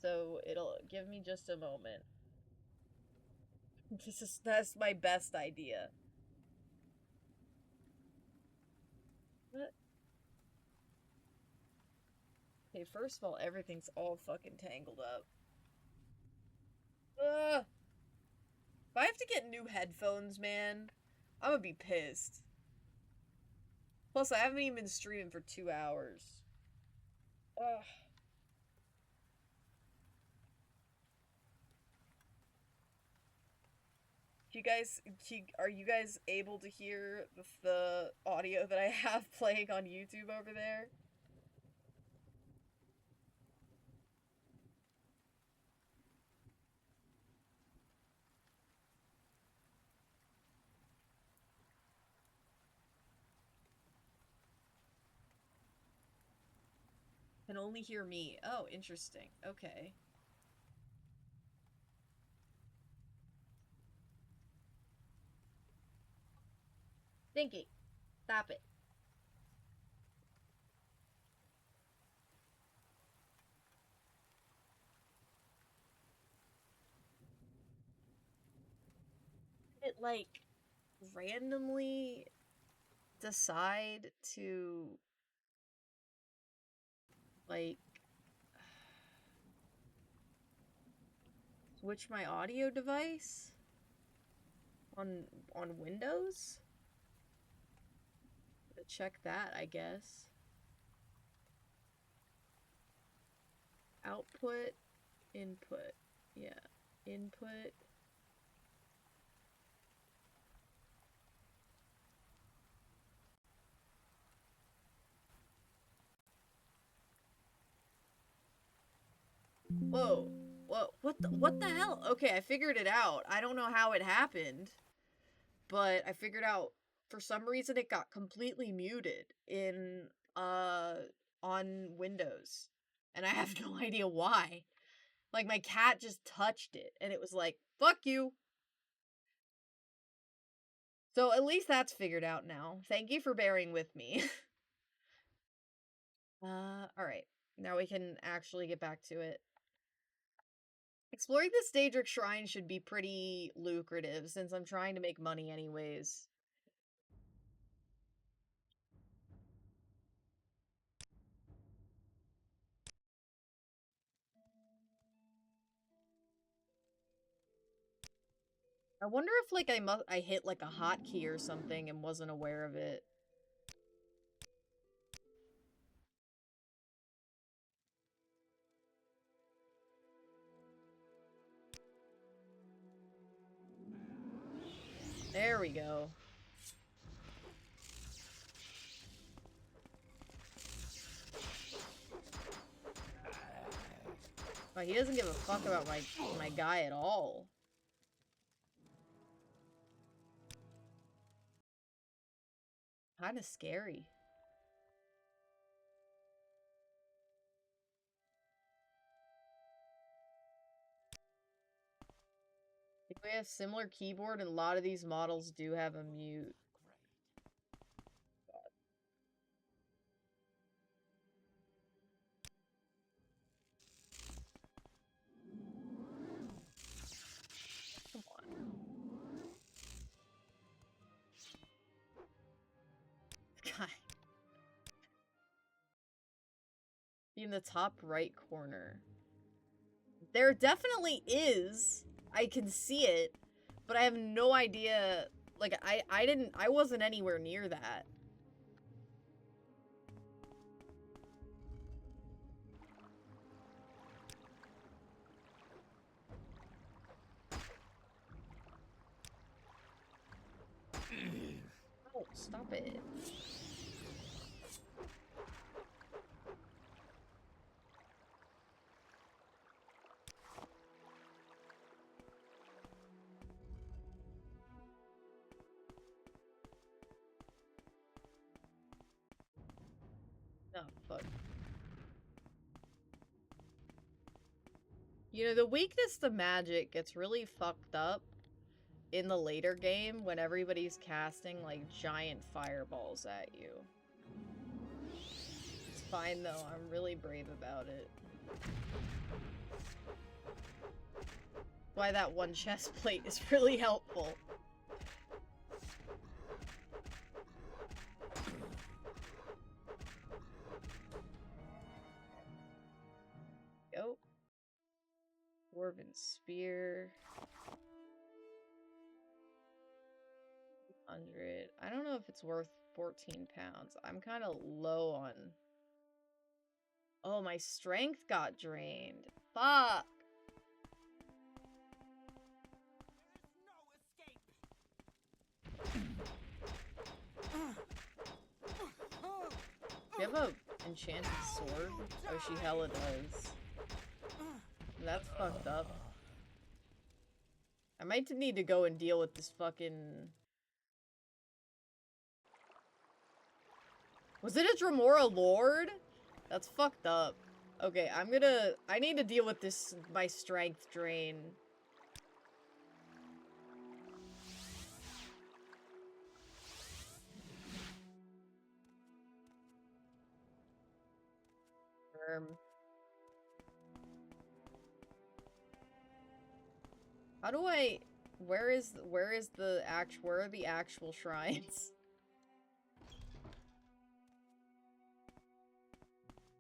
So it'll give me just a moment. That's my best idea. What? Okay, first of all, everything's all fucking tangled up. Ugh. If I have to get new headphones, man, I'm gonna be pissed. Plus, I haven't even been streaming for 2 hours. Ugh. Are you guys able to hear the audio that I have playing on YouTube over there? Can only hear me. Oh, interesting. Okay. Stinky. Stop it. It, like, randomly decide to, like, switch my audio device on Windows? Check that, I guess. Output, input. Yeah, input. Whoa. Whoa, what the hell? Okay, I figured it out. I don't know how it happened, but I figured out for some reason it got completely muted in on Windows. And I have no idea why. Like, my cat just touched it and it was like, "Fuck you." So at least that's figured out now. Thank you for bearing with me. Alright. Now we can actually get back to it. Exploring the Daedric Shrine should be pretty lucrative, since I'm trying to make money anyways. I wonder if, like, I hit, like, a hotkey or something and wasn't aware of it. There we go. Oh, he doesn't give a fuck about my guy at all. Kinda scary. I think we have similar keyboard, and a lot of these models do have a mute. Come on. God. In the top right corner. There definitely is. I can see it, but I have no idea. Like, I wasn't anywhere near that. Oh, stop it. Oh, fuck. You know, the weakness to magic gets really fucked up in the later game when everybody's casting, like, giant fireballs at you. It's fine, though. I'm really brave about it. Why that one chest plate is really helpful. Go. Dwarven spear. 100. I don't know if it's worth 14 pounds. I'm kind of low on... Oh, my strength got drained. Fuck! Do you have a enchanted sword? Oh, she hella does. That's fucked up. I might need to go and deal with this fucking... Was it a Dremora Lord? That's fucked up. Okay, I need to deal with this, my strength drain. How do I... where are the actual shrines?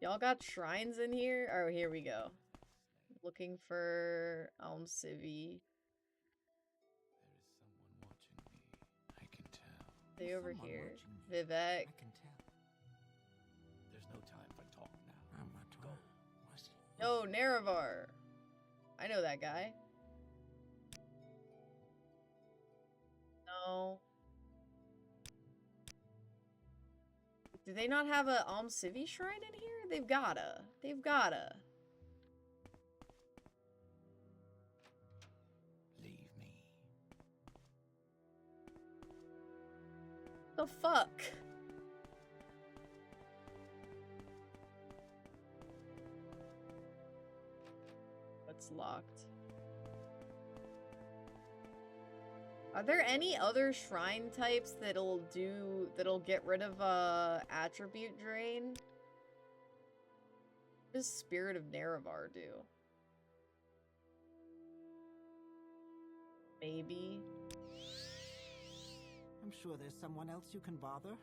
Y'all got shrines in here? Oh, here we go. Looking for Civi. There is someone watching me. I can tell. Stay over Someone here. watching me. Vivek. I can tell. There's no time for talk now. Amateur. Was he? Yo, Nerevar. I know that guy. No. Do they not have a Civi shrine in here? They've gotta. They've gotta. Leave me. The fuck? It's locked. Are there any other shrine types that'll get rid of attribute drain? What does Spirit of Nerevar do? Maybe. I'm sure there's someone else you can bother.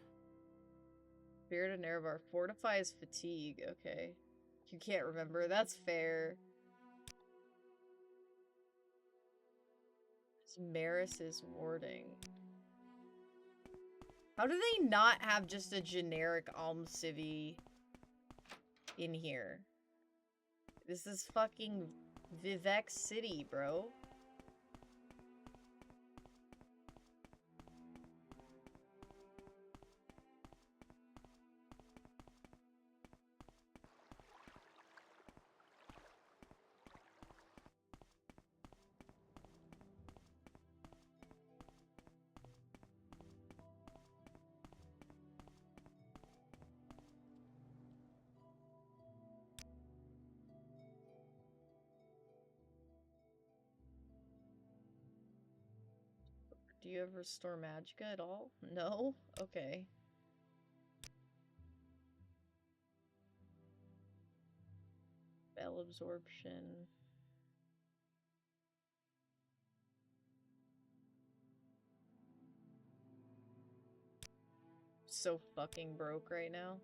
Spirit of Nerevar fortifies fatigue. Okay. You can't remember. That's fair. It's Maris's warding. How do they not have just a generic Almcivi in here? This is fucking Vivek City, bro. Do you ever store magicka at all? No? Okay. Spell absorption. So fucking broke right now.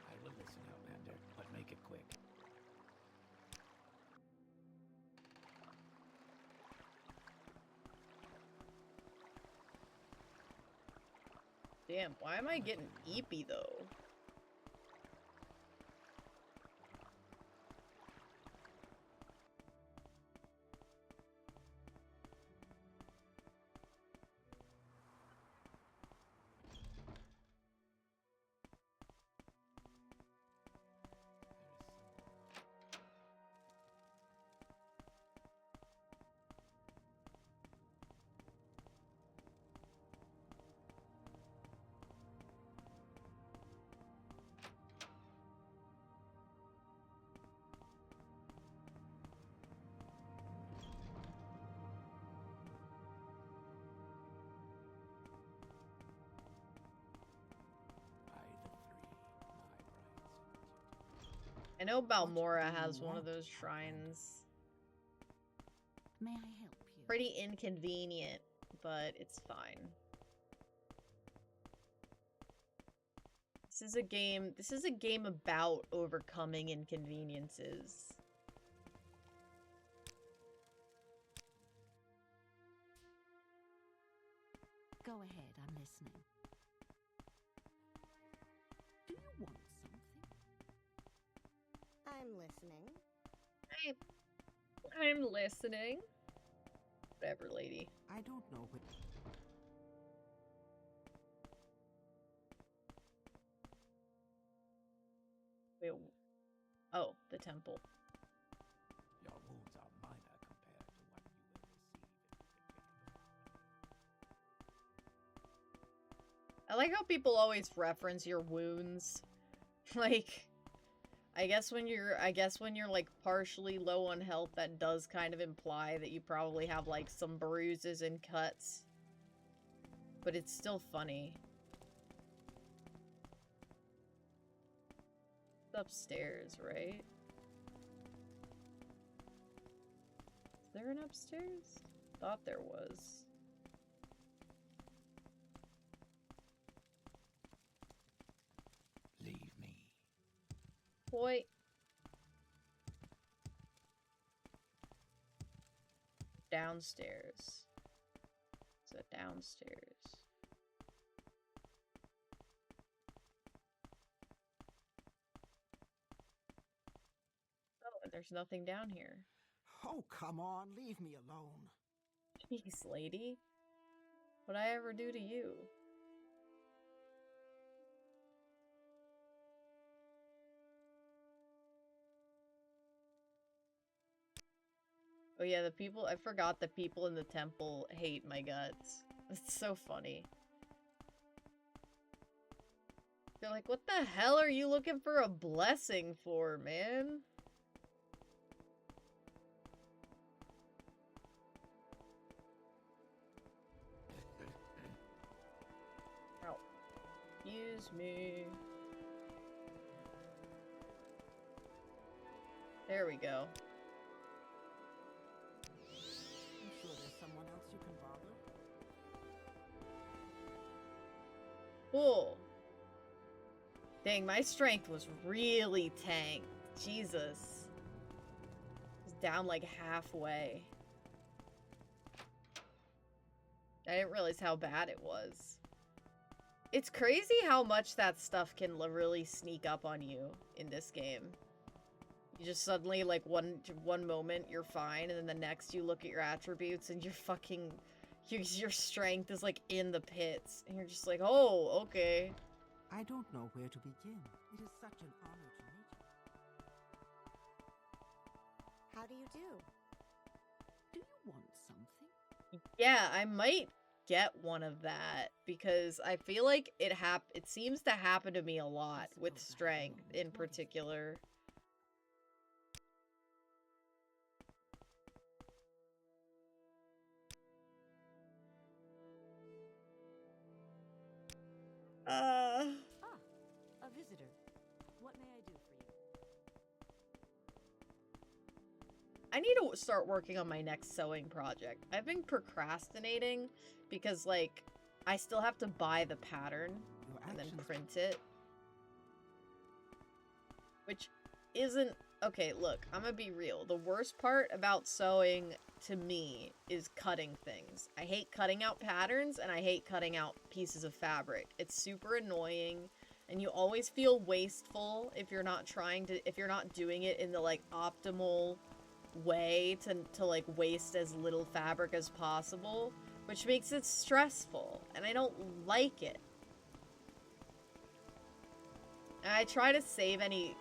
I will listen, Outlander, but make it quick. Damn, why am I getting eepy though? I know Balmora has one of those shrines. May I help you? Pretty inconvenient, but it's fine. This is a game about overcoming inconveniences. Go ahead, I'm listening. Do you want something? I'm listening. I'm listening. Whatever, lady. I don't know what. Wait, oh, the temple. Your wounds are minor compared to what you will receive if you can pick them up. I like how people always reference your wounds. Like, I guess when you're like partially low on health, that does kind of imply that you probably have like some bruises and cuts. But it's still funny. It's upstairs, right? Is there an upstairs? Thought there was. Leave me. Boy. Downstairs. Is it downstairs? Oh, and there's nothing down here. Oh, come on, leave me alone. Jeez, lady. What'd I ever do to you? Oh yeah, I forgot the people in the temple hate my guts. It's so funny. They're like, what the hell are you looking for a blessing for, man? Excuse me. There we go. I'm sure there's someone else you can bother. Cool. Dang, my strength was really tanked. Jesus. It's down like halfway. I didn't realize how bad it was. It's crazy how much that stuff can really sneak up on you in this game. You just suddenly, like, one moment you're fine, and then the next you look at your attributes and you're fucking... Your strength is, like, in the pits. And you're just like, oh, okay. I don't know where to begin. It is such an honor to meet you. How do you do? Do you want something? Yeah, I might get one of that, because I feel like it seems to happen to me a lot, with strength in particular. Ah, a visitor. What may I do for you? I need to start working on my next sewing project. I've been procrastinating because, like, I still have to buy the pattern and then print it. Which isn't... Okay, look, I'm gonna be real. The worst part about sewing, to me, is cutting things. I hate cutting out patterns, and I hate cutting out pieces of fabric. It's super annoying, and you always feel wasteful if you're not doing it in the, like, optimal way to like waste as little fabric as possible, which makes it stressful, and I don't like it. And I try to save any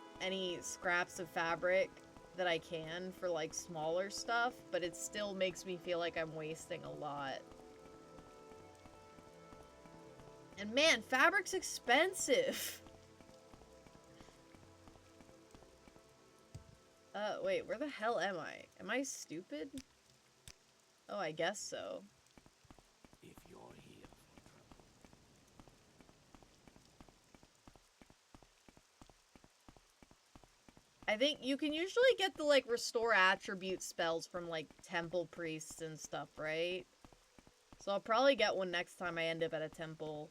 scraps of fabric that I can for like smaller stuff, but it still makes me feel like I'm wasting a lot. And man, fabric's expensive. Wait, where the hell am I? Am I stupid? Oh, I guess so. If you're here for trouble. I think you can usually get the, like, restore attribute spells from, like, temple priests and stuff, right? So I'll probably get one next time I end up at a temple.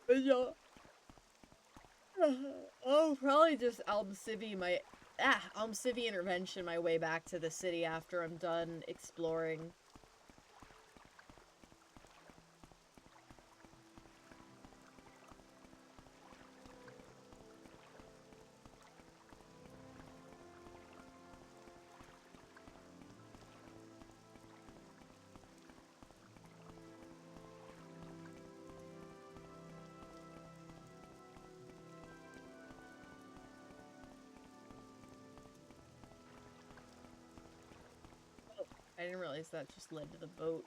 But yeah. I'll probably just Almcivi intervention my way back to the city after I'm done exploring. I didn't realize that just led to the boat.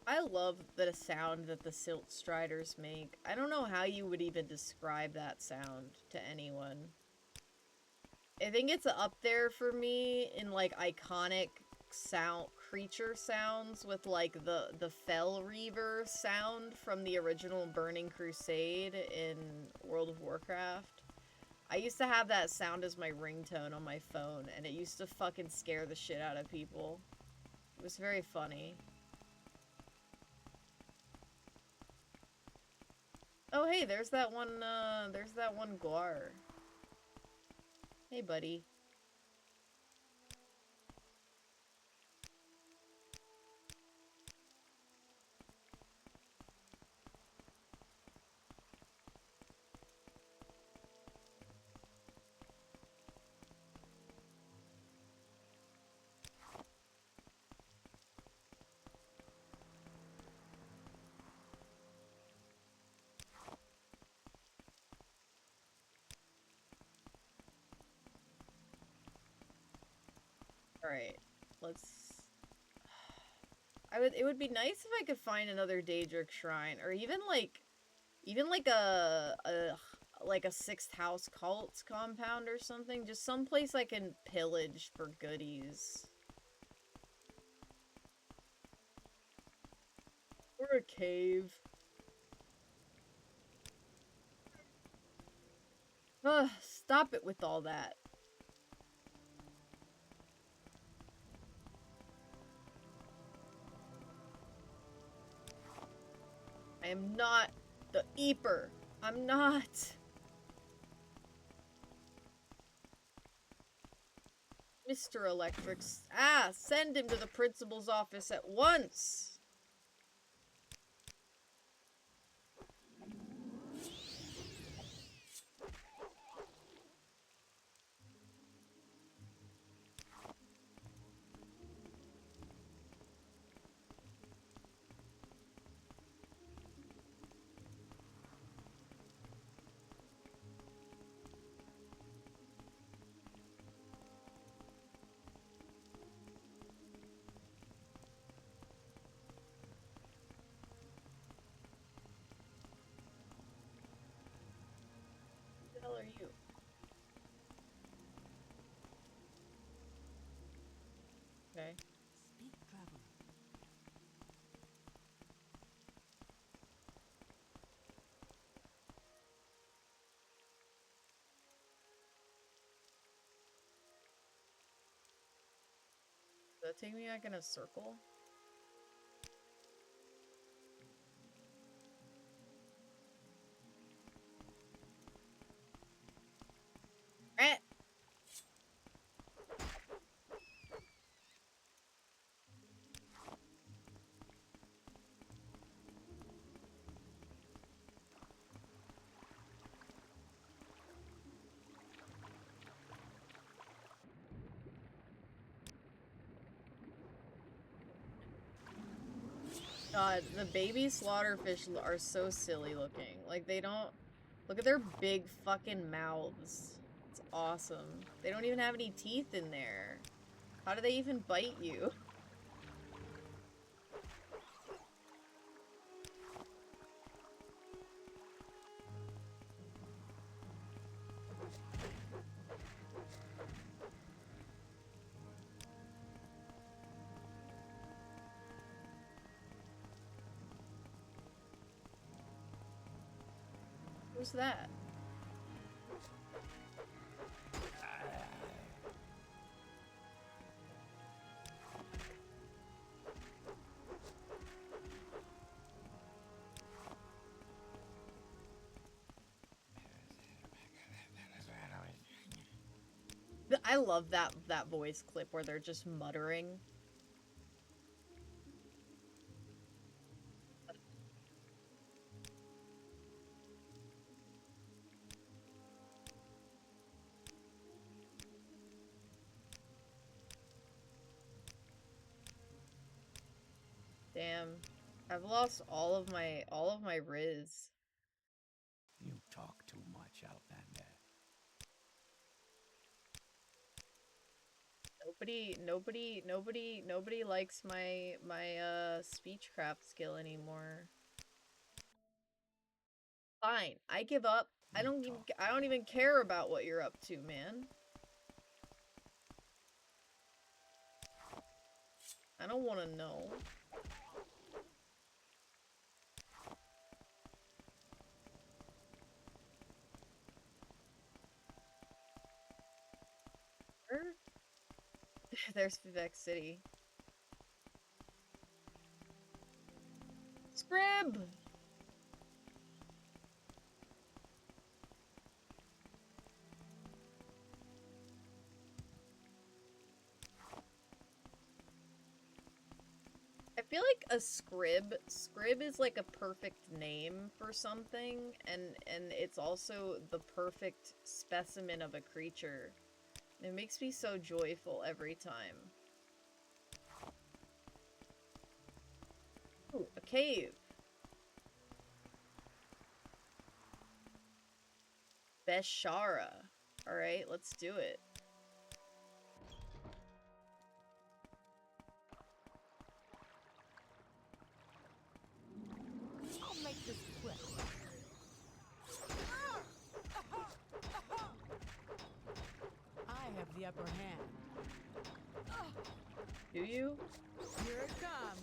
I love the sound that the silt striders make. I don't know how you would even describe that sound to anyone. I think it's up there for me in, like, iconic creature sounds with, like, the Fell Reaver sound from the original Burning Crusade in World of Warcraft. I used to have that sound as my ringtone on my phone, and it used to fucking scare the shit out of people. It was very funny. Oh, hey, there's that one Guar. Hey, buddy. Alright, let's... It would be nice if I could find another Daedric shrine, or even like a sixth house cult compound or something. Just someplace I can pillage for goodies. Or a cave. Ugh, stop it with all that. I am not the Eeper. I'm not. Mr. Electrics. Ah, send him to the principal's office at once. Who the hell are you? Okay. Speak, traveler. Does that take me back in a circle? Eh. God, the baby slaughterfish are so silly looking. Like, they don't... Look at their big fucking mouths. It's awesome. They don't even have any teeth in there. How do they even bite you? Who's that? I love that voice clip where they're just muttering. Damn. I've lost all of my Riz. You talk too much, Outlander. Nobody likes my speechcraft skill anymore. Fine, I give up. I don't even care about what you're up to, man. I don't want to know. Where? There's Vivek City. Scrib! I feel like a scrib is like a perfect name for something, and it's also the perfect specimen of a creature. It makes me so joyful every time. Ooh, a cave. Beshara. Alright, let's do it. I'll make this quick. I have the upper hand. Do you? Here it comes.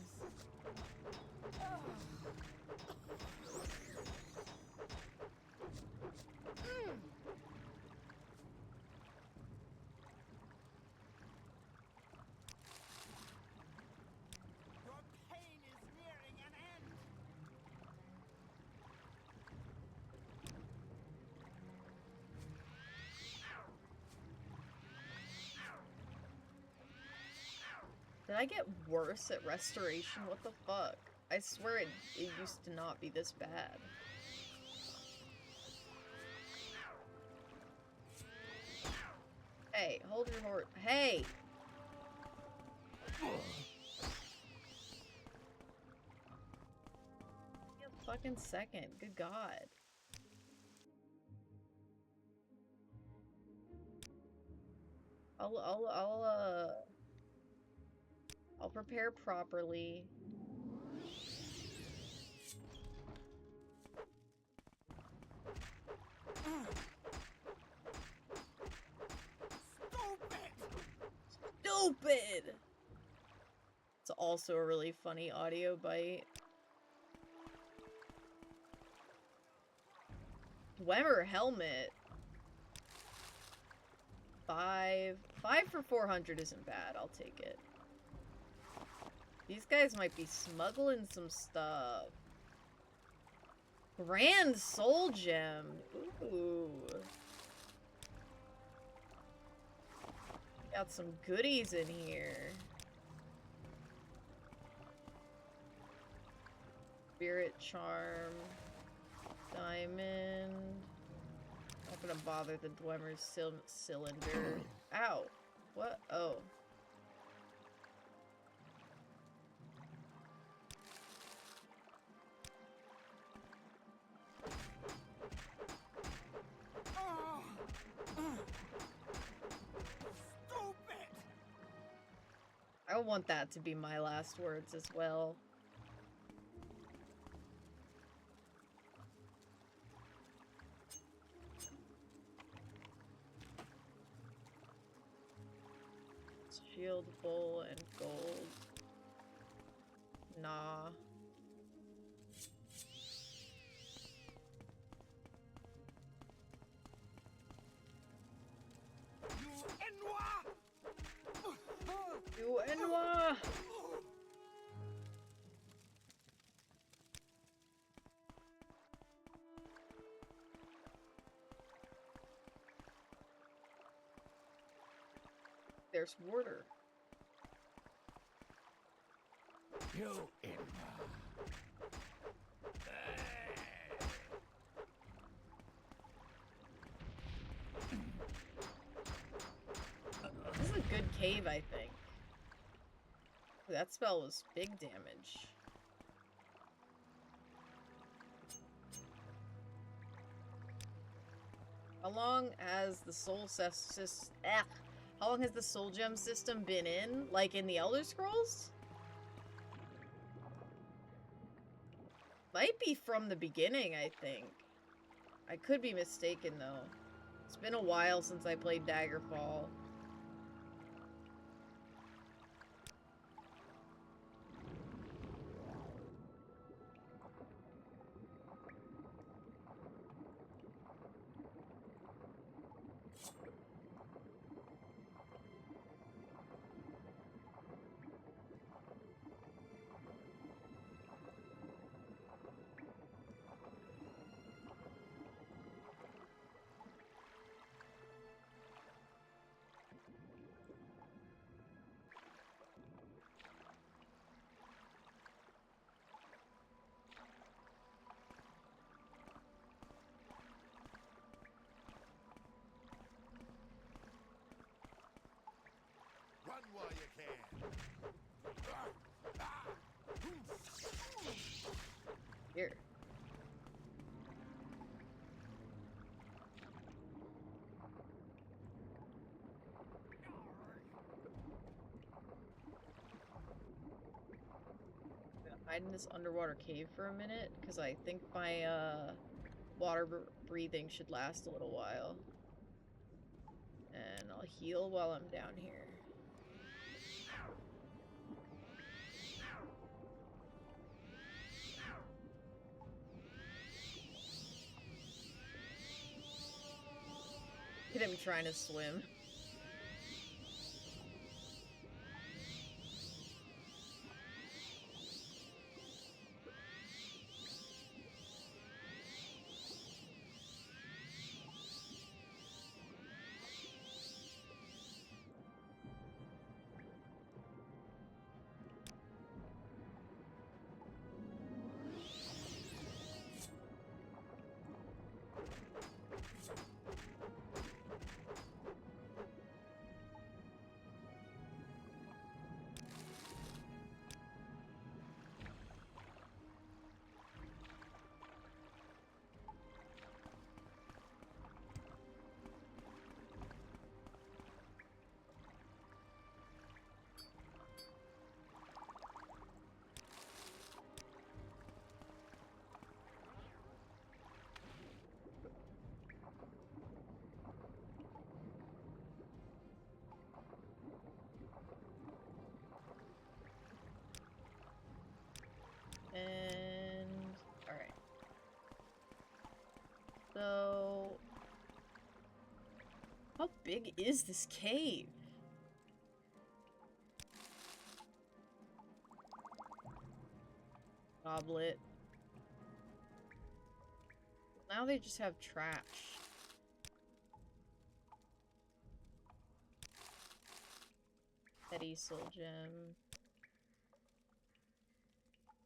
Did I get worse at restoration? What the fuck? I swear it used to not be this bad. Hey, hold your horse. Hey! Give me a fucking second. Good God. I'll prepare properly. Stupid! It's also a really funny audio bite. Dwemer helmet. 5 for 400 isn't bad. I'll take it. These guys might be smuggling some stuff. Grand Soul Gem. Ooh. Got some goodies in here. Spirit Charm. Diamond. Not gonna bother the Dwemer's cylinder. Ow. What? Oh. I want that to be my last words as well. Shield bowl and gold. Nah. You and moi. There's water. You in This is a good cave, I think. Ooh, that spell was big damage. How long has the how long has the soul gem system been in? Like in the Elder Scrolls? Might be from the beginning, I think. I could be mistaken, though. It's been a while since I played Daggerfall. Run while you can. Here. I'm gonna hide in this underwater cave for a minute, because I think my water breathing should last a little while. And I'll heal while I'm down here. Look at him trying to swim. big is this cave? Goblet. Now they just have trash. Petty soul gem.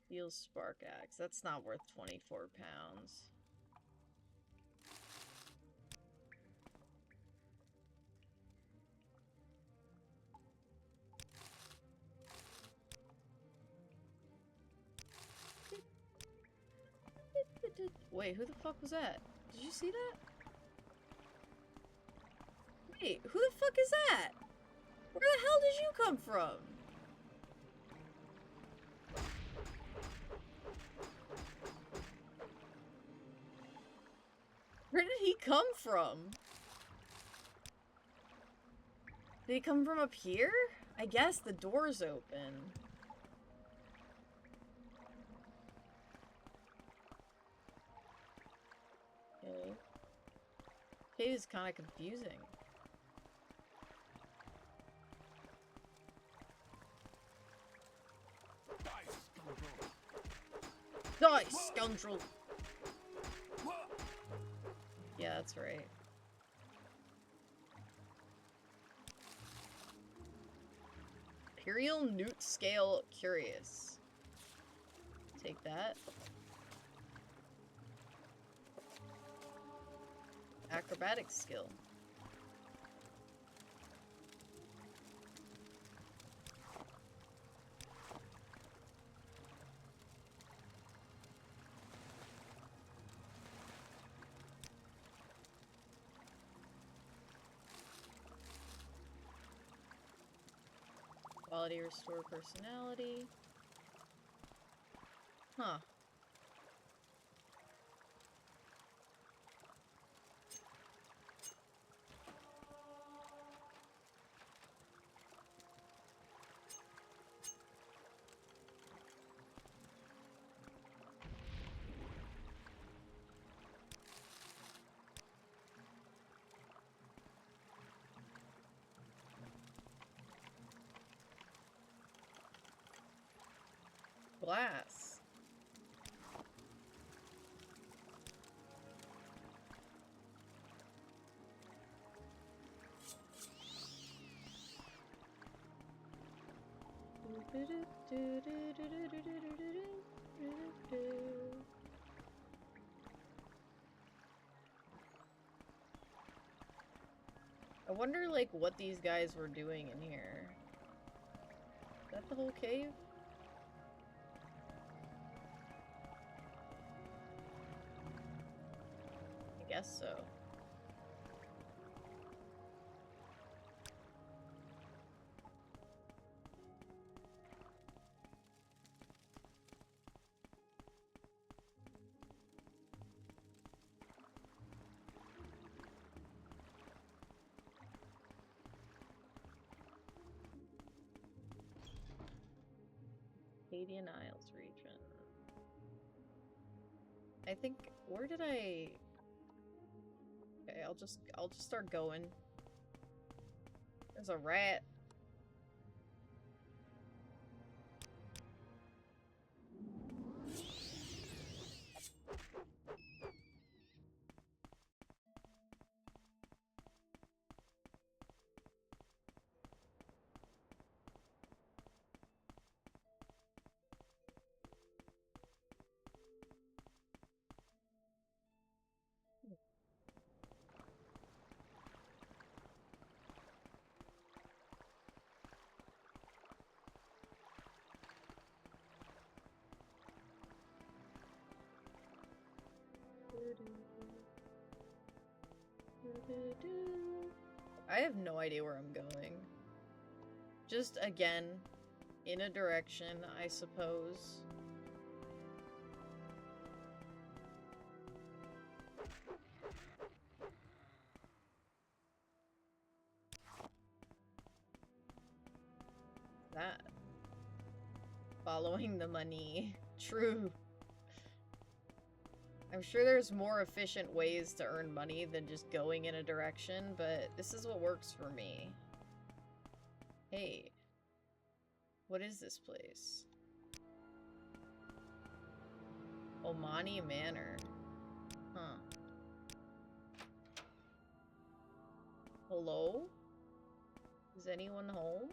Steel spark axe. That's not worth 24 pounds. Wait, who the fuck was that? Did you see that? Wait, who the fuck is that? Where the hell did you come from? Where did he come from? Did he come from up here? I guess the door's open. Okay. Cave is kind of confusing. Die, scoundrel! Yeah, that's right. Imperial Newt Scale Curious. Take that. Acrobatic skill. Quality restore personality. Huh. Glass. I wonder, like, what these guys were doing in here. Is that the whole cave? I guess so. Canadian Isles region. I think, where did I... Okay, I'll just start going. There's a rat. I have no idea where I'm going. Just, again, in a direction, I suppose. That. Following the money. True. I'm sure there's more efficient ways to earn money than just going in a direction, but this is what works for me. Hey. What is this place? Omani Manor. Huh. Hello? Is anyone home?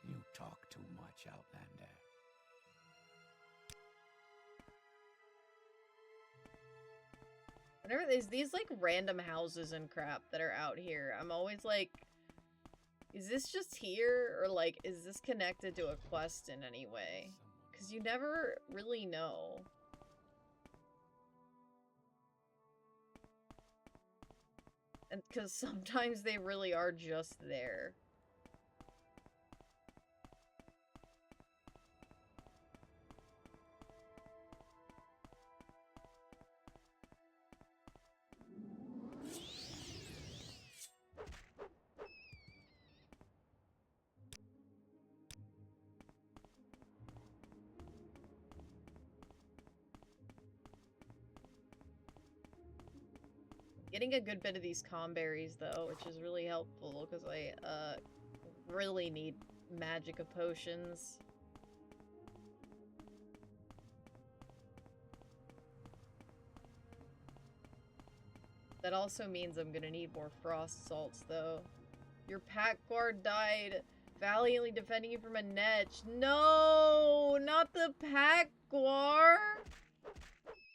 You talk too much, Outlander. Whenever there's these like random houses and crap that are out here, I'm always like, is this just here, or like, is this connected to a quest in any way? Because you never really know. And because sometimes they really are just there. Getting a good bit of these comberries, though, which is really helpful, because I, really need magica potions. That also means I'm gonna need more frost salts, though. Your pack guard died, valiantly defending you from a netch. No! Not the pack guard!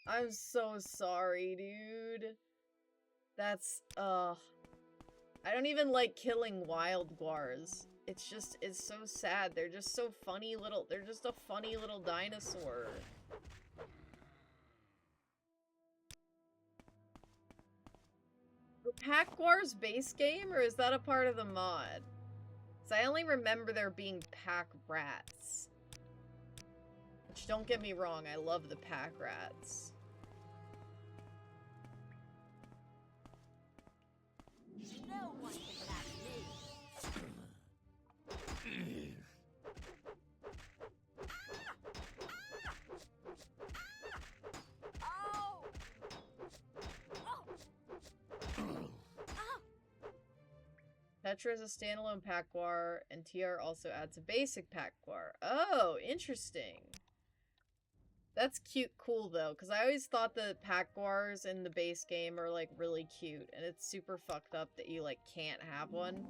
I'm so sorry, dude. That's, I don't even like killing wild guars. It's just, it's so sad. They're just so funny little, they're just a funny little dinosaur. The pack guars base game, or is that a part of the mod? 'Cause I only remember there being pack rats. Which, don't get me wrong, I love the pack rats. No one can match me. Oh! Petra is a standalone pack guar, and TR also adds a basic pack guar. Oh, interesting. That's cute, cool though, because I always thought the pack guars in the base game are like really cute, and it's super fucked up that you like can't have one.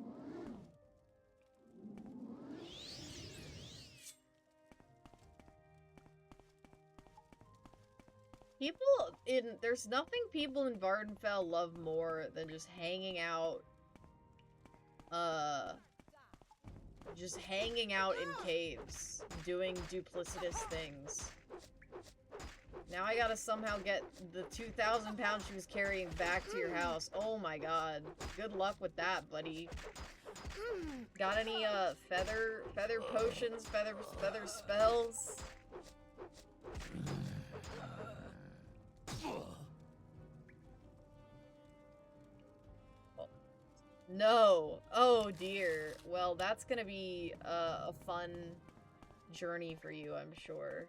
There's nothing people in Vardenfell love more than just hanging out, in caves, doing duplicitous things. Now I gotta somehow get the 2,000 pounds she was carrying back to your house. Oh my god. Good luck with that, buddy. Got any, feather potions, feather spells? Oh. No. Oh dear. Well, that's gonna be, a fun journey for you, I'm sure.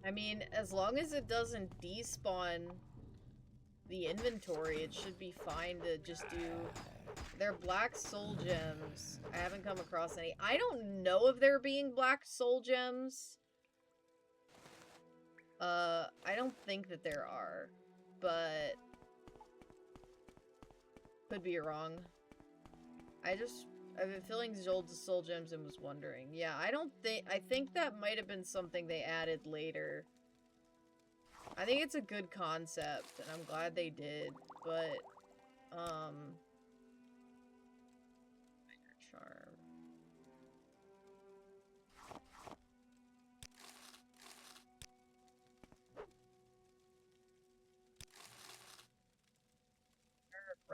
I mean, as long as it doesn't despawn the inventory, it should be fine to just do... They're black soul gems. I haven't come across any. I don't know if they're being black soul gems. I don't think that there are, but... Could be wrong. I've been feeling Zold to soul gems and was wondering. Yeah, I think that might have been something they added later. I think it's a good concept, and I'm glad they did, but,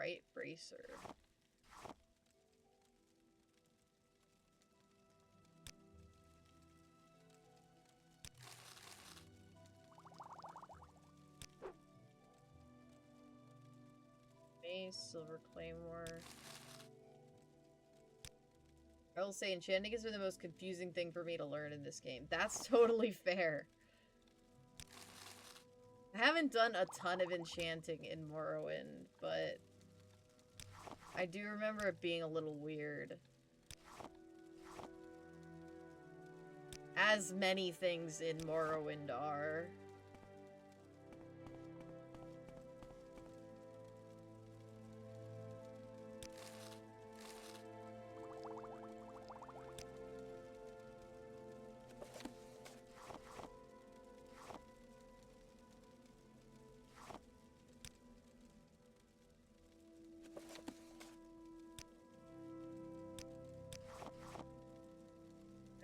Bright Bracer. Mace, Silver Claymore. I will say enchanting has been the most confusing thing for me to learn in this game. That's totally fair. I haven't done a ton of enchanting in Morrowind, but I do remember it being a little weird. As many things in Morrowind are.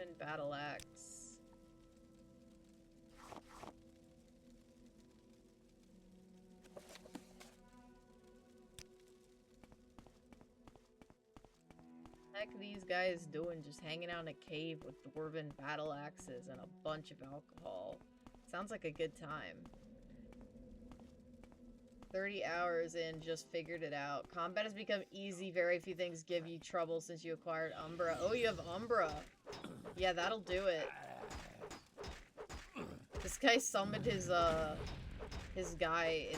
And battle axe. Heck these guys doing just hanging out in a cave with dwarven battle axes and a bunch of alcohol. Sounds like a good time. 30 hours in, just figured it out. Combat has become easy. Very few things give you trouble since you acquired Umbra. Oh, you have Umbra. Yeah, that'll do it. This guy summoned his guy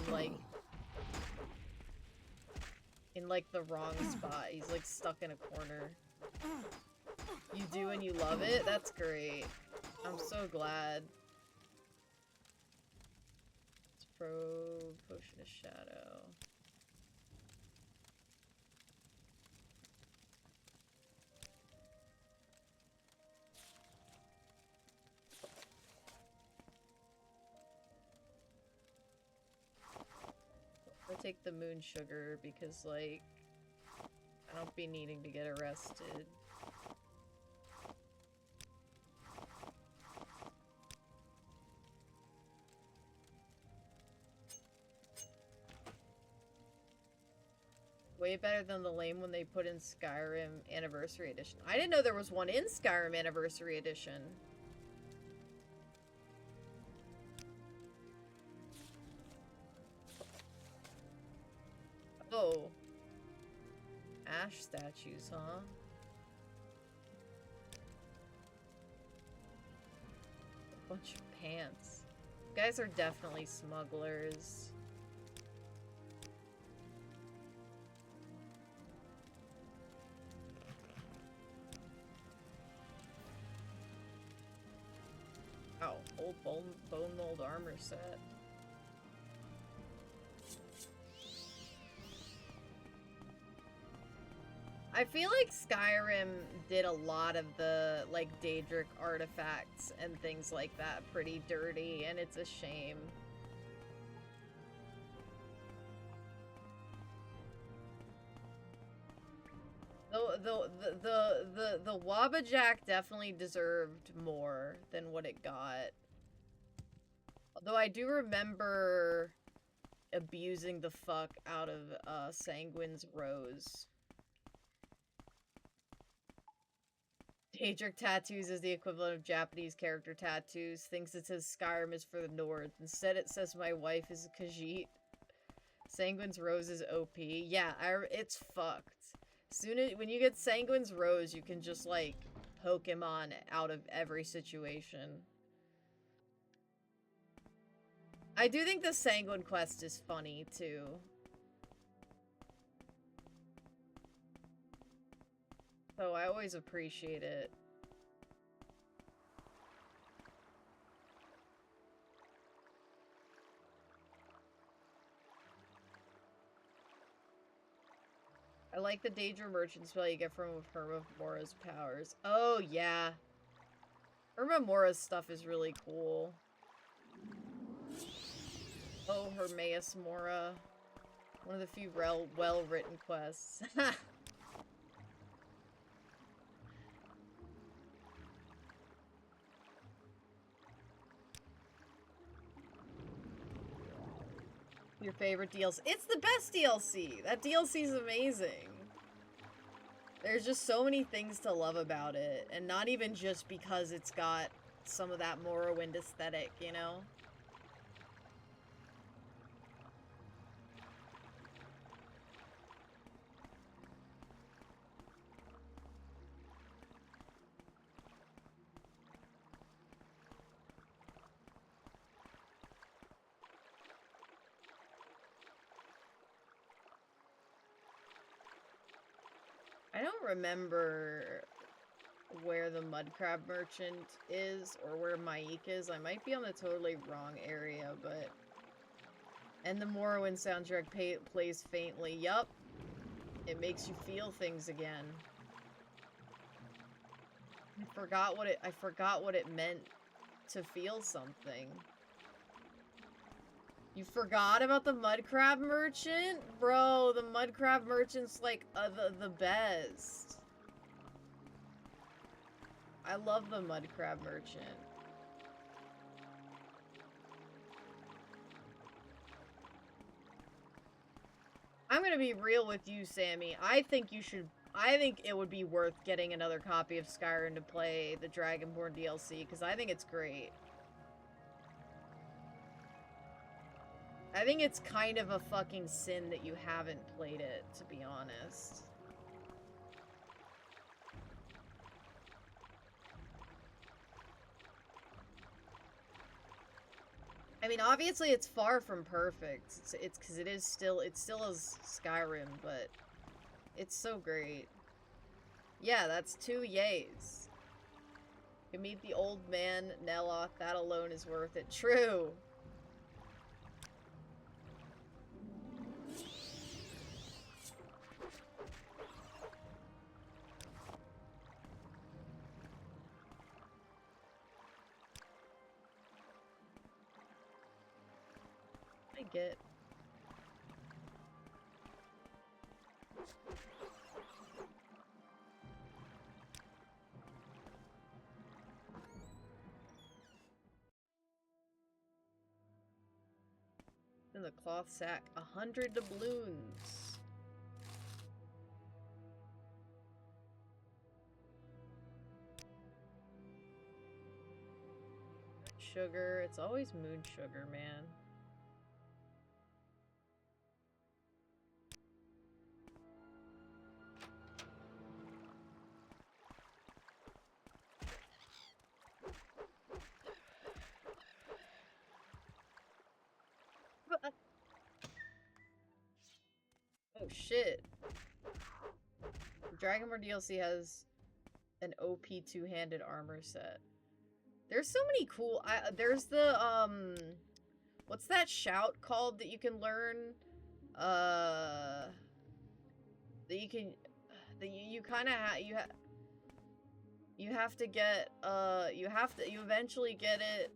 in like the wrong spot. He's like stuck in a corner. You do and you love it? That's great. I'm so glad. It's Probe, Potion of Shadow. I'll take the moon sugar because, like, I don't be needing to get arrested. Way better than the lame one they put in Skyrim Anniversary Edition. I didn't know there was one in Skyrim Anniversary Edition. Oh. Ash statues, huh? A bunch of pants. You guys are definitely smugglers. Wow, old bone mold armor set. I feel like Skyrim did a lot of the, like, Daedric artifacts and things like that pretty dirty, and it's a shame. The Wabbajack definitely deserved more than what it got. Although I do remember abusing the fuck out of Sanguine's Rose. Daedric tattoos is the equivalent of Japanese character tattoos. Thinks it says Skyrim is for the North. Instead it says my wife is Khajiit. Sanguine's Rose is OP. Yeah, it's fucked. When you get Sanguine's Rose, you can just, like, Pokemon out of every situation. I do think the Sanguine quest is funny, too. So I always appreciate it. I like the Daedra merchant spell you get from Herma Mora's powers. Oh, yeah. Herma Mora's stuff is really cool. Oh, Hermaeus Mora. One of the few well-written quests. Your favorite DLC? It's the best DLC! That DLC is amazing. There's just so many things to love about it, and not even just because it's got some of that Morrowind aesthetic, you know? I don't remember where the mud crab merchant is or where Maik is. I might be on the totally wrong area, but... And the Morrowind soundtrack plays faintly. Yup. It makes you feel things again. I forgot what it meant to feel something. You forgot about the mud crab merchant? Bro, the mud crab merchant's like the best. I love the mud crab merchant. I'm gonna be real with you, Sammy. I think it would be worth getting another copy of Skyrim to play the Dragonborn DLC, because I think it's great. I think it's kind of a fucking sin that you haven't played it, to be honest. I mean, obviously it's far from perfect. It's because it still is Skyrim, but it's so great. Yeah, that's 2 yays. You meet the old man, Neloth, that alone is worth it. True. I get. In the cloth sack, 100 doubloons. Sugar, it's always moon sugar, man. Oh shit. Dragonborn DLC has an OP two-handed armor set. There's so many cool... there's the, what's that shout called that you can learn? That you can... That you kind of you have to get, you eventually get it,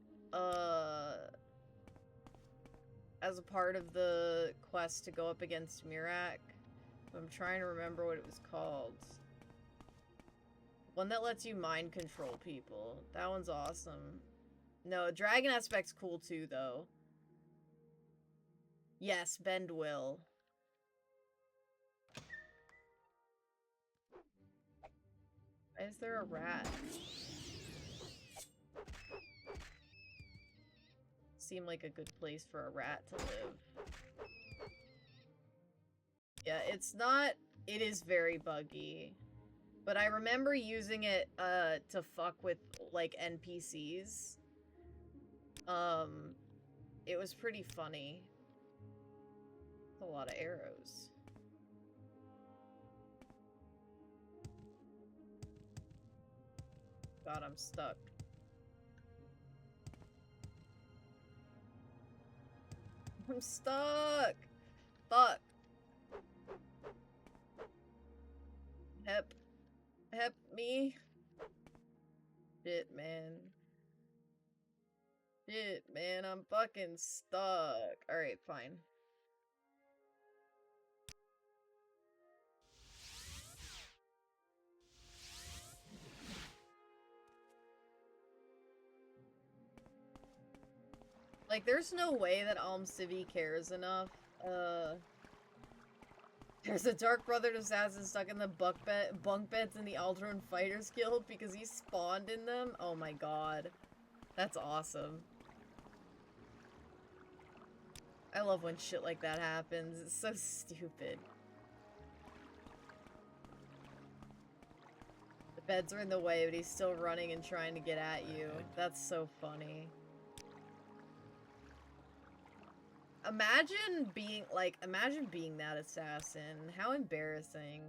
as a part of the quest to go up against Mirak. I'm trying to remember what it was called. One that lets you mind control people. That one's awesome. No, dragon aspect's cool too, though. Yes, bend will. Why is there a rat? Seemed like a good place for a rat to live. Yeah, it's not... It is very buggy. But I remember using it, to fuck with, like, NPCs. It was pretty funny. That's a lot of arrows. God, I'm stuck. I'm stuck! Fuck. Help me. Shit, man. Shit, man, I'm fucking stuck. Alright, fine. Like, there's no way that Civi cares enough. There's a Dark Brothered assassin stuck in the bunk beds in the Alderaan Fighters Guild because he spawned in them. Oh my god. That's awesome. I love when shit like that happens. It's so stupid. The beds are in the way, but he's still running and trying to get at you. That's so funny. Imagine being that assassin. How embarrassing.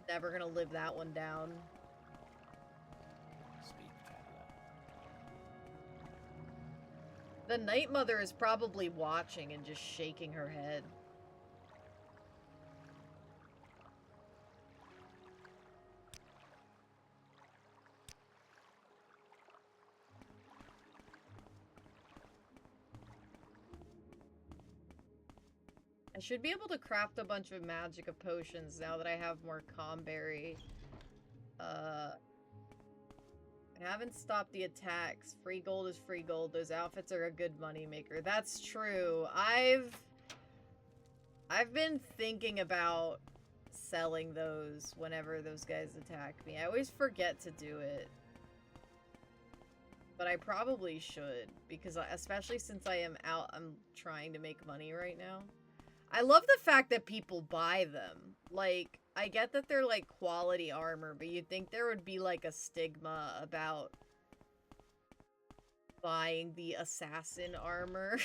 Never gonna live that one down. The Night Mother is probably watching and just shaking her head. I should be able to craft a bunch of magic of potions now that I have more Comberry. I haven't stopped the attacks. Free gold is free gold. Those outfits are a good money maker. That's true. I've been thinking about selling those whenever those guys attack me. I always forget to do it. But I probably should, because especially since I'm trying to make money right now. I love the fact that people buy them. Like, I get that they're, like, quality armor, but you'd think there would be, like, a stigma about buying the assassin armor.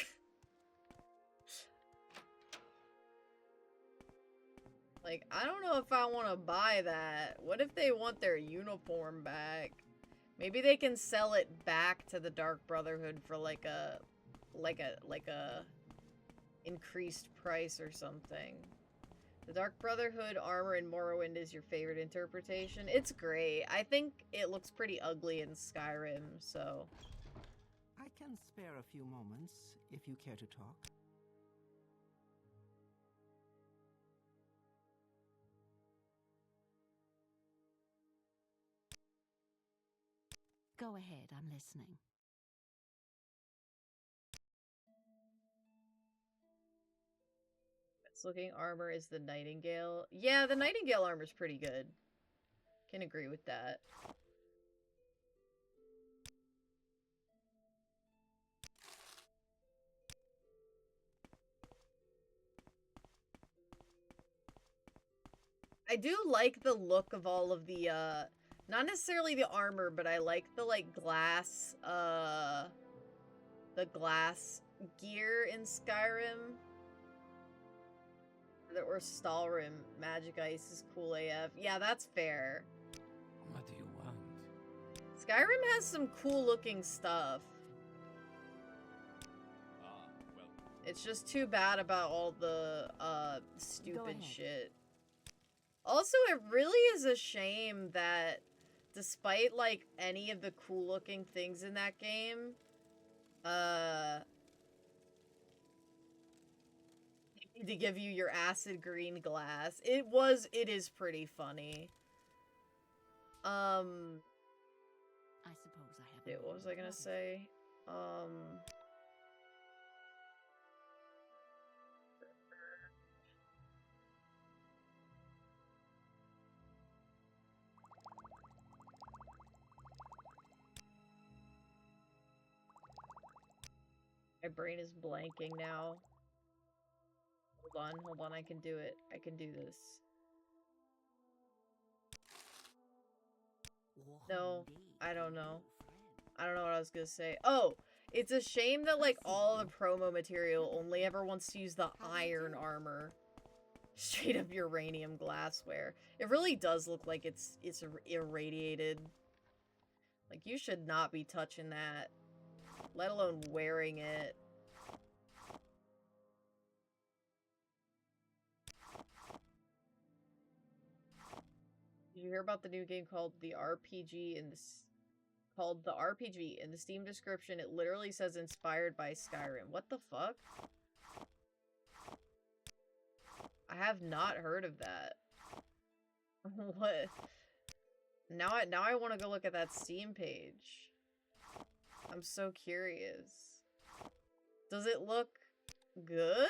Like, I don't know if I want to buy that. What if they want their uniform back? Maybe they can sell it back to the Dark Brotherhood for, like a increased price or something. The Dark Brotherhood armor in Morrowind is your favorite interpretation. It's great. I think it looks pretty ugly in Skyrim, so... I can spare a few moments if you care to talk. Go ahead, I'm listening. Best looking armor is the Nightingale. Yeah, the Nightingale armor's pretty good. Can agree with that. I do like the look of all of the, not necessarily the armor, but I like the, like, glass, the glass gear in Skyrim. Or Stalrim. Magic Ice is cool AF. Yeah, that's fair. What do you want? Skyrim has some cool looking stuff. Well. It's just too bad about all the, stupid shit. Also, it really is a shame that despite, like, any of the cool looking things in that game, they need to give you your acid green glass. It is pretty funny. I suppose I have. What was I gonna say? My brain is blanking now. Hold on, I can do it. I can do this. No, I don't know. I don't know what I was gonna say. Oh, it's a shame that, like, all the promo material only ever wants to use the iron armor. Straight up uranium glassware. It really does look like it's irradiated. Like, you should not be touching that. Let alone wearing it. Did you hear about the new game called the RPG in this? Called the RPG. In the Steam description, it literally says inspired by Skyrim. What the fuck? I have not heard of that. What? Now I want to go look at that Steam page. I'm so curious. Does it look good?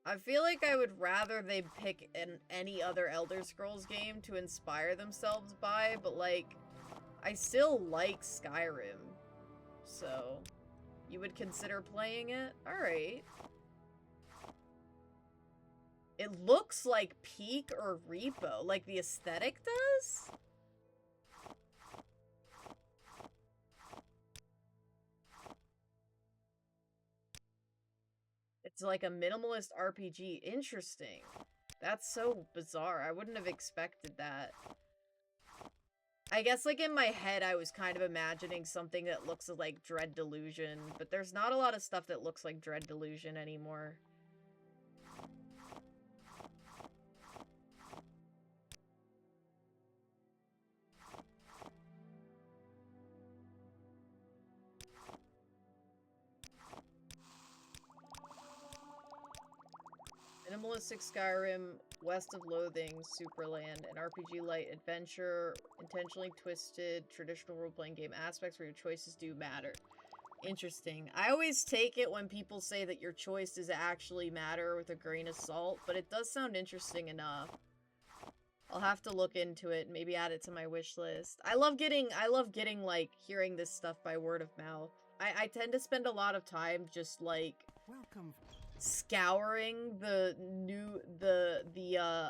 I feel like I would rather they pick any other Elder Scrolls game to inspire themselves by, but like, I still like Skyrim. So, you would consider playing it? Alright. It looks like Peak or Repo, like the aesthetic does? It's like a minimalist RPG. Interesting. That's so bizarre. I wouldn't have expected that. I guess, like, in my head, I was kind of imagining something that looks like Dread Delusion, but there's not a lot of stuff that looks like Dread Delusion anymore. Minimalistic Skyrim, West of Loathing, Superland, an RPG light adventure, intentionally twisted, traditional role-playing game aspects where your choices do matter. Interesting. I always take it when people say that your choices actually matter with a grain of salt, but it does sound interesting enough. I'll have to look into it, maybe add it to my wish list. I love getting, like, hearing this stuff by word of mouth. I tend to spend a lot of time just, like, Welcome. scouring the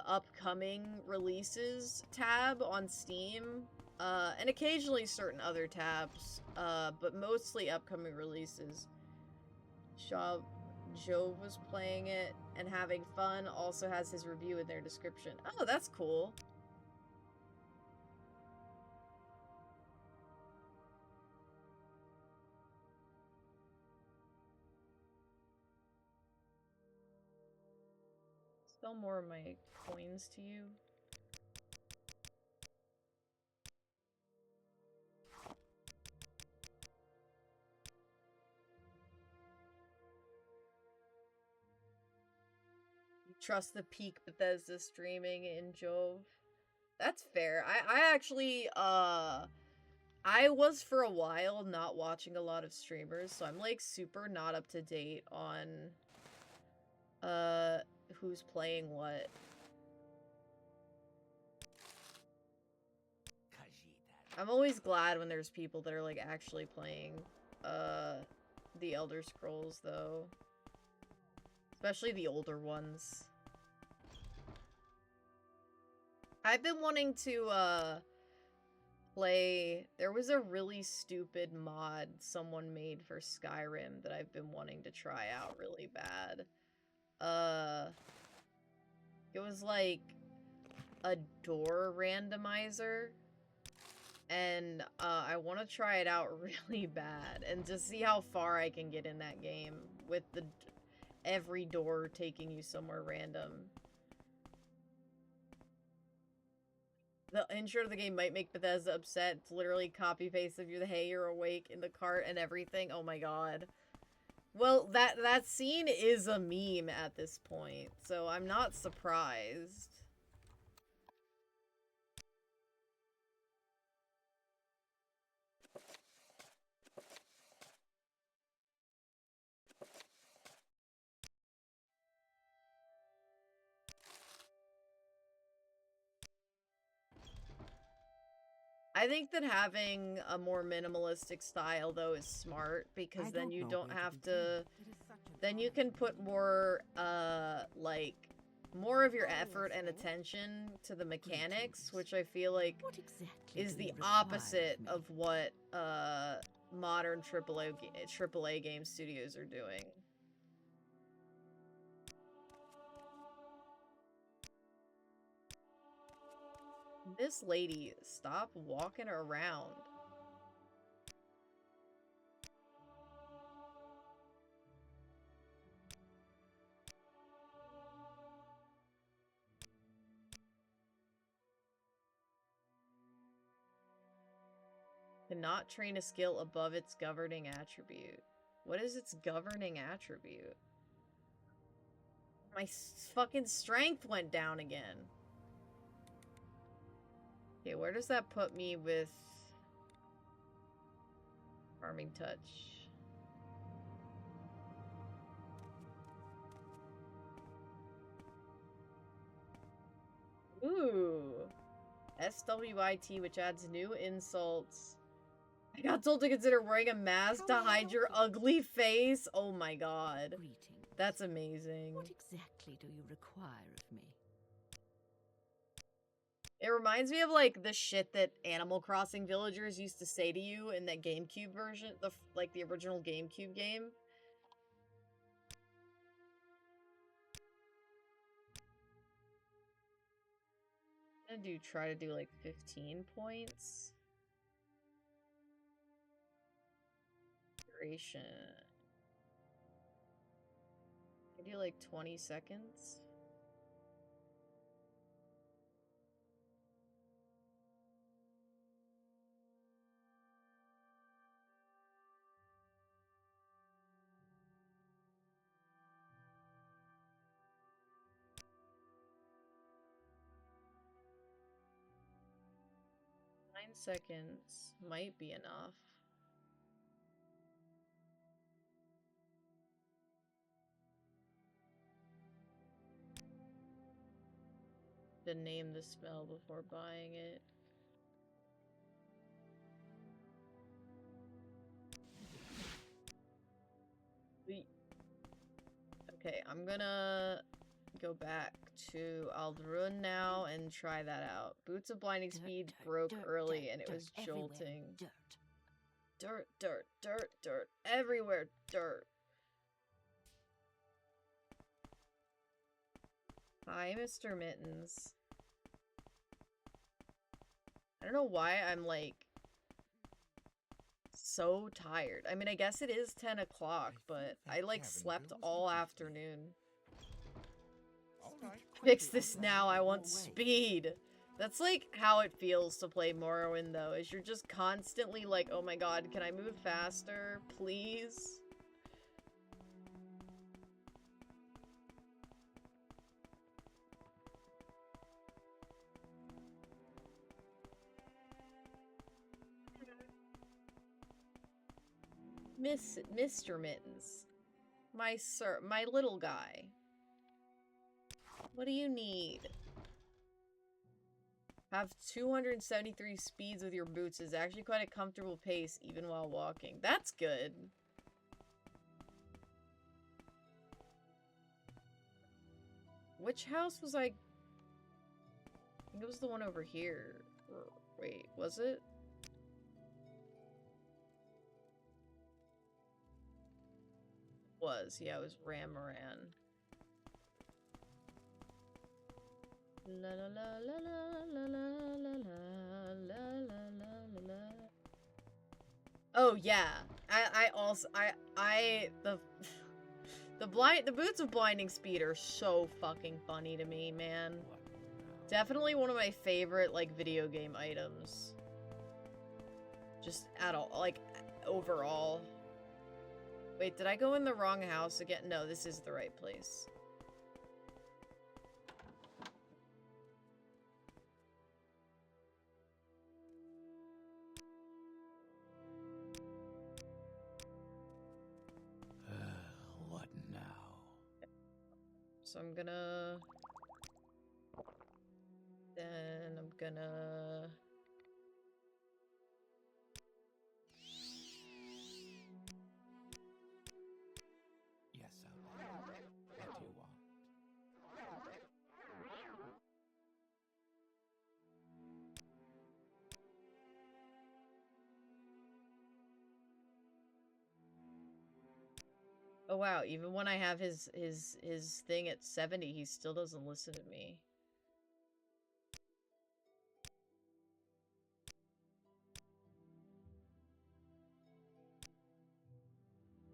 upcoming releases tab on Steam, and occasionally certain other tabs, but mostly upcoming releases. Jove was playing it and having fun, also has his review in their description. Oh, that's cool. Sell more of my coins to you. You trust the peak Bethesda streaming in Jove. That's fair. I actually, I was for a while not watching a lot of streamers, so I'm like super not up to date on, who's playing what. I'm always glad when there's people that are like actually playing, the Elder Scrolls though. Especially the older ones. I've been wanting to, play... There was a really stupid mod someone made for Skyrim that I've been wanting to try out really bad. It was like a door randomizer. And, I want to try it out really bad and just see how far I can get in that game with every door taking you somewhere random. The intro to the game might make Bethesda upset. It's literally copy-paste of you, the hey, you're awake in the cart and everything. Oh my god. Well, that scene is a meme at this point, so I'm not surprised. I think that having a more minimalistic style, though, is smart, because then you don't have to... Then you can put more, like, more of your effort and attention to the mechanics, which I feel like is the opposite of what, modern AAA game studios are doing. This lady, stop walking around. Cannot train a skill above its governing attribute. What is its governing attribute? My fucking strength went down again. Okay, where does that put me with Farming touch. Ooh. SWIT, which adds new insults. I got told to consider wearing a mask to hide your ugly face. Oh my god. Greetings. That's amazing. What exactly do you require of me? It reminds me of like the shit that Animal Crossing villagers used to say to you in that GameCube version, the original GameCube game. I'm gonna try to do like 15 points. Duration. I do like 20 seconds. Seconds might be enough. To name the spell before buying it. Okay, I'm gonna go back to Ald'ruin now and try that out. Boots of Blinding Speed broke early and it was jolting. Dirt, dirt, dirt, dirt. Everywhere, dirt. Hi, Mr. Mittens. I don't know why I'm, like, so tired. I mean, I guess it is 10 o'clock, but I, like, slept all afternoon. Fix this now, I want speed. That's, like, how it feels to play Morrowind, though, is you're just constantly like, oh my god, can I move faster, please? Mr. Mittens. My sir, my little guy. What do you need? Have 273 speeds with your boots is actually quite a comfortable pace even while walking. That's good. Which house was I think it was the one over here. Or, wait, was it? Yeah, it was Ramaran. La la la la la la la la la la la. Oh yeah, the boots of blinding speed are so fucking funny to me, man. Definitely one of my favorite like video game items. Just at all, like overall. Wait, did I go in the wrong house again? No, this is the right place. What now? So I'm gonna... Then I'm gonna... Yes, I'll. What do you want? Oh wow, even when I have his thing at 70, he still doesn't listen to me.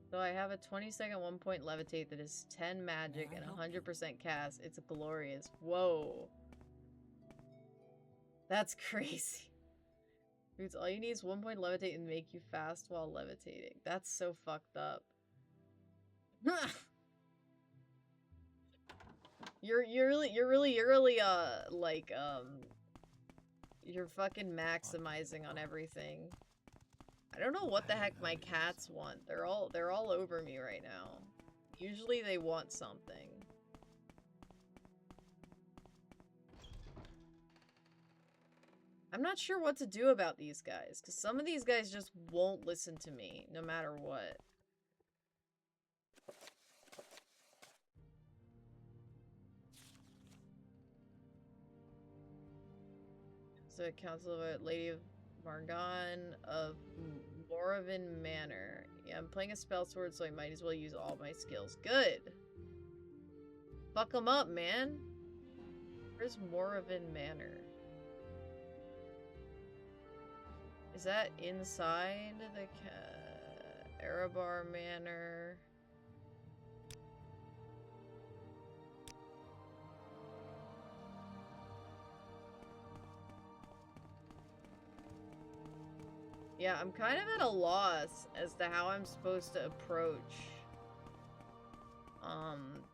So I have a 20-second 1-point levitate that is 10 magic and 100% cast. It's glorious. Whoa. That's crazy. Boots, all you need is 1-point levitate and make you fast while levitating. That's so fucked up. You're really like you're fucking maximizing on everything. I don't know what the heck my cats want. They're all over me right now. Usually they want something. I'm not sure what to do about these guys, because some of these guys just won't listen to me, no matter what. So, Council of Lady of Margon of Morrowind Manor. Yeah, I'm playing a spell sword, so I might as well use all my skills. Good! Fuck them up, man! Where's Morrowind Manor? Is that inside the Erebar Manor? Yeah, I'm kind of at a loss as to how I'm supposed to approach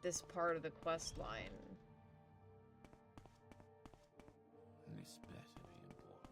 this part of the quest line. This better be important.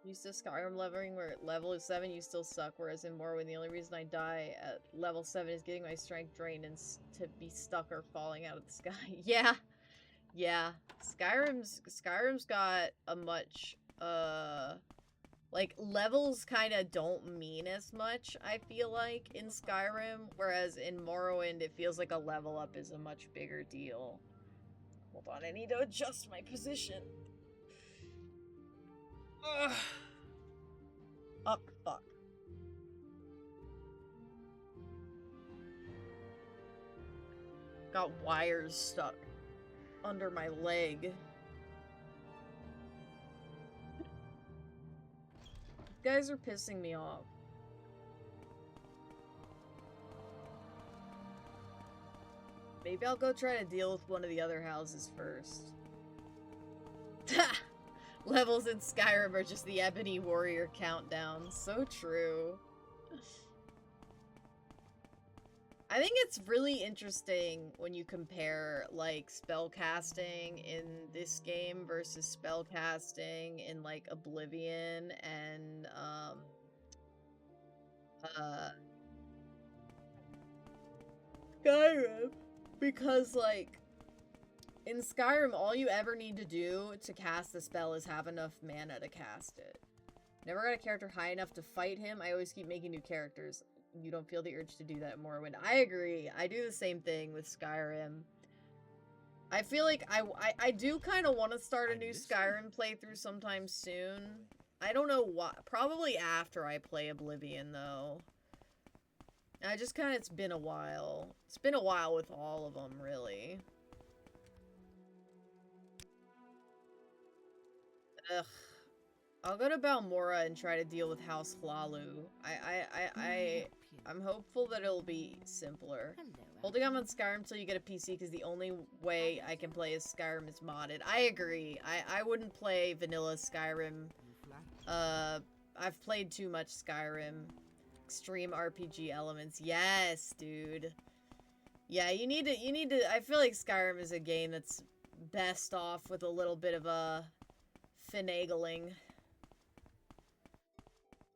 Used to Skyrim leveling where at level 7 you still suck, whereas in Morrowind the only reason I die at level 7 is getting my strength drained and to be stuck or falling out of the sky. Yeah. Yeah. Skyrim's got a much like levels kind of don't mean as much, I feel like, in Skyrim, whereas in Morrowind it feels like a level up is a much bigger deal. Hold on, I need to adjust my position. Ugh. Up, fuck. Got wires stuck under my leg. These guys are pissing me off. Maybe I'll go try to deal with one of the other houses first. Levels in Skyrim are just the Ebony Warrior countdown. So true. I think it's really interesting when you compare, like, spellcasting in this game versus spellcasting in, like, Oblivion and, Skyrim. Because, like, in Skyrim, all you ever need to do to cast the spell is have enough mana to cast it. Never got a character high enough to fight him. I always keep making new characters. You don't feel the urge to do that in Morrowind. I agree. I do the same thing with Skyrim. I feel like I do kind of want to start a new Skyrim playthrough sometime soon. I don't know why. Probably after I play Oblivion, though. I just kind of, it's been a while. It's been a while with all of them, really. Ugh. I'll go to Balmora and try to deal with House Hlalu. I'm hopeful that it'll be simpler. Holding on Skyrim until you get a PC because the only way I can play as Skyrim is modded. I agree. I wouldn't play vanilla Skyrim. I've played too much Skyrim. Extreme RPG elements. Yes, dude. Yeah, you need to, I feel like Skyrim is a game that's best off with a little bit of a finagling.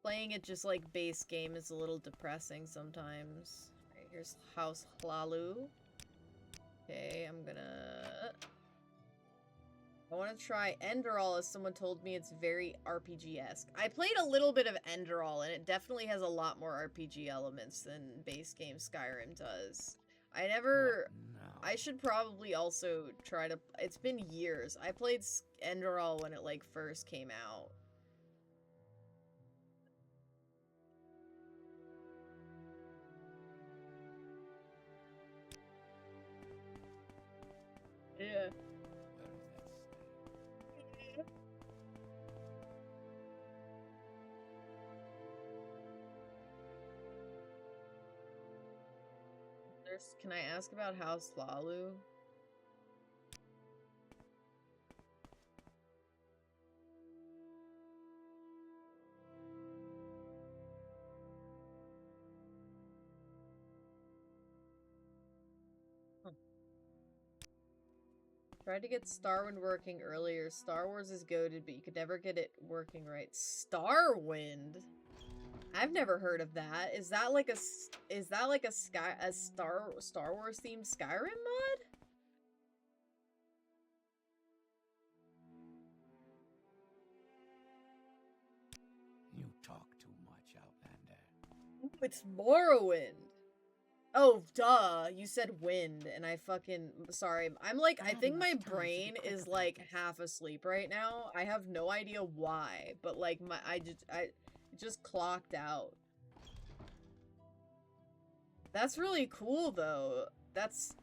Playing it just like base game is a little depressing sometimes. Alright, here's House Hlalu. Okay, I want to try Enderal, as someone told me it's very RPG-esque. I played a little bit of Enderal, and it definitely has a lot more RPG elements than base game Skyrim does. I should probably also try to... It's been years. I played Enderal when it, like, first came out. Yeah. Can I ask about House Lalu? Tried to get Starwind working earlier. Star Wars is goated, but you could never get it working right. Starwind? I've never heard of that. Is that like a Star Wars themed Skyrim mod? You talk too much, Outlander. Ooh, it's Morrowind. Oh, duh. You said wind, and I fucking... Sorry. I'm like, I think my brain is like half asleep right now. I have no idea why, but like I just clocked out. That's really cool, though. That's...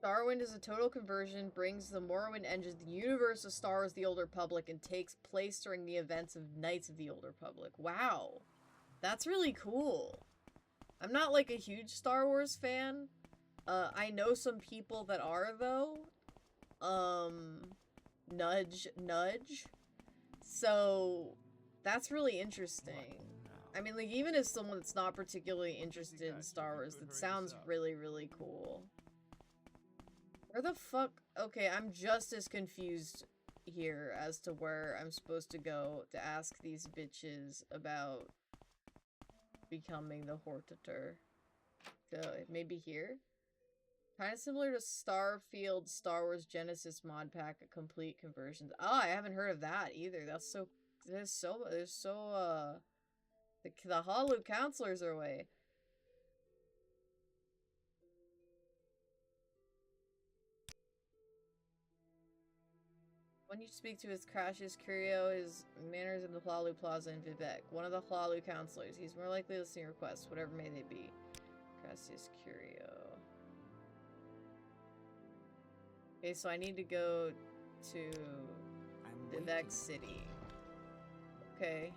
Starwind is a total conversion, brings the Morrowind engine to the universe of Star Wars The Old Republic, and takes place during the events of Knights of the Old Republic. Wow. That's really cool. I'm not, like, a huge Star Wars fan. I know some people that are, though. Nudge, nudge. So... That's really interesting. I mean, like, even as someone that's not particularly interested in Star Wars, that sounds really, really cool. Where the fuck? Okay, I'm just as confused here as to where I'm supposed to go to ask these bitches about becoming the Hortator. Maybe here? Kind of similar to Starfield Star Wars Genesis mod pack, a complete conversion. Oh, I haven't heard of that either. That's so... There's so, the Hollow Counselors are away. When you speak to his Crashes Curio, his manners in the Hlalu Plaza in Vivek, one of the Hlalu Counselors. He's more likely to listen to requests, whatever may they be. Crashes Curio. Okay, so I need to go to Vivek City. Okay.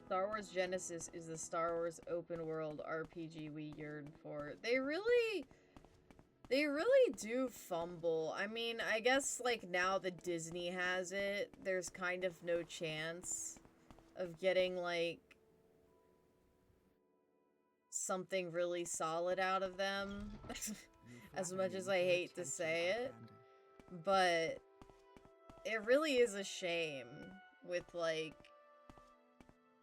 Star Wars Genesis is the Star Wars open world RPG we yearn for. They really do fumble. I mean, I guess, like, now that Disney has it, there's kind of no chance of getting, like, something really solid out of them. As much as I hate to say it. But it really is a shame with, like,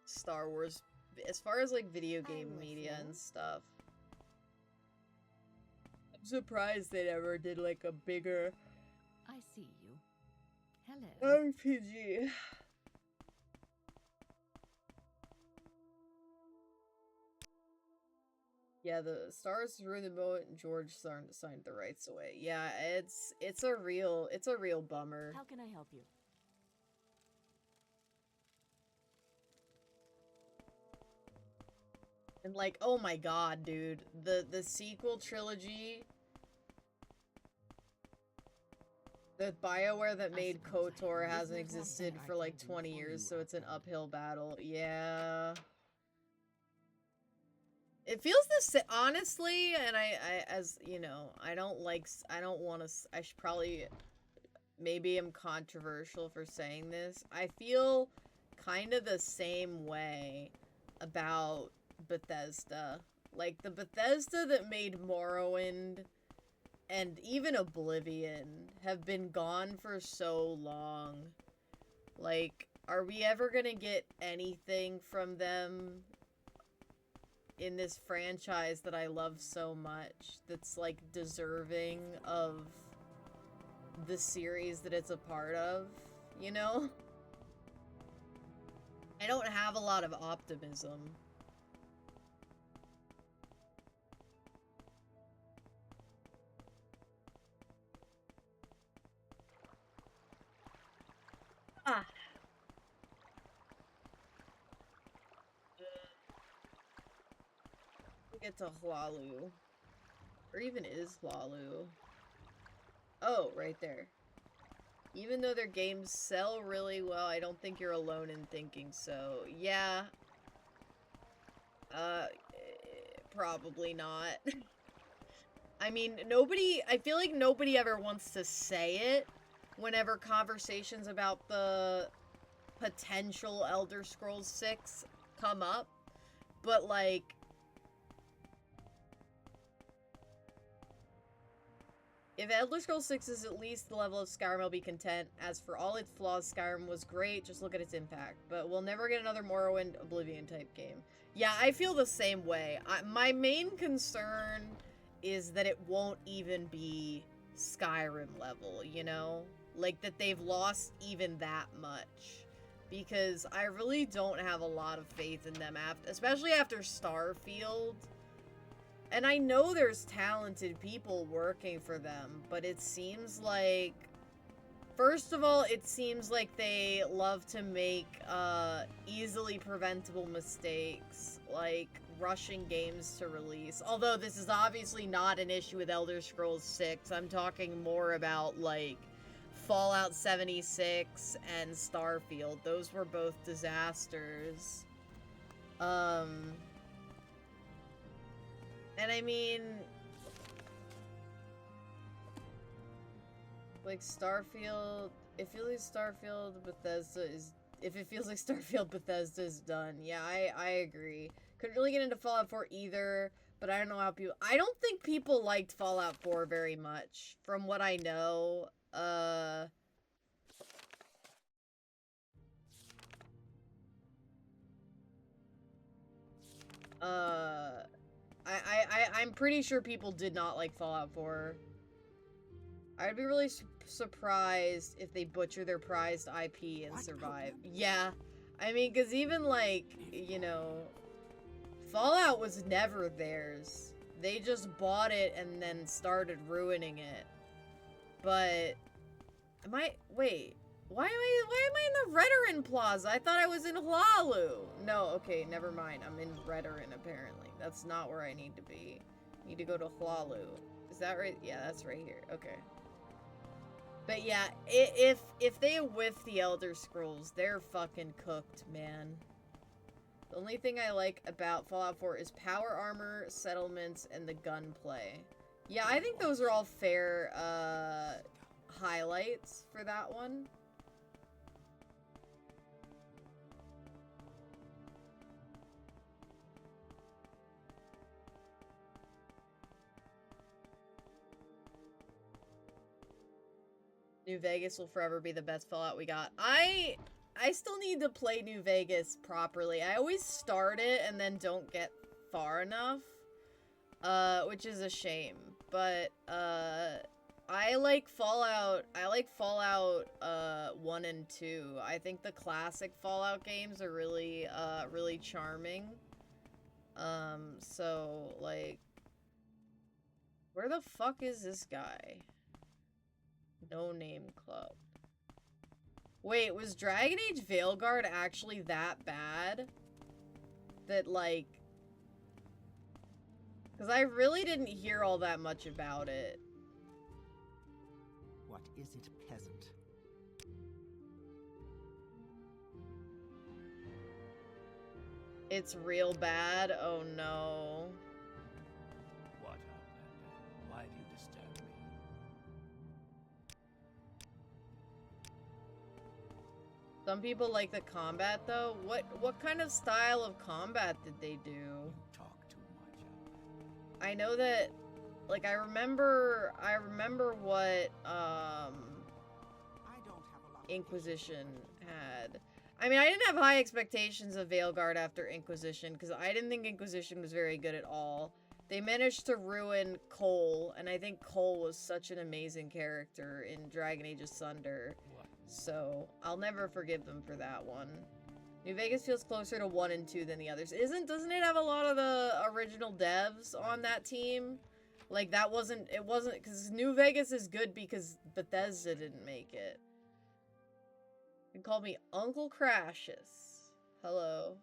Star Wars, as far as, like, video game media and stuff. I'm surprised they never did, like, a bigger... I see you. Hello. RPG. Yeah, the stars ruined the moment and George signed the rights away. Yeah, it's a real bummer. How can I help you? And like, oh my god, dude, the sequel trilogy, the BioWare that made KOTOR hasn't existed for like 20 years, so it's an uphill battle. Yeah. It feels the same, honestly, and I, as, you know, I don't want to, I should probably, maybe I'm controversial for saying this. I feel kind of the same way about Bethesda. Like, the Bethesda that made Morrowind and even Oblivion have been gone for so long. Like, are we ever gonna get anything from them in this franchise that I love so much that's, like, deserving of the series that it's a part of, you know? I don't have a lot of optimism. Ah. Get to Hlalu. Or even is Hlalu. Oh, right there. Even though their games sell really well, I don't think you're alone in thinking so. Yeah. Probably not. I mean, I feel like nobody ever wants to say it whenever conversations about the potential Elder Scrolls 6 come up, but like, if Elder Scrolls 6 is at least the level of Skyrim, I'll be content. As for all its flaws, Skyrim was great, just look at its impact. But we'll never get another Morrowind Oblivion type game. Yeah, I feel the same way. My main concern is that it won't even be Skyrim level, you know? Like, that they've lost even that much. Because I really don't have a lot of faith in them, especially after Starfield. And I know there's talented people working for them, but it seems like... First of all, it seems like they love to make easily preventable mistakes, like rushing games to release. Although this is obviously not an issue with Elder Scrolls 6. I'm talking more about, like, Fallout 76 and Starfield. Those were both disasters. And I mean... like, Starfield... It feels like Starfield Bethesda is... If it feels like Starfield Bethesda is done. Yeah, I agree. Couldn't really get into Fallout 4 either, but I don't know how people... I don't think people liked Fallout 4 very much, from what I know. I'm pretty sure people did not like Fallout 4. I'd be really surprised if they butcher their prized IP and survive. Yeah. I mean, because even, like, you know, Fallout was never theirs. They just bought it and then started ruining it. But, wait. Why am I in the Redoran Plaza? I thought I was in Hlalu. No, okay, never mind. I'm in Redoran, apparently. That's not where I need to be. I need to go to Hlalu. Is that right? Yeah, that's right here. Okay. But yeah, if they whiff the Elder Scrolls, they're fucking cooked, man. The only thing I like about Fallout 4 is power armor, settlements, and the gunplay. Yeah, I think those are all fair, highlights for that one. New Vegas will forever be the best Fallout we got. I still need to play New Vegas properly. I always start it and then don't get far enough, which is a shame. But I like Fallout 1 and 2. I think the classic Fallout games are really really charming. So like, where the fuck is this guy? No Name Club. Wait, was Dragon Age Veilguard actually that bad? That, like... Because I really didn't hear all that much about it. What is it, peasant? It's real bad? Oh no. What, Outlander? Why do you disturb me? Some people like the combat though. What kind of style of combat did they do? You talk too much, Outlander. I know that, like, I remember what I don't have a lot of Inquisition had. I mean, I didn't have high expectations of Veilguard after Inquisition, because I didn't think Inquisition was very good at all. They managed to ruin Cole, and I think Cole was such an amazing character in Dragon Age Asunder. What? So, I'll never forgive them for that one. New Vegas feels closer to 1 and 2 than the others. Doesn't it have a lot of the original devs on that team? Like, it wasn't, because New Vegas is good because Bethesda didn't make it. You can call me Uncle Crashes. Hello.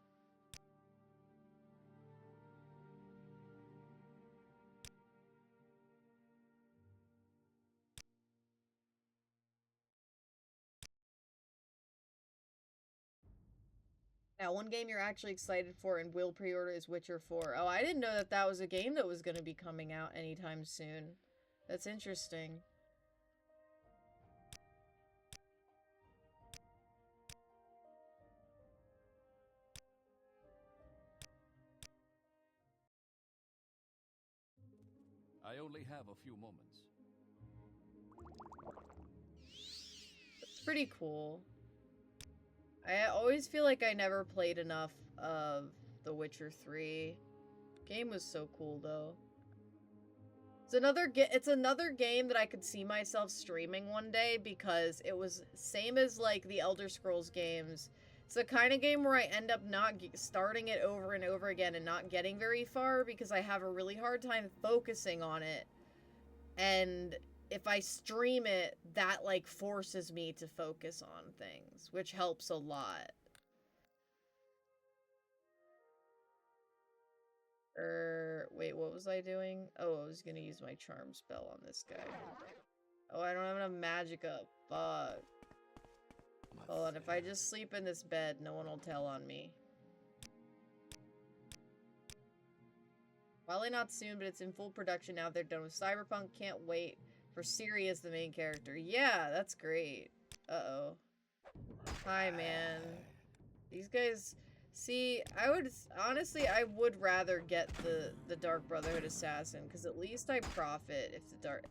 Now, one game you're actually excited for and will pre-order is Witcher 4. Oh, I didn't know that that was a game that was going to be coming out anytime soon. That's interesting. I only have a few moments. It's pretty cool. I always feel like I never played enough of The Witcher 3. Game was so cool, though. It's another game that I could see myself streaming one day because it was same as like the Elder Scrolls games. It's the kind of game where I end up not starting it over and over again and not getting very far because I have a really hard time focusing on it. And if I stream it, that like forces me to focus on things, which helps a lot. Wait, what was I doing? Oh, I was gonna use my charm spell on this guy. Oh, I don't have enough magic up. Fuck. Hold on, if I just sleep in this bed, no one will tell on me. Probably not soon, but it's in full production now. They're done with Cyberpunk. Can't wait for Siri as the main character. Yeah, that's great. Uh-oh. Hi, man. These guys... See, honestly, I would rather get the Dark Brotherhood Assassin, because at least I profit if the Dark...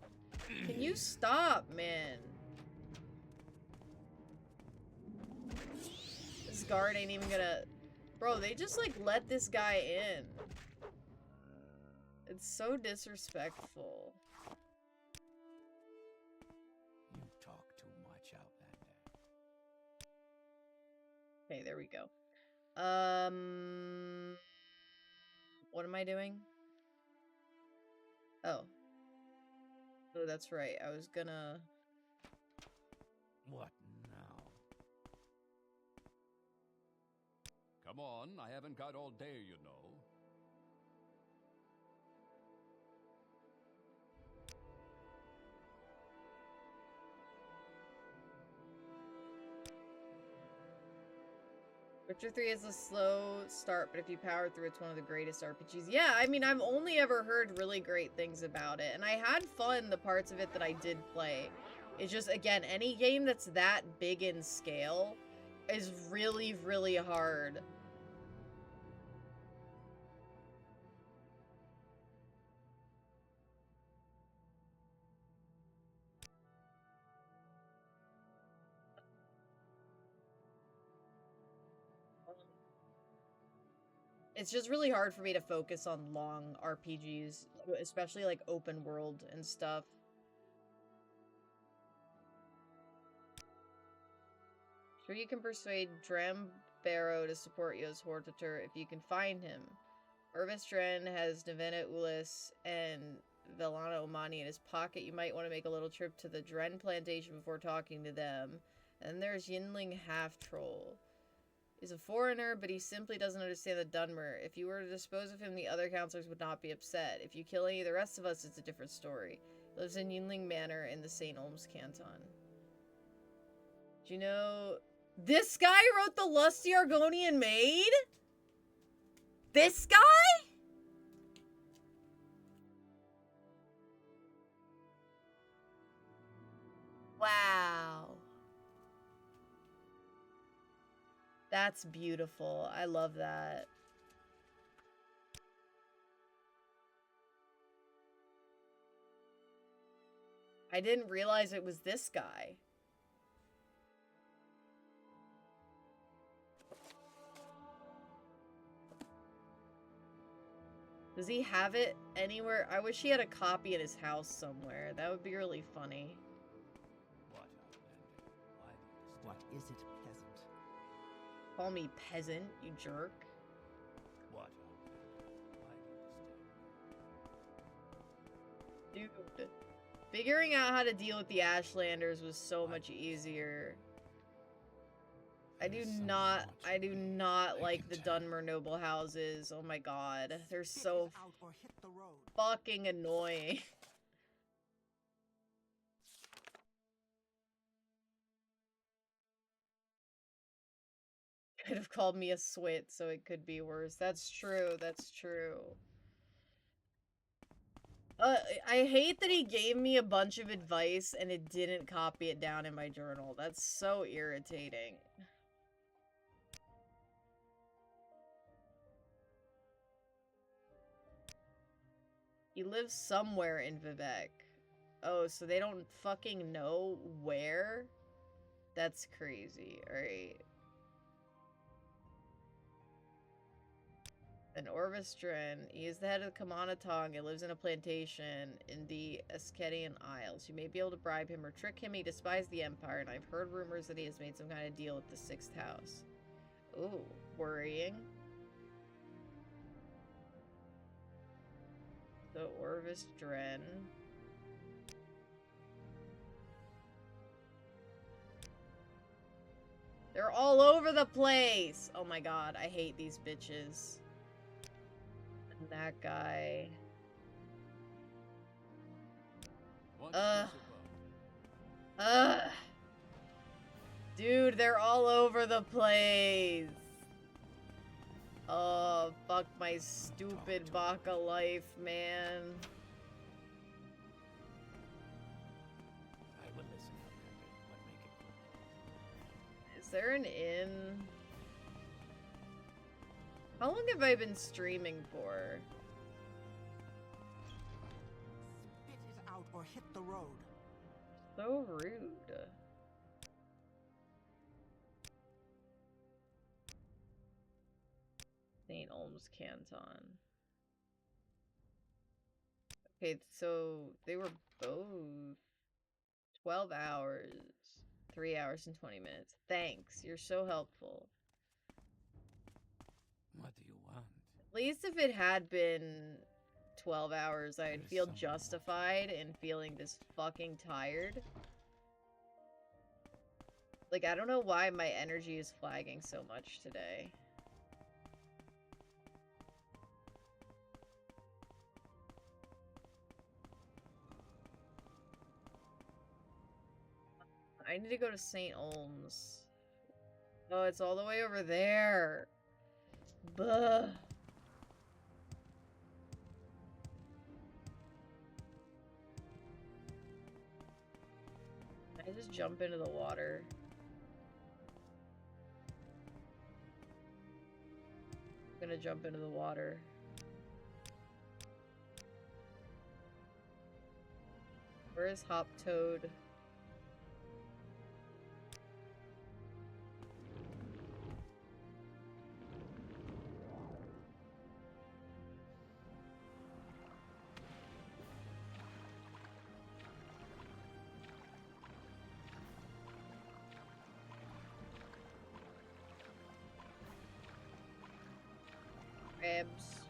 Can you stop, man? This guard ain't even gonna... Bro, they just, like, let this guy in. It's so disrespectful. You talk too much, Outlander. Okay, there we go. What am I doing? Oh. Oh, that's right. I was gonna... What now? Come on, I haven't got all day, you know. Witcher 3 is a slow start, but if you power through, it's one of the greatest RPGs. Yeah, I mean, I've only ever heard really great things about it, and I had fun the parts of it that I did play. It's just, again, any game that's that big in scale is really, really hard. It's just really hard for me to focus on long RPGs, especially like open world and stuff. Sure, you can persuade Drambaro to support you as Hortator if you can find him. Urvis Dren has Nevena Ulis and Velana Omani in his pocket. You might want to make a little trip to the Dren plantation before talking to them. And there's Yinling Half-Troll. He's a foreigner, but he simply doesn't understand the Dunmer. If you were to dispose of him, the other counselors would not be upset. If you kill any of the rest of us, it's a different story. He lives in Yinling Manor in the St. Olms Canton. Do you know... This guy wrote the Lusty Argonian Maid? This guy? Wow. That's beautiful. I love that. I didn't realize it was this guy. Does he have it anywhere? I wish he had a copy at his house somewhere. That would be really funny. What, Outlander? Why do you What is it, peasant? Call me peasant, you jerk. What, Outlander? Why do you Dude. Figuring out how to deal with the Ashlanders was so much easier. I do not like the Dunmer noble houses. Oh my god. They're so Out or hit the road. fucking annoying. Could have called me a swit, so it could be worse. That's true, that's true. I hate that he gave me a bunch of advice and it didn't copy it down in my journal. That's so irritating. He lives somewhere in Vivek. Oh, so they don't fucking know where? That's crazy. Alright. An Orvestran. He is the head of the Kamanatong and lives in a plantation in the Esketian Isles. You may be able to bribe him or trick him. He despises the Empire, and I've heard rumors that he has made some kind of deal with the Sixth House. Ooh, worrying. The Orvestran. They're all over the place! Oh my god, I hate these bitches. And that guy. Dude, they're all over the place. Oh, fuck my stupid Baka life, man. I will listen, Outlander. What make it good? Is there an inn? How long have I been streaming for? Spit it out or hit the road. So rude. St. Olm's Canton. Okay, so they were both 12 hours, 3 hours and 20 minutes. Thanks, you're so helpful. What do you want? At least if it had been 12 hours, I'd There's feel someone justified in feeling this fucking tired. Like, I don't know why my energy is flagging so much today. I need to go to St. Olm's. Oh, it's all the way over there. Buh. Can I just jump into the water? I'm gonna jump into the water. Where is Hop Toad? Crabs.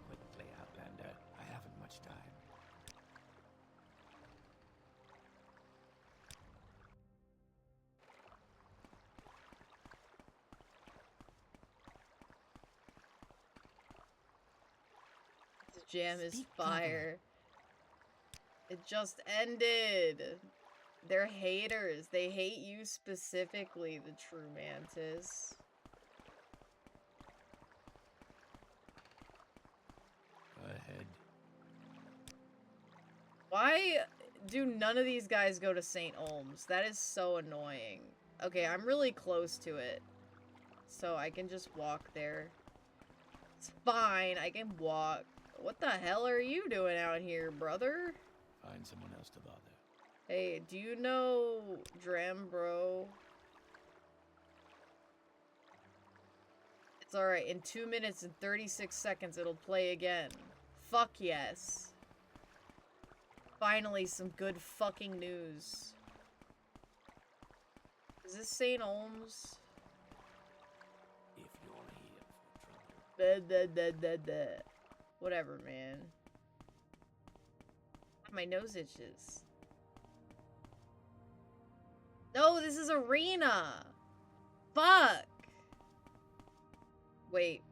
Quickly, Outlander. I haven't much time. The jam is Speak fire. It just ended. They're haters. They hate you specifically, the true mantis. Go ahead. Why do none of these guys go to St. Olm's? That is so annoying. Okay, I'm really close to it. So I can just walk there. It's fine, I can walk. What the hell are you doing out here, brother? Find someone else to bother. Hey, do you know Drambro? It's alright, in 2 minutes and 36 seconds it'll play again. Fuck yes. Finally, some good fucking news. Is this St. Olm's? If you're here for trouble. Whatever, man. My nose itches. No, this is Arena! Fuck! Wait.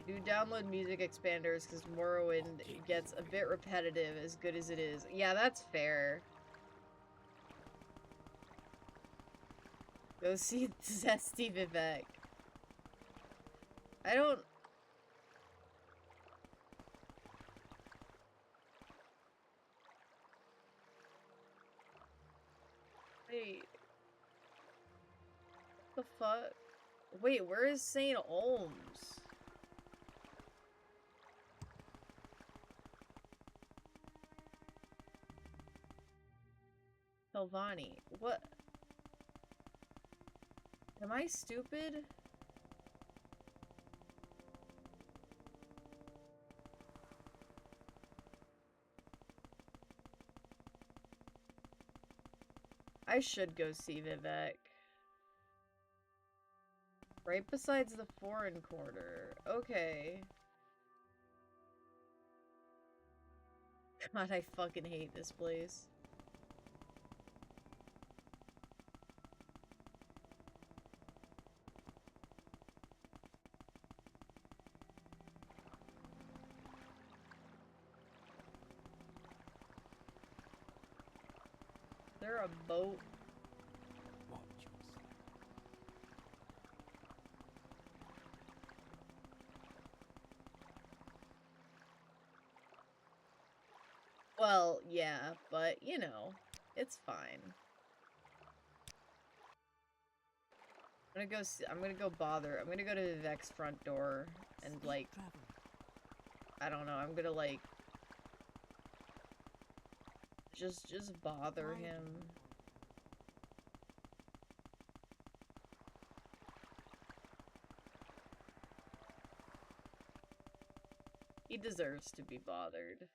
Do download music expanders because Morrowind gets a bit repetitive as good as it is. Yeah, that's fair. Go see Zesty Vivek. I don't... Wait. What the fuck? Wait, where is St. Olms? Helvani. What? Am I stupid? I should go see Vivek. Right besides the foreign quarter. Okay. God, I fucking hate this place. Is there a boat? Watch yourself. Well, yeah, but, you know, it's fine. I'm gonna go to Vivek's front door and, like, I don't know, I'm gonna, like, just bother him. He deserves to be bothered.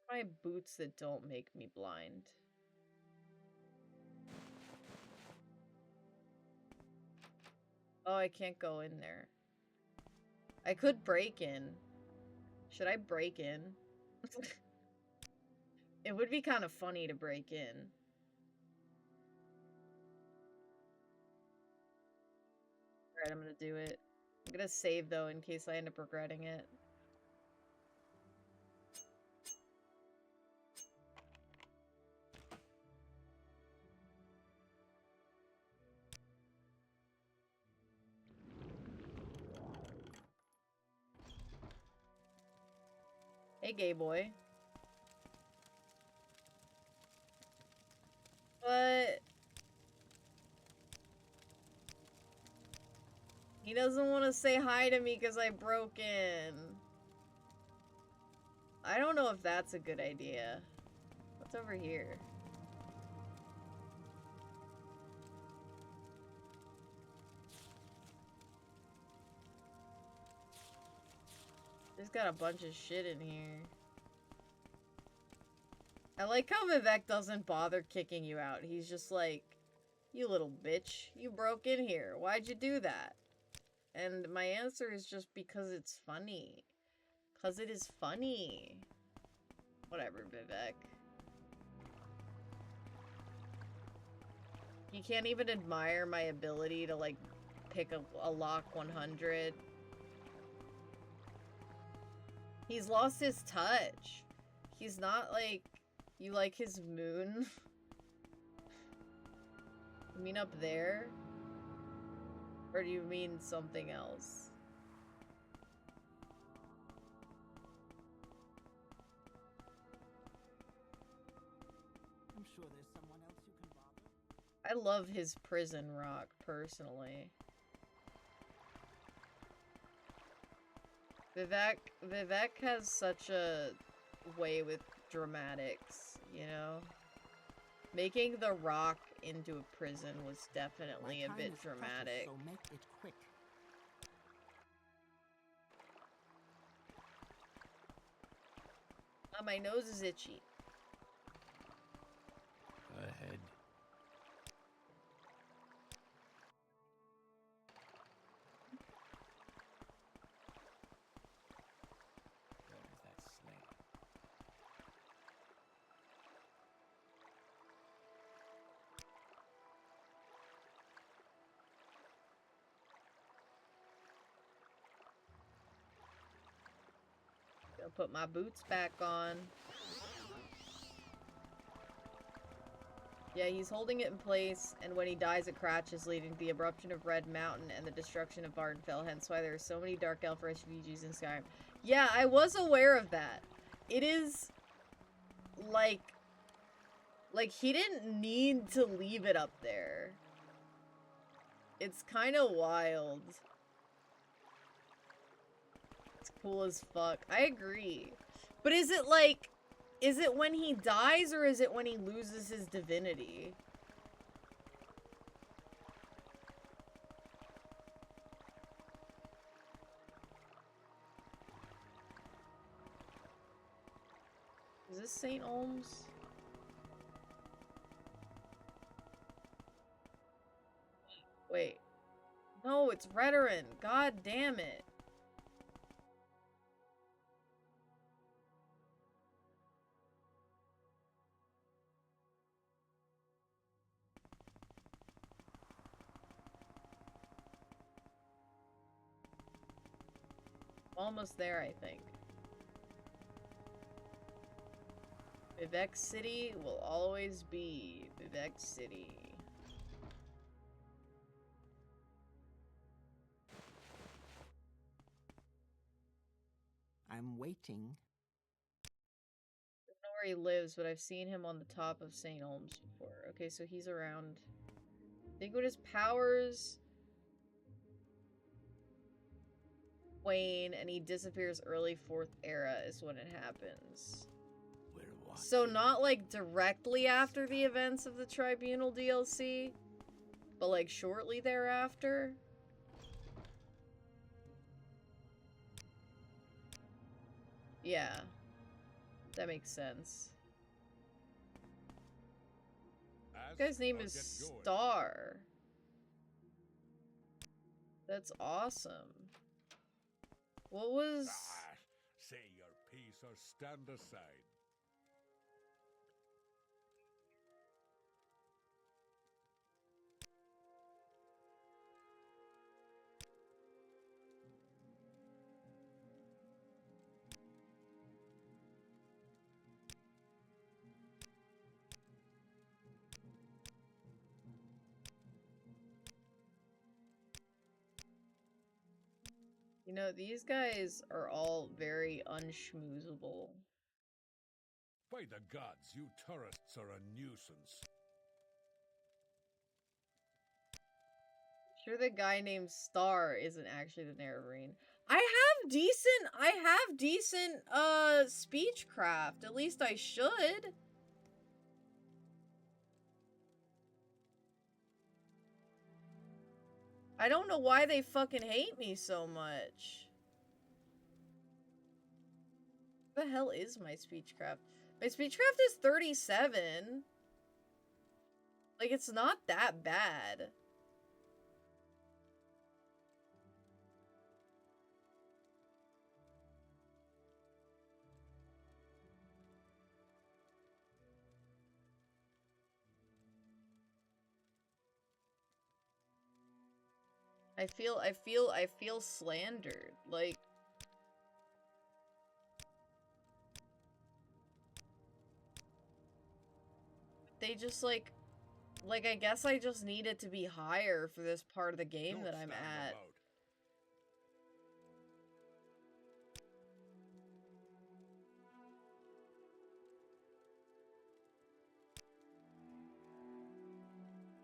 My boots that don't make me blind. Oh, I can't go in there. I could break in. Should I break in? It would be kind of funny to break in. Alright, I'm gonna do it. I'm gonna save, though, in case I end up regretting it. Hey, gay boy. What? He doesn't want to say hi to me because I broke in. I don't know if that's a good idea. What's over here? There's got a bunch of shit in here. I like how Vivek doesn't bother kicking you out. He's just like, you little bitch, you broke in here. Why'd you do that? And my answer is just because it's funny. Because it is funny. Whatever, Vivek. You can't even admire my ability to, like, pick a lock 100. He's lost his touch. He's not like, you like his moon? You mean up there? Or do you mean something else? I'm sure there's someone else you can bother. I love his prison rock, personally. Vivek has such a way with dramatics, you know? Making the rock into a prison was definitely a My bit time is precious, dramatic. so make it quick. Oh, my nose is itchy. Go ahead. Where is that sleigh? put my boots back on. Yeah, he's holding it in place, and when he dies it crashes, leading to the eruption of Red Mountain and the destruction of Vardenfell, hence why there are so many Dark Elf refugees in Skyrim. Yeah, I was aware of that. It is, like, he didn't need to leave it up there. It's kind of wild. It's cool as fuck. I agree. But is it like... Is it when he dies, or is it when he loses his divinity? Is this St. Olms? Wait. No, it's Redoran. God damn it. Almost there, I think. Vivek City will always be Vivek City. I'm waiting. I don't know where he lives, but I've seen him on the top of St. Olms before. Okay, so he's around. I think what his powers... wane and he disappears early 4th era is when it happens. So not like directly after the events of the Tribunal DLC, but like shortly thereafter. Yeah, that makes sense. This guy's name is Star. That's awesome. What was... say your piece or stand aside. You know, these guys are all very unschmoozable. By the gods, you tourists are a nuisance. Sure the guy named Star isn't actually the Nerevarine. I have decent speechcraft. At least I should. I don't know why they fucking hate me so much. What the hell is my speechcraft? My speechcraft is 37. Like, it's not that bad. I feel slandered. Like, they just like I guess I just need it to be higher for this part of the game that I'm at.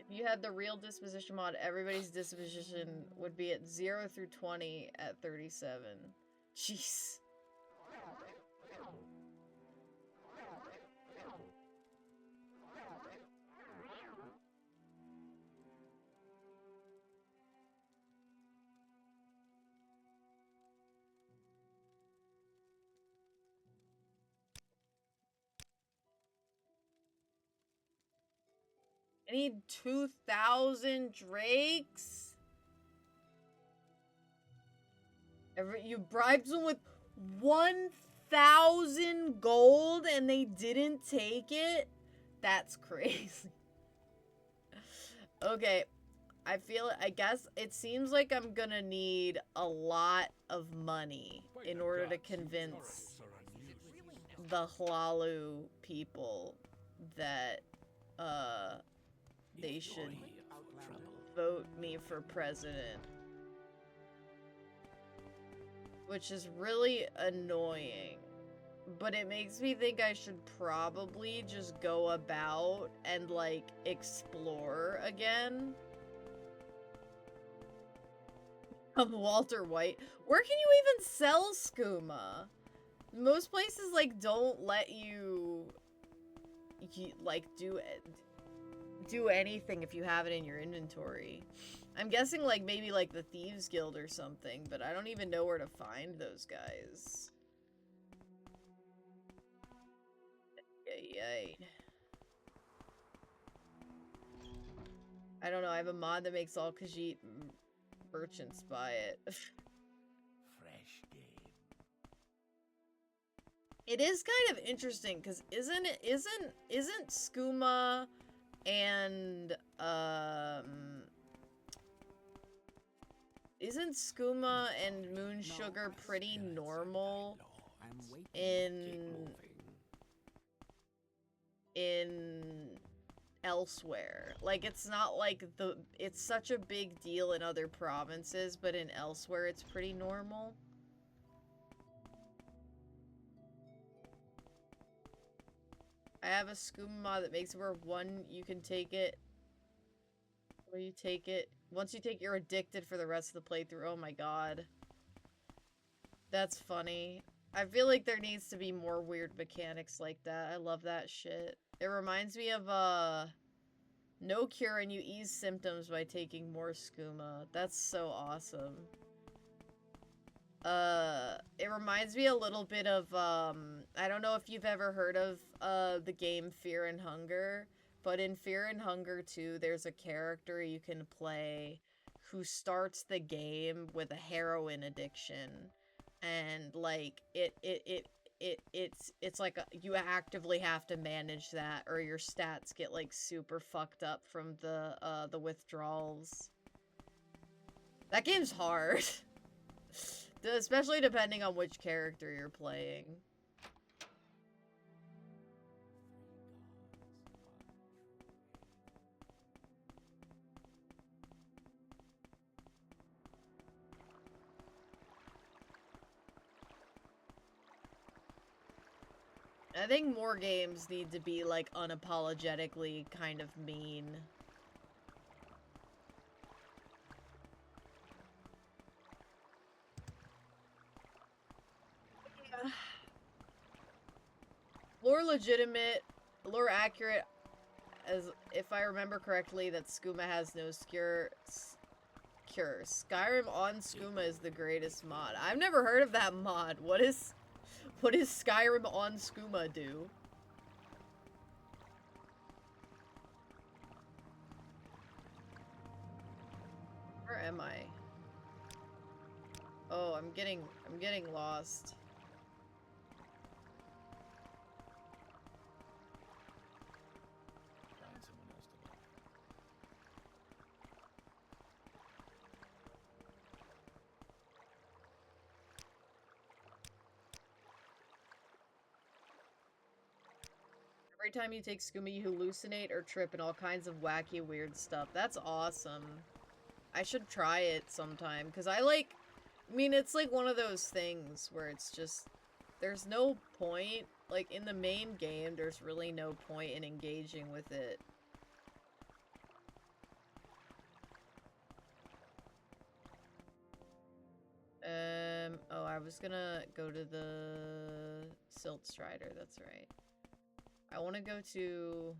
If you had the real disposition mod, everybody's disposition would be at 0 through 20 at 37. Jeez. I need 2,000 drakes. You bribed them with 1,000 gold and they didn't take it? That's crazy. Okay, I guess it seems like I'm gonna need a lot of money in order to convince the Hlalu people that they should vote me for president. Which is really annoying. But it makes me think I should probably just go about and, like, explore again. Walter White. Where can you even sell skooma? Most places, like, don't let you like, do anything if you have it in your inventory. I'm guessing, like, maybe, like, the Thieves Guild or something, but I don't even know where to find those guys. Yay. I don't know, I have a mod that makes all Khajiit merchants buy it. Fresh game. It is kind of interesting, because isn't skooma and, isn't skooma and moon sugar pretty normal in elsewhere? Like, it's not like it's such a big deal in other provinces, but in elsewhere it's pretty normal. I have a skooma mod that makes it where one, you can take it, or you take it, once you take it, you're addicted for the rest of the playthrough. Oh my god. That's funny. I feel like there needs to be more weird mechanics like that. I love that shit. It reminds me of, no cure and you ease symptoms by taking more skooma. That's so awesome. It reminds me a little bit of, I don't know if you've ever heard of, the game Fear and Hunger, but in Fear and Hunger 2, there's a character you can play who starts the game with a heroin addiction, and, like, it's like you actively have to manage that, or your stats get, like, super fucked up from the withdrawals. That game's hard. Especially depending on which character you're playing. I think more games need to be, like, unapologetically kind of mean. Yeah. Lore legitimate, lore accurate, as if I remember correctly, that skooma has no cure. Skyrim on skooma is the greatest mod. I've never heard of that mod. What does Skyrim on skooma do? Where am I? Oh, I'm getting lost. Find someone else to buy. Every time you take skooma, you hallucinate or trip and all kinds of wacky, weird stuff. That's awesome. I should try it sometime, because I mean, it's like one of those things where it's just, there's no point, like, in the main game, there's really no point in engaging with it. Oh, I was gonna go to the Silt Strider, that's right. I want to go to...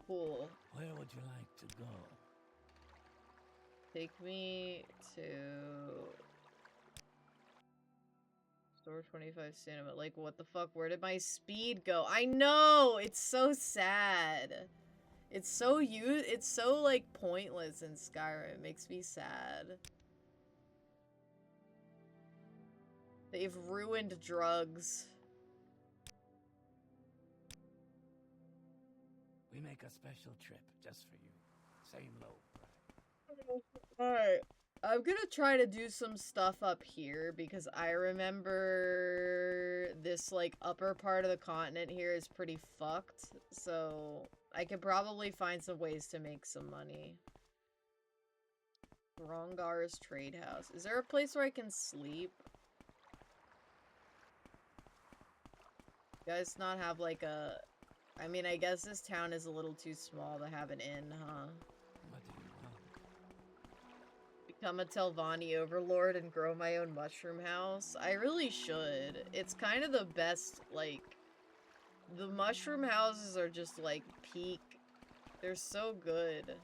Cool. Where would you like to go? Take me to... Store 25 cinema. Like, what the fuck? Where did my speed go? I know! It's so sad. It's so like, pointless in Skyrim. It makes me sad. They've ruined drugs. We make a special trip just for you. Same low price. Alright. I'm gonna try to do some stuff up here because I remember this, like, upper part of the continent here is pretty fucked. So I could probably find some ways to make some money. Rongar's Trade House. Is there a place where I can sleep? You guys not have, like, a... I mean, I guess this town is a little too small to have an inn, huh? What do you want? Become a Telvanni overlord and grow my own mushroom house? I really should. It's kind of the best, like... The mushroom houses are just, like, peak. They're so good.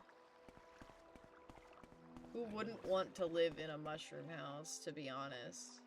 Who wouldn't want to live in a mushroom house, to be honest?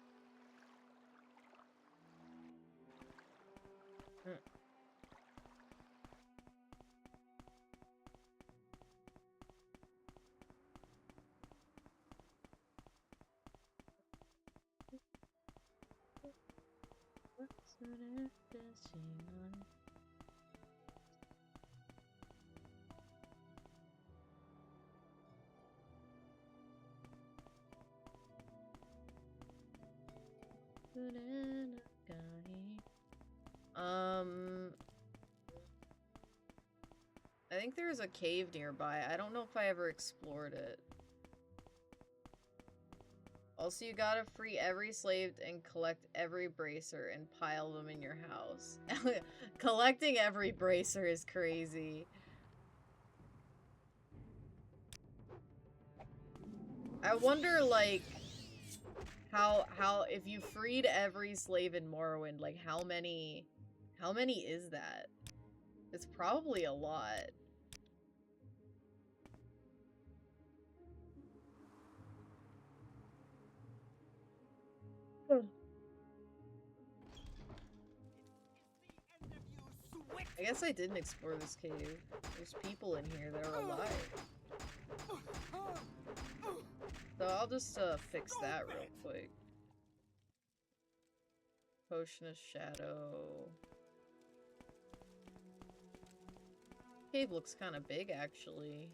I think there's a cave nearby. I don't know if I ever explored it. Also, you gotta free every slave and collect every bracer and pile them in your house. Collecting every bracer is crazy. I wonder, like, how if you freed every slave in Morrowind, like, how many is that? It's probably a lot. I guess I didn't explore this cave. There's people in here that are alive. So I'll just fix that real quick. Potion of Shadow. Cave looks kind of big, actually.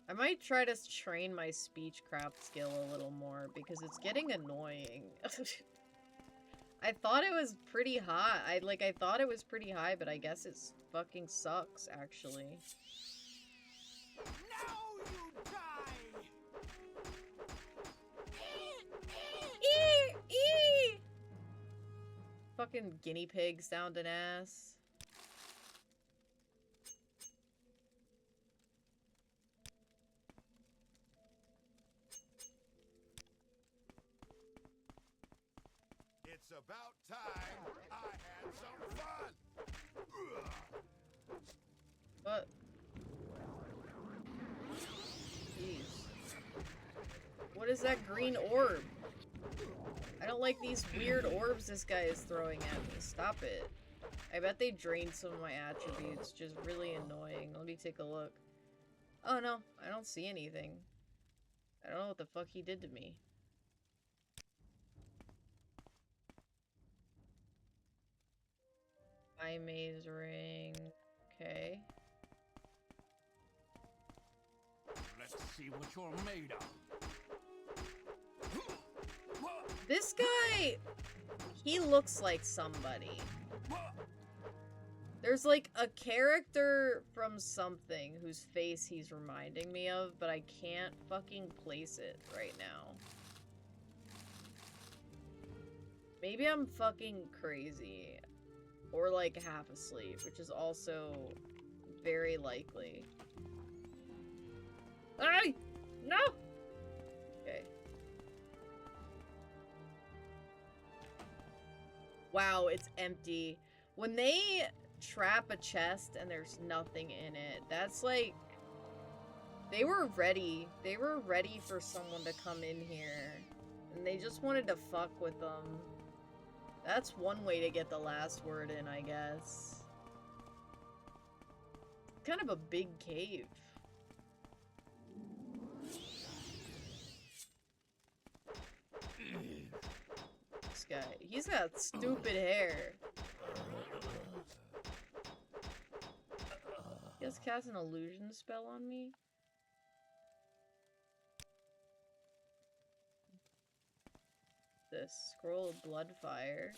I might try to train my speechcraft skill a little more because it's getting annoying. I thought it was pretty high. I thought it was pretty high, but I guess it fucking sucks, actually. Now you die! Fucking guinea pig sounding ass. It's about time I had some fun. What? Jeez. What is that green orb? I don't like these weird orbs this guy is throwing at me. Stop it. I bet they drained some of my attributes. Just really annoying. Let me take a look. Oh no, I don't see anything. I don't know what the fuck he did to me. Eye maze ring. Okay. Let's see what you're made of. This guy, he looks like somebody. There's like a character from something whose face he's reminding me of, but I can't fucking place it right now. Maybe I'm fucking crazy. Or like half asleep, which is also very likely. Ay! No! Okay. Wow, it's empty. When they trap a chest and there's nothing in it, that's like... They were ready. They were ready for someone to come in here. And they just wanted to fuck with them. That's one way to get the last word in, I guess. Kind of a big cave. this guy? He's got stupid hair. He has cast an illusion spell on me? This scroll of bloodfire.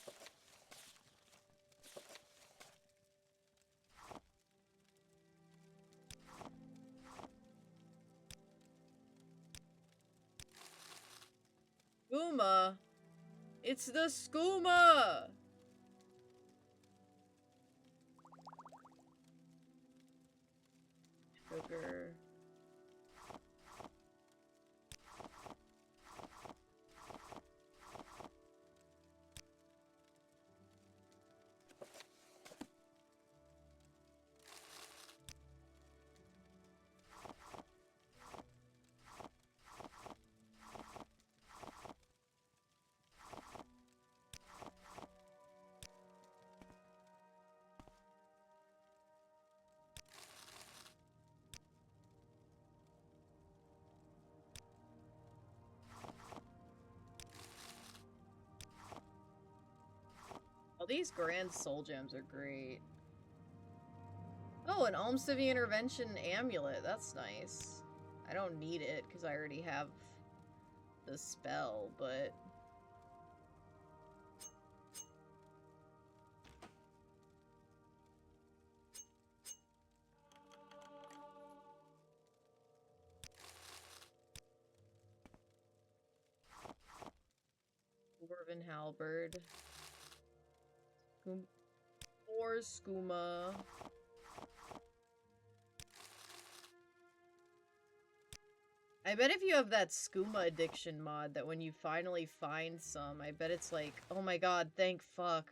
Skooma! It's the skooma! Sugar. All these grand soul gems are great. Oh, an Alms of the Intervention amulet. That's nice. I don't need it because I already have the spell, but... Dwarven Halberd. Or skooma. I bet if you have that skooma addiction mod, that when you finally find some, I bet it's like, oh my god, thank fuck.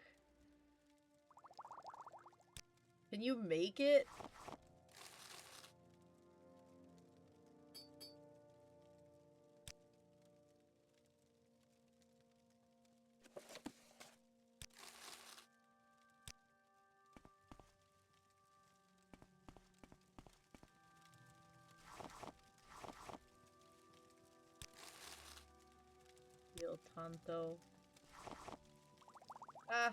Can you make it? Tanto. Ah.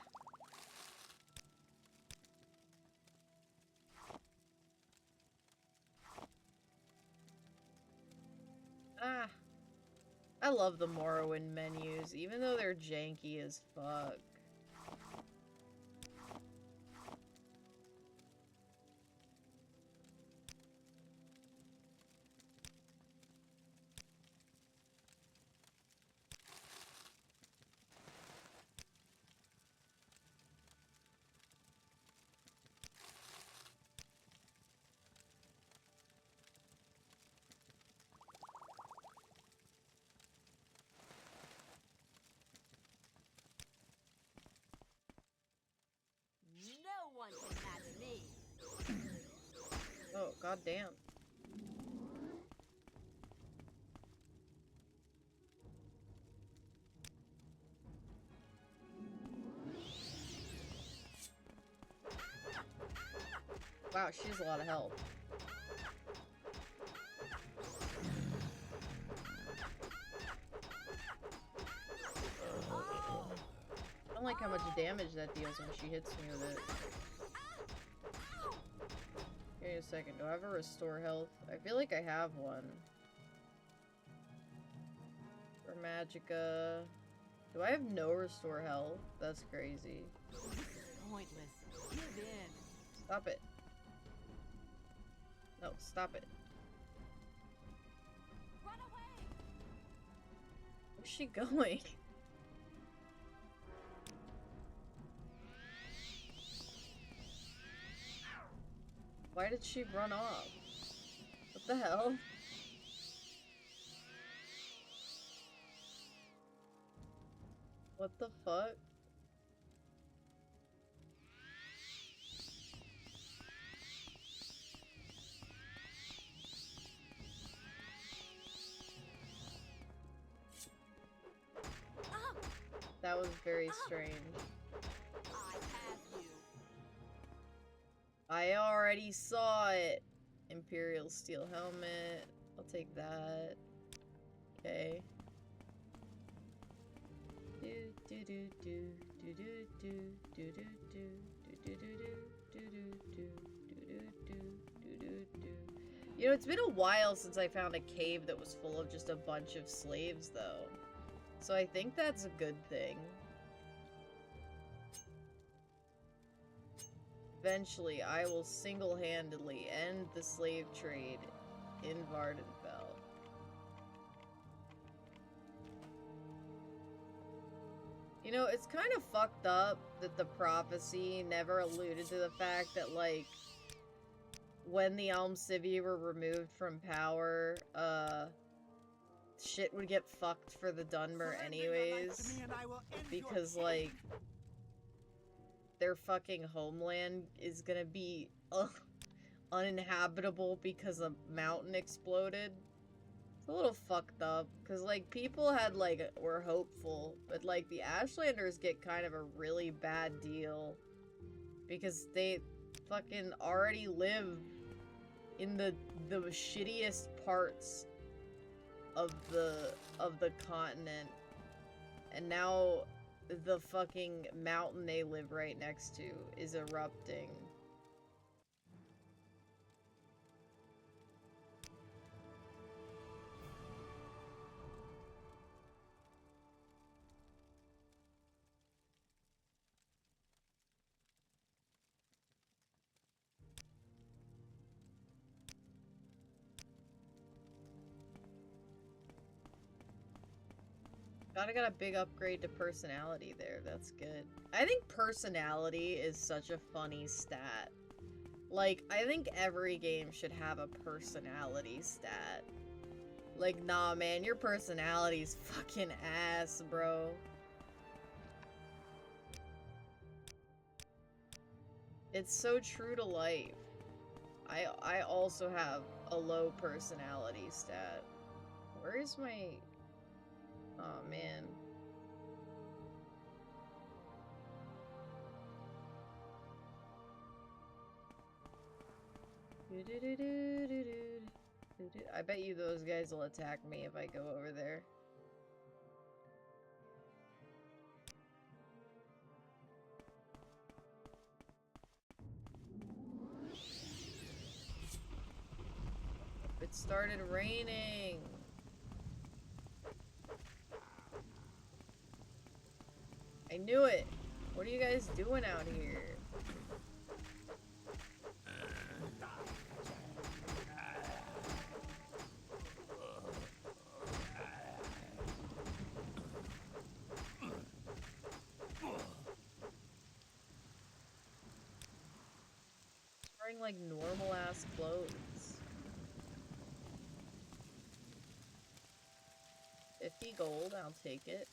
Ah. I love the Morrowind menus, even though they're janky as fuck. No one can match me. Oh, goddamn. Wow, she has a lot of health. I don't like how much damage that deals when she hits me with it. Give me a second. Do I have a restore health? I feel like I have one. For Magicka. Do I have no restore health? That's crazy. Pointless. Give in. Stop it. No, stop it. Run away. Where's she going? Why did she run off? What the hell? What the fuck? That was very strange. I have you. I already saw it. Imperial steel helmet. I'll take that. Okay. Dude. You know, it's been a while since I found a cave that was full of just a bunch of slaves, though. So I think that's a good thing. Eventually, I will single-handedly end the slave trade in Vardenfell. You know, it's kind of fucked up that the prophecy never alluded to the fact that, like, when the Almcivi were removed from power, shit would get fucked for the Dunmer anyways. Because, like, their fucking homeland is gonna be uninhabitable because a mountain exploded. It's a little fucked up, because, like, people had, like, were hopeful, but, like, the Ashlanders get kind of a really bad deal, because they fucking already live in the shittiest parts of the continent, and now the fucking mountain they live right next to is erupting. Got a big upgrade to personality there. That's good. I think personality is such a funny stat. Like, I think every game should have a personality stat. Like, nah, man, your personality's fucking ass, bro. It's so true to life. I also have a low personality stat. Where is my... Oh, man. I bet you those guys will attack me if I go over there. It started raining. I knew it. What are you guys doing out here? Wearing like normal ass clothes. 50 gold, I'll take it.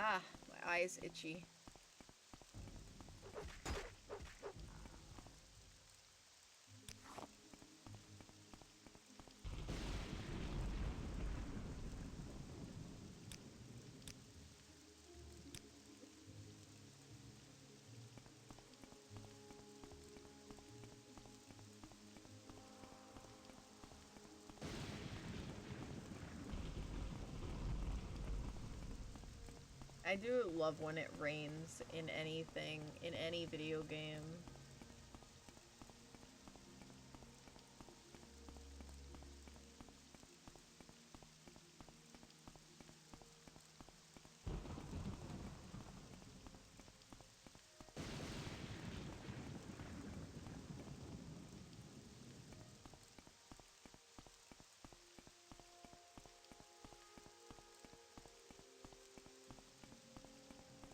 Ah, my eye's itchy. I do love when it rains in anything, in any video game.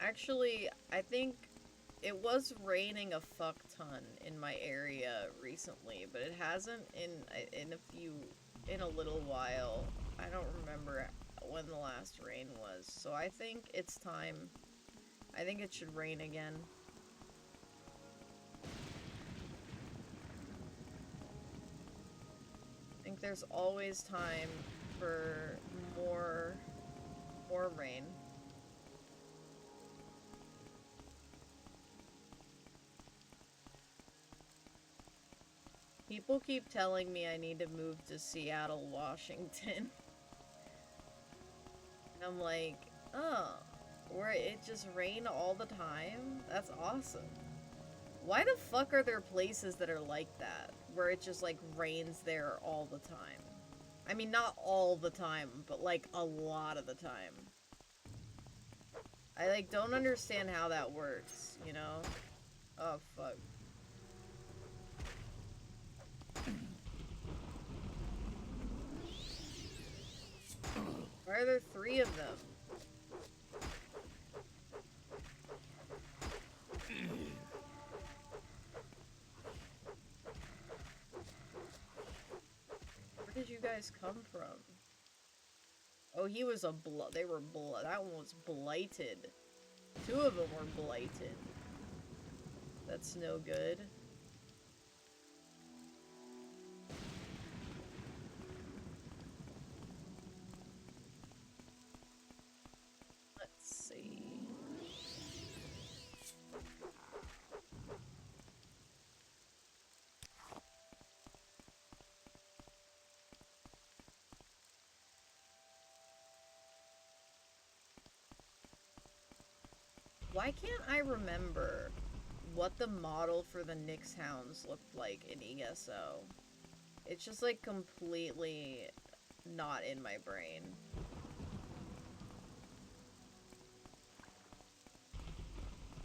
Actually, I think it was raining a fuck ton in my area recently, but it hasn't in a little while. I don't remember when the last rain was, so I think it's time. I think it should rain again. I think there's always time for more rain. People keep telling me I need to move to Seattle, Washington. And I'm like, oh, where it just rain all the time? That's awesome. Why the fuck are there places that are like that? Where it just, like, rains there all the time? I mean, not all the time, but, like, a lot of the time. I, like, don't understand how that works, you know? Oh, fuck. Why are there 3 of them? Where did you guys come from? Oh, he was a they were that one was blighted. 2 of them were blighted. That's no good. Let's see. Why can't I remember what the model for the Nyx Hounds looked like in ESO? It's just like completely not in my brain.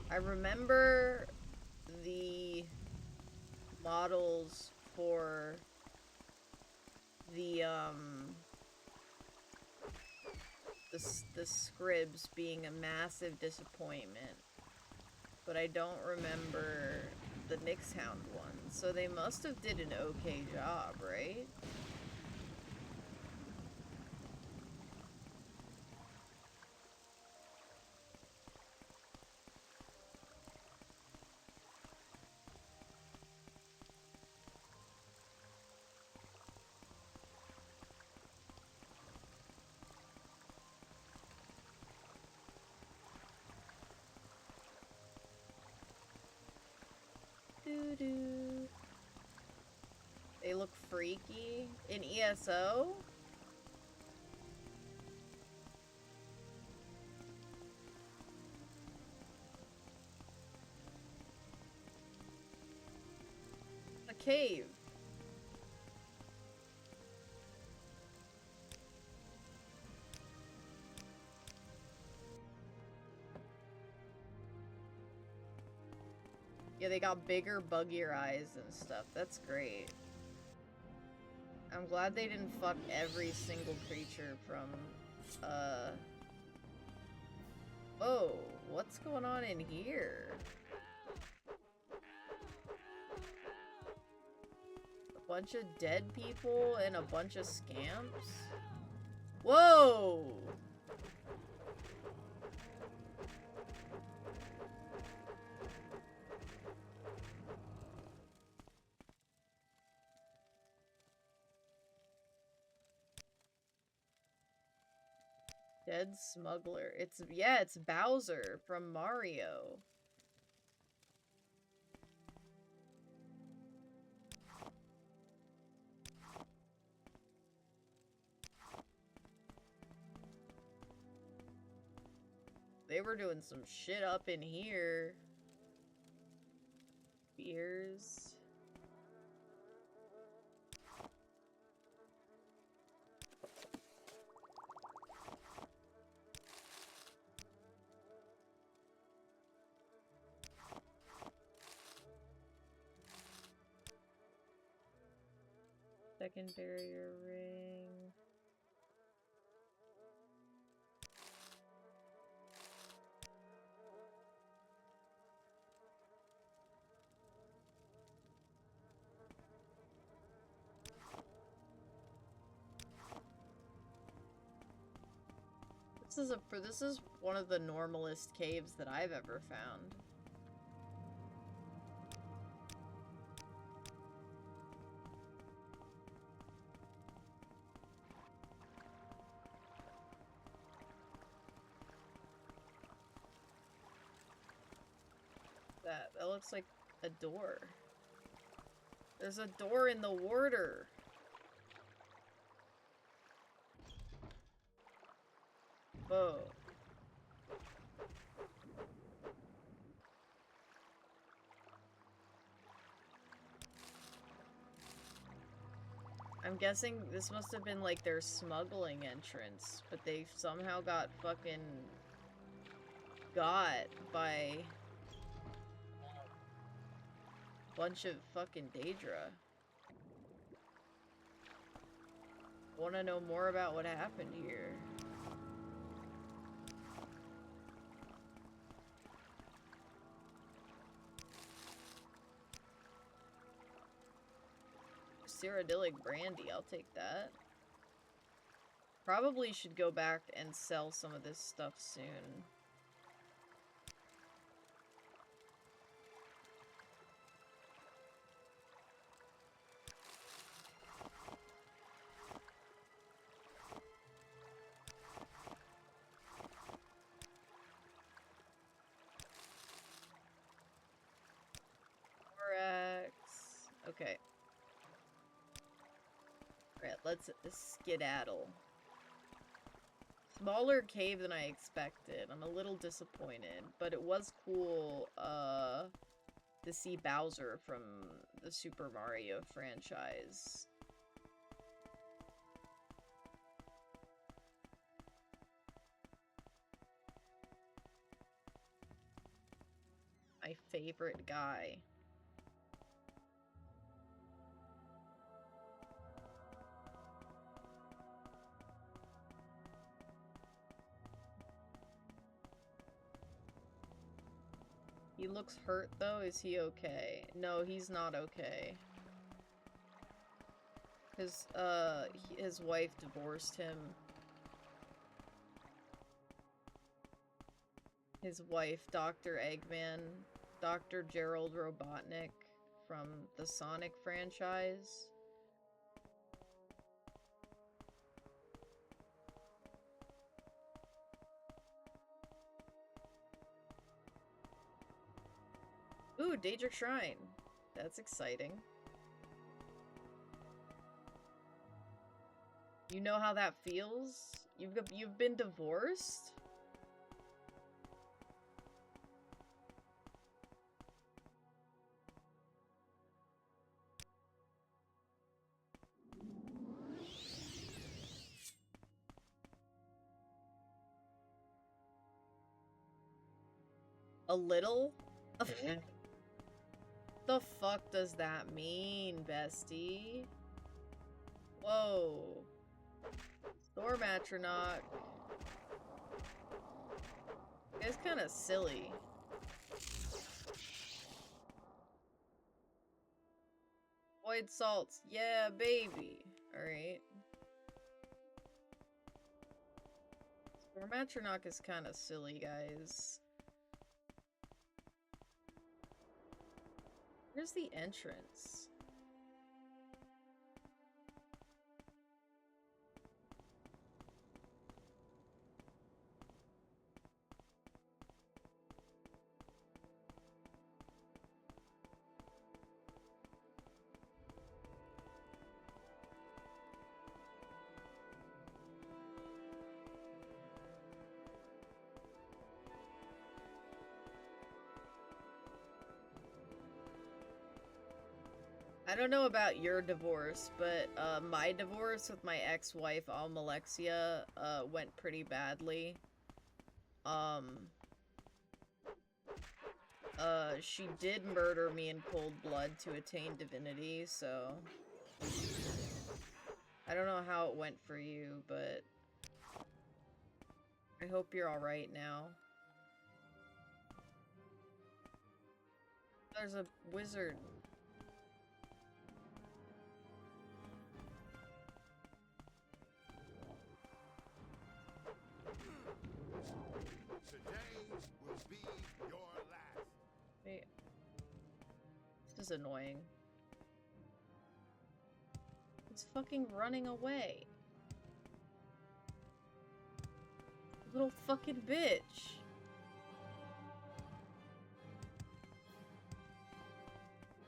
I remember the models for the scribs being a massive disappointment, but I don't remember the Nyx Hound one, so they must have did an okay job, right? Doo-doo. They look freaky in ESO? A cave. Yeah, they got bigger, buggier eyes and stuff. That's great. I'm glad they didn't fuck every single creature from, Whoa, what's going on in here? A bunch of dead people and a bunch of scamps? Whoa! Dead smuggler. Yeah, it's Bowser from Mario. They were doing some shit up in here. Beers. Second barrier ring. This is one of the normalest caves that I've ever found. That looks like a door. There's a door in the water. Whoa. I'm guessing this must have been like their smuggling entrance, but they somehow got fucking got by a bunch of fucking Daedra. Want to know more about what happened here? Cyrodiilic brandy, I'll take that. Probably should go back and sell some of this stuff soon. Okay. Alright, let's skedaddle. Smaller cave than I expected. I'm a little disappointed, but it was cool, to see Bowser from the Super Mario franchise. My favorite guy. He looks hurt, though. Is he okay? No, he's not okay. His wife divorced him. His wife, Dr. Eggman, Dr. Gerald Robotnik from the Sonic franchise. Ooh, Daedric Shrine. That's exciting. You know how that feels? You've been divorced? A little? The fuck does that mean, bestie? Whoa. Storm Atronach. It's kind of silly. Void salts. Yeah, baby. Alright. Storm Atronach is kind of silly, guys. Where's the entrance? I don't know about your divorce, but my divorce with my ex-wife, Almalexia, went pretty badly. She did murder me in cold blood to attain divinity, so... I don't know how it went for you, but... I hope you're alright now. There's a wizard. Wait. This is annoying. It's fucking running away. Little fucking bitch.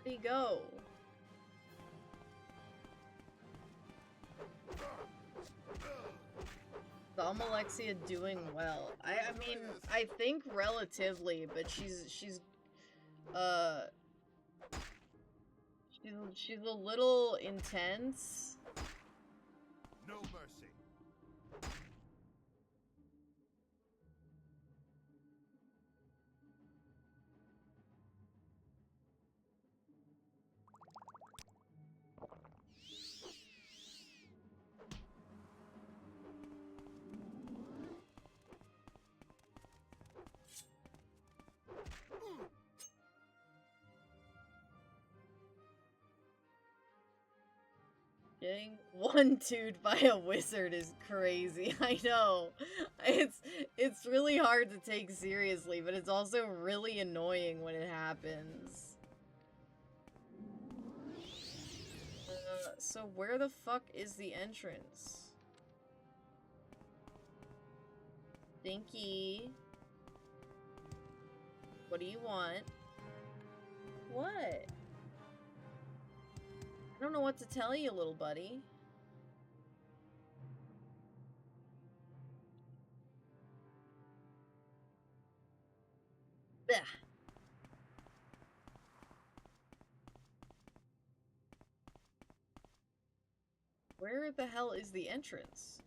Where'd he go? Some Alexia doing well. I mean, I think relatively, but she's a little intense. No mercy. Getting one-two'd by a wizard is crazy. I know. It's really hard to take seriously, but it's also really annoying when it happens. So where the fuck is the entrance? Dinky. What do you want? What? I don't know what to tell you, little buddy. Bah. Where the hell is the entrance?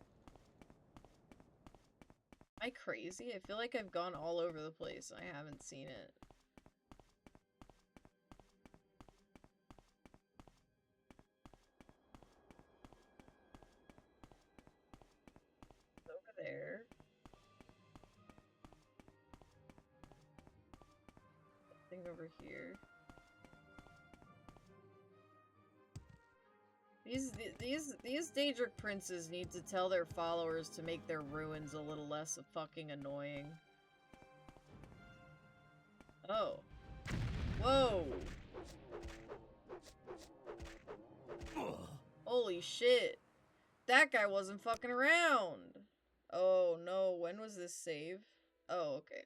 Am I crazy? I feel like I've gone all over the place and I haven't seen it. It's over there. Something over here. These Daedric princes need to tell their followers to make their ruins a little less fucking annoying. Oh. Whoa! Holy shit! That guy wasn't fucking around! Oh no, when was this save? Oh, okay.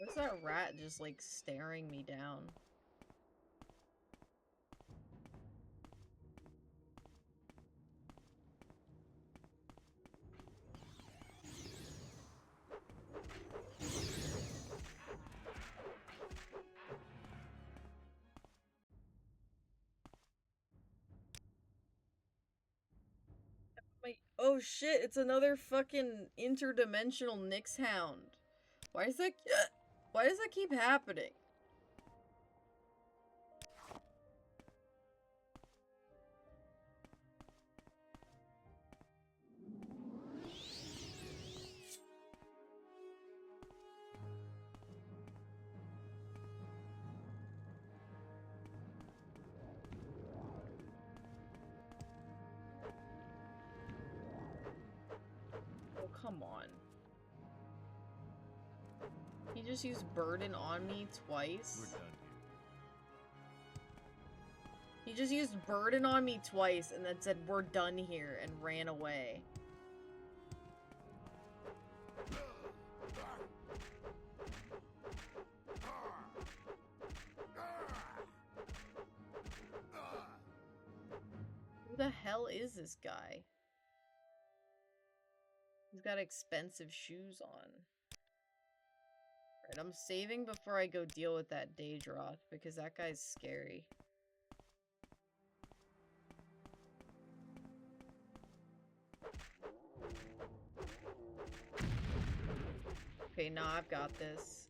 What's that rat just, like, staring me down? Oh shit, it's another fucking interdimensional Nyx Hound. Why does that keep happening? Oh, come on. He just used burden on me twice. We're done here. He just used burden on me twice and then said, "We're done here," and ran away. Who the hell is this guy? He's got expensive shoes on. Right, I'm saving before I go deal with that Daedroth, because that guy's scary. Okay, nah, I've got this.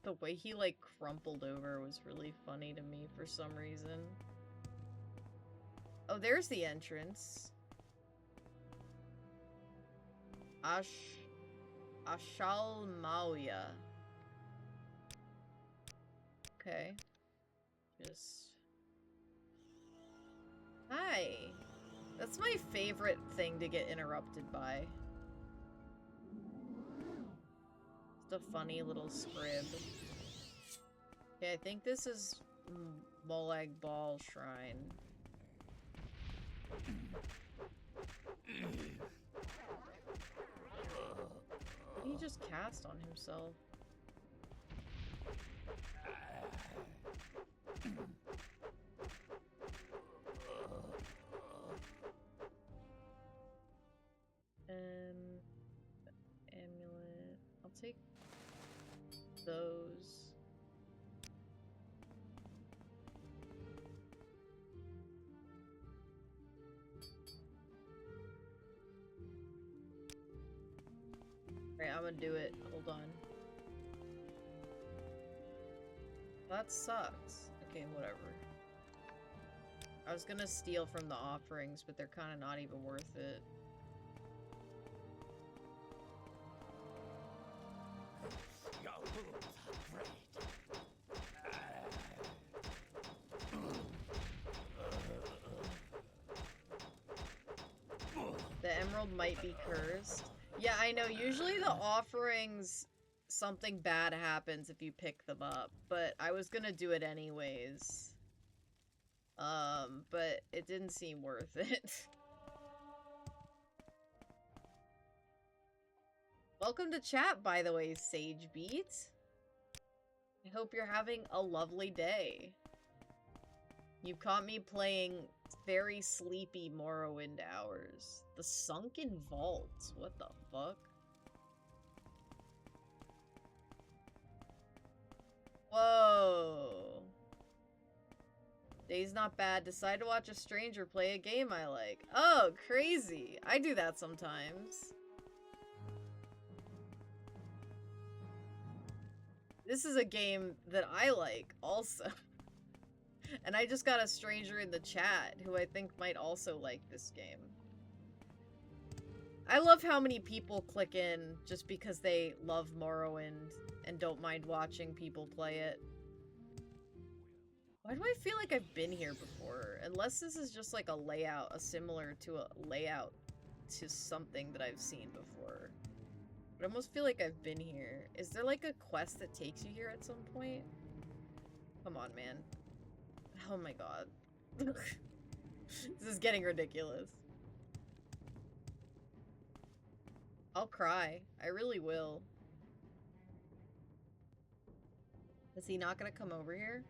The way he, like, crumpled over was really funny to me for some reason. Oh, there's the entrance. Ashalmauya. Okay. Just... Hi! That's my favorite thing to get interrupted by. Just a funny little scrib. Okay, I think this is Molag Bal Shrine. What did he just cast on himself? Amulet. I'll take those. Alright, I'm gonna do it. Hold on. That sucks. Okay, whatever. I was gonna steal from the offerings, but they're kind of not even worth it. The emerald might be cursed. Yeah, I know. Usually the offerings, something bad happens if you pick them up. But I was gonna do it anyways. But it didn't seem worth it. Welcome to chat, by the way, Sage Beat. I hope you're having a lovely day. You caught me playing very sleepy Morrowind hours. The Sunken Vault. What the fuck? Whoa. Day's not bad. Decide to watch a stranger play a game I like. Oh, crazy. I do that sometimes. This is a game that I like, also. And I just got a stranger in the chat who I think might also like this game. I love how many people click in just because they love Morrowind and don't mind watching people play it. Why do I feel like I've been here before? Unless this is just like a layout, similar to a layout to something that I've seen before. But I almost feel like I've been here. Is there like a quest that takes you here at some point? Come on, man. Oh my god. This is getting ridiculous. I'll cry. I really will. Is he not gonna come over here?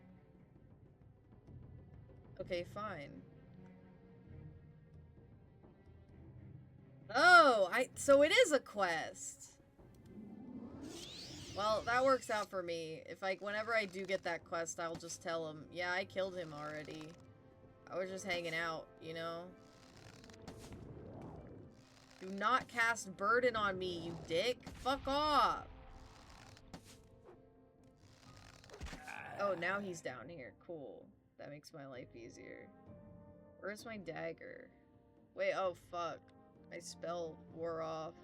Okay, fine. Oh, so it is a quest. Well, that works out for me. If whenever I do get that quest, I'll just tell him, yeah, I killed him already. I was just hanging out, you know? Do not cast burden on me, you dick. Fuck off. Oh, now he's down here. Cool. That makes my life easier. Where's my dagger? Wait, oh fuck. My spell wore off.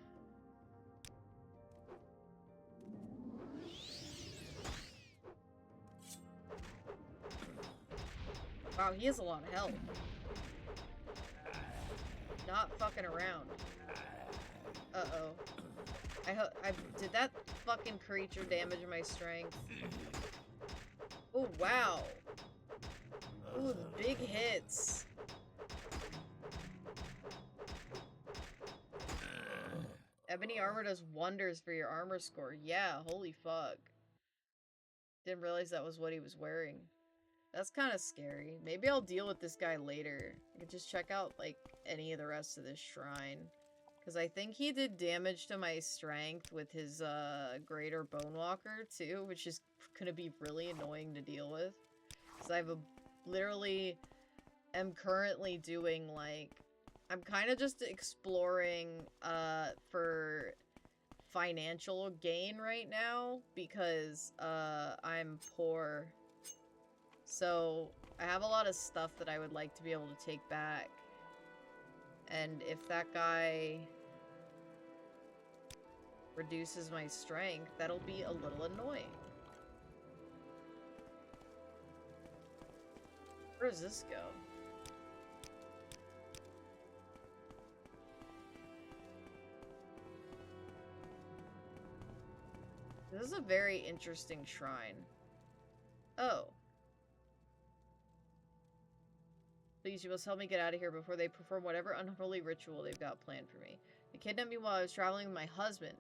Wow, he has a lot of health. Not fucking around. Uh-oh. Did that fucking creature damage my strength? Oh, wow. Ooh, big hits. Ebony armor does wonders for your armor score. Yeah, holy fuck. Didn't realize that was what he was wearing. That's kind of scary. Maybe I'll deal with this guy later. I could just check out, like, any of the rest of this shrine. Because I think he did damage to my strength with his, Greater Bonewalker, too, which is gonna be really annoying to deal with. Because I have literally am currently doing, like, I'm kind of just exploring, for financial gain right now, because, I'm poor. So, I have a lot of stuff that I would like to be able to take back. And if that guy reduces my strength, that'll be a little annoying. Where does this go? This is a very interesting shrine. Oh. Please, you must help me get out of here before they perform whatever unholy ritual they've got planned for me. They kidnapped me while I was traveling with my husband.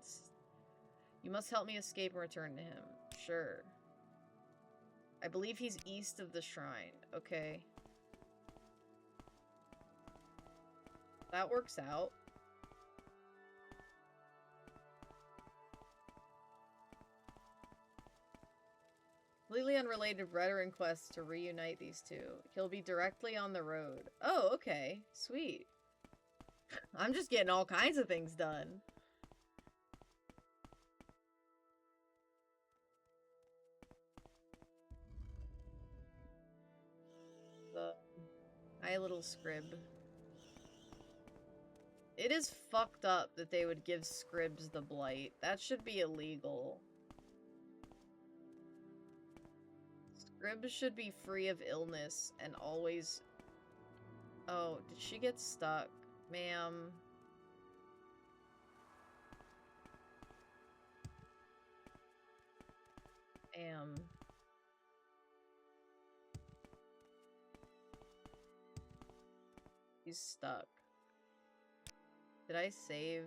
You must help me escape and return to him. Sure. I believe he's east of the shrine. Okay. That works out. Completely unrelated veteran quest to reunite these two. He'll be directly on the road. Oh, okay. Sweet. I'm just getting all kinds of things done. Hi, little scrib. It is fucked up that they would give scribs the blight. That should be illegal. Scribs should be free of illness and always... Oh, did she get stuck? Ma'am. He's stuck. Did I save?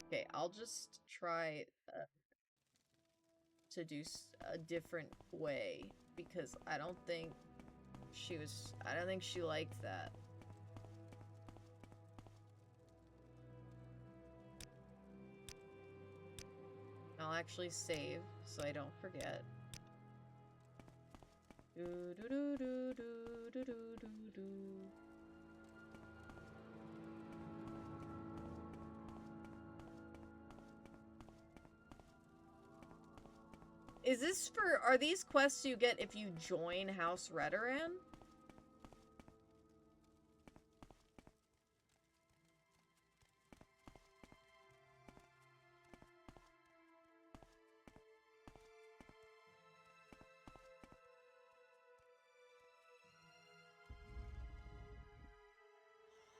Okay, I'll just try to do a different way because I don't think she liked that. I'll actually save so I don't forget. Is this for, are these quests you get if you join House Redoran?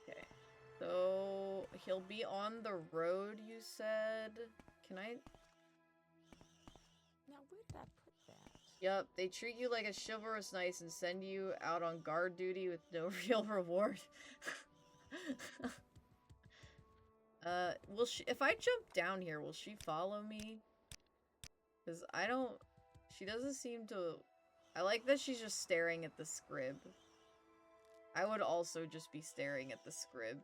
Okay, so he'll be on the road, you said? Can I? Now, where did I put that? Yep, they treat you like a chivalrous knight and send you out on guard duty with no real reward. Will she, if I jump down here, will she follow me? Because I don't, she doesn't seem to, I like that she's just staring at the scrib. I would also just be staring at the scrib.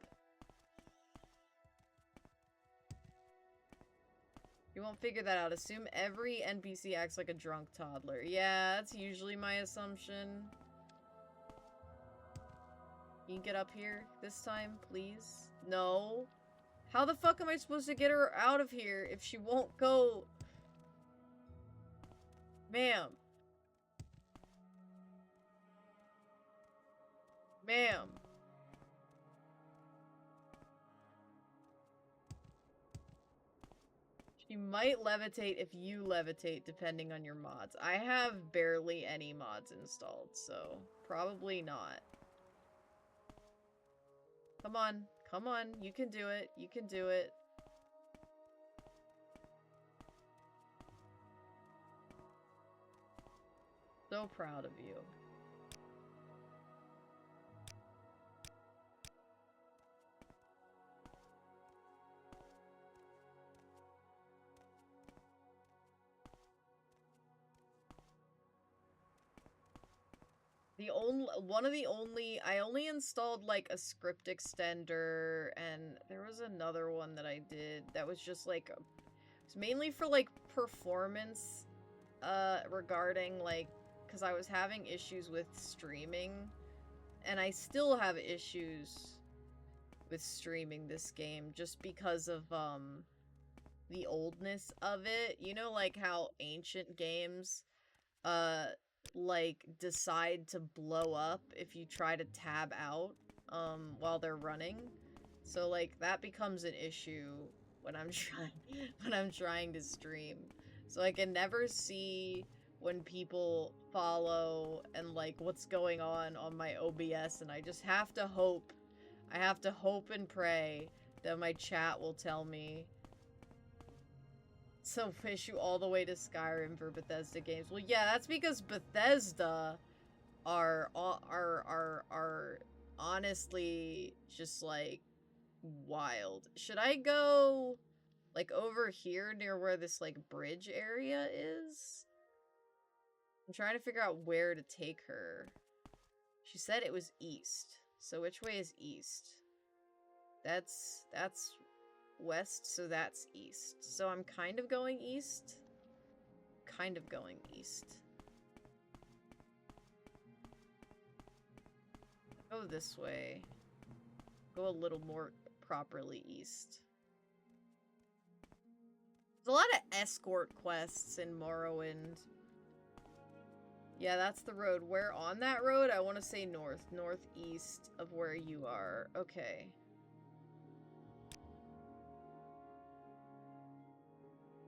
You won't figure that out. Assume every NPC acts like a drunk toddler. Yeah, that's usually my assumption. Can you get up here this time, please? No. How the fuck am I supposed to get her out of here if she won't go? Ma'am. Ma'am. She might levitate if you levitate, depending on your mods. I have barely any mods installed, so probably not. Come on. Come on. You can do it. You can do it. So proud of you. I only installed like a script extender, and there was another one that I did that was just like, it was mainly for like performance, regarding like because I was having issues with streaming, and I still have issues with streaming this game just because of the oldness of it. You know, like how ancient games like decide to blow up if you try to tab out while they're running. So like that becomes an issue when I'm trying to stream. So I can never see when people follow and like what's going on my OBS, and I just have to hope. I have to hope and pray that my chat will tell me. So issue all the way to Skyrim for Bethesda games. Well, yeah, that's because Bethesda are honestly just like wild. Should I go like over here near where this like bridge area is? I'm trying to figure out where to take her. She said it was east. So which way is east? That's west, so that's east. So I'm kind of going east. Kind of going east. Go this way. Go a little more properly east. There's a lot of escort quests in Morrowind. Yeah, that's the road. Where on that road? I want to say north. Northeast of where you are. Okay.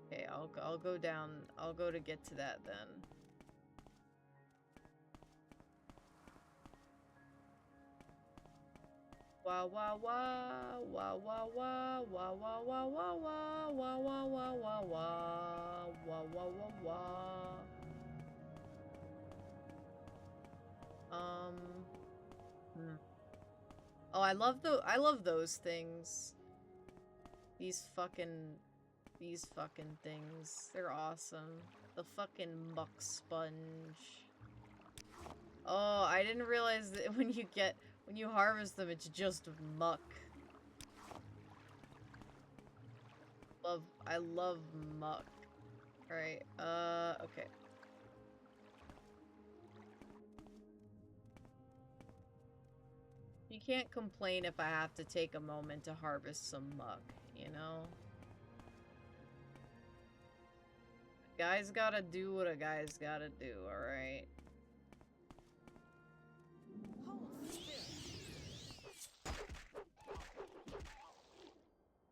Okay, I'll go down. I'll go to get to that then. Wah wah wah wah wah wah wah wah wah wah wah wah wah wah wah wah wah wah wah wah. Oh, I love those things. These fucking things. They're awesome. The fucking muck sponge. Oh, I didn't realize that when you harvest them, it's just muck. I love muck. Alright, okay. You can't complain if I have to take a moment to harvest some muck, you know? A guy's gotta do what a guy's gotta do, alright?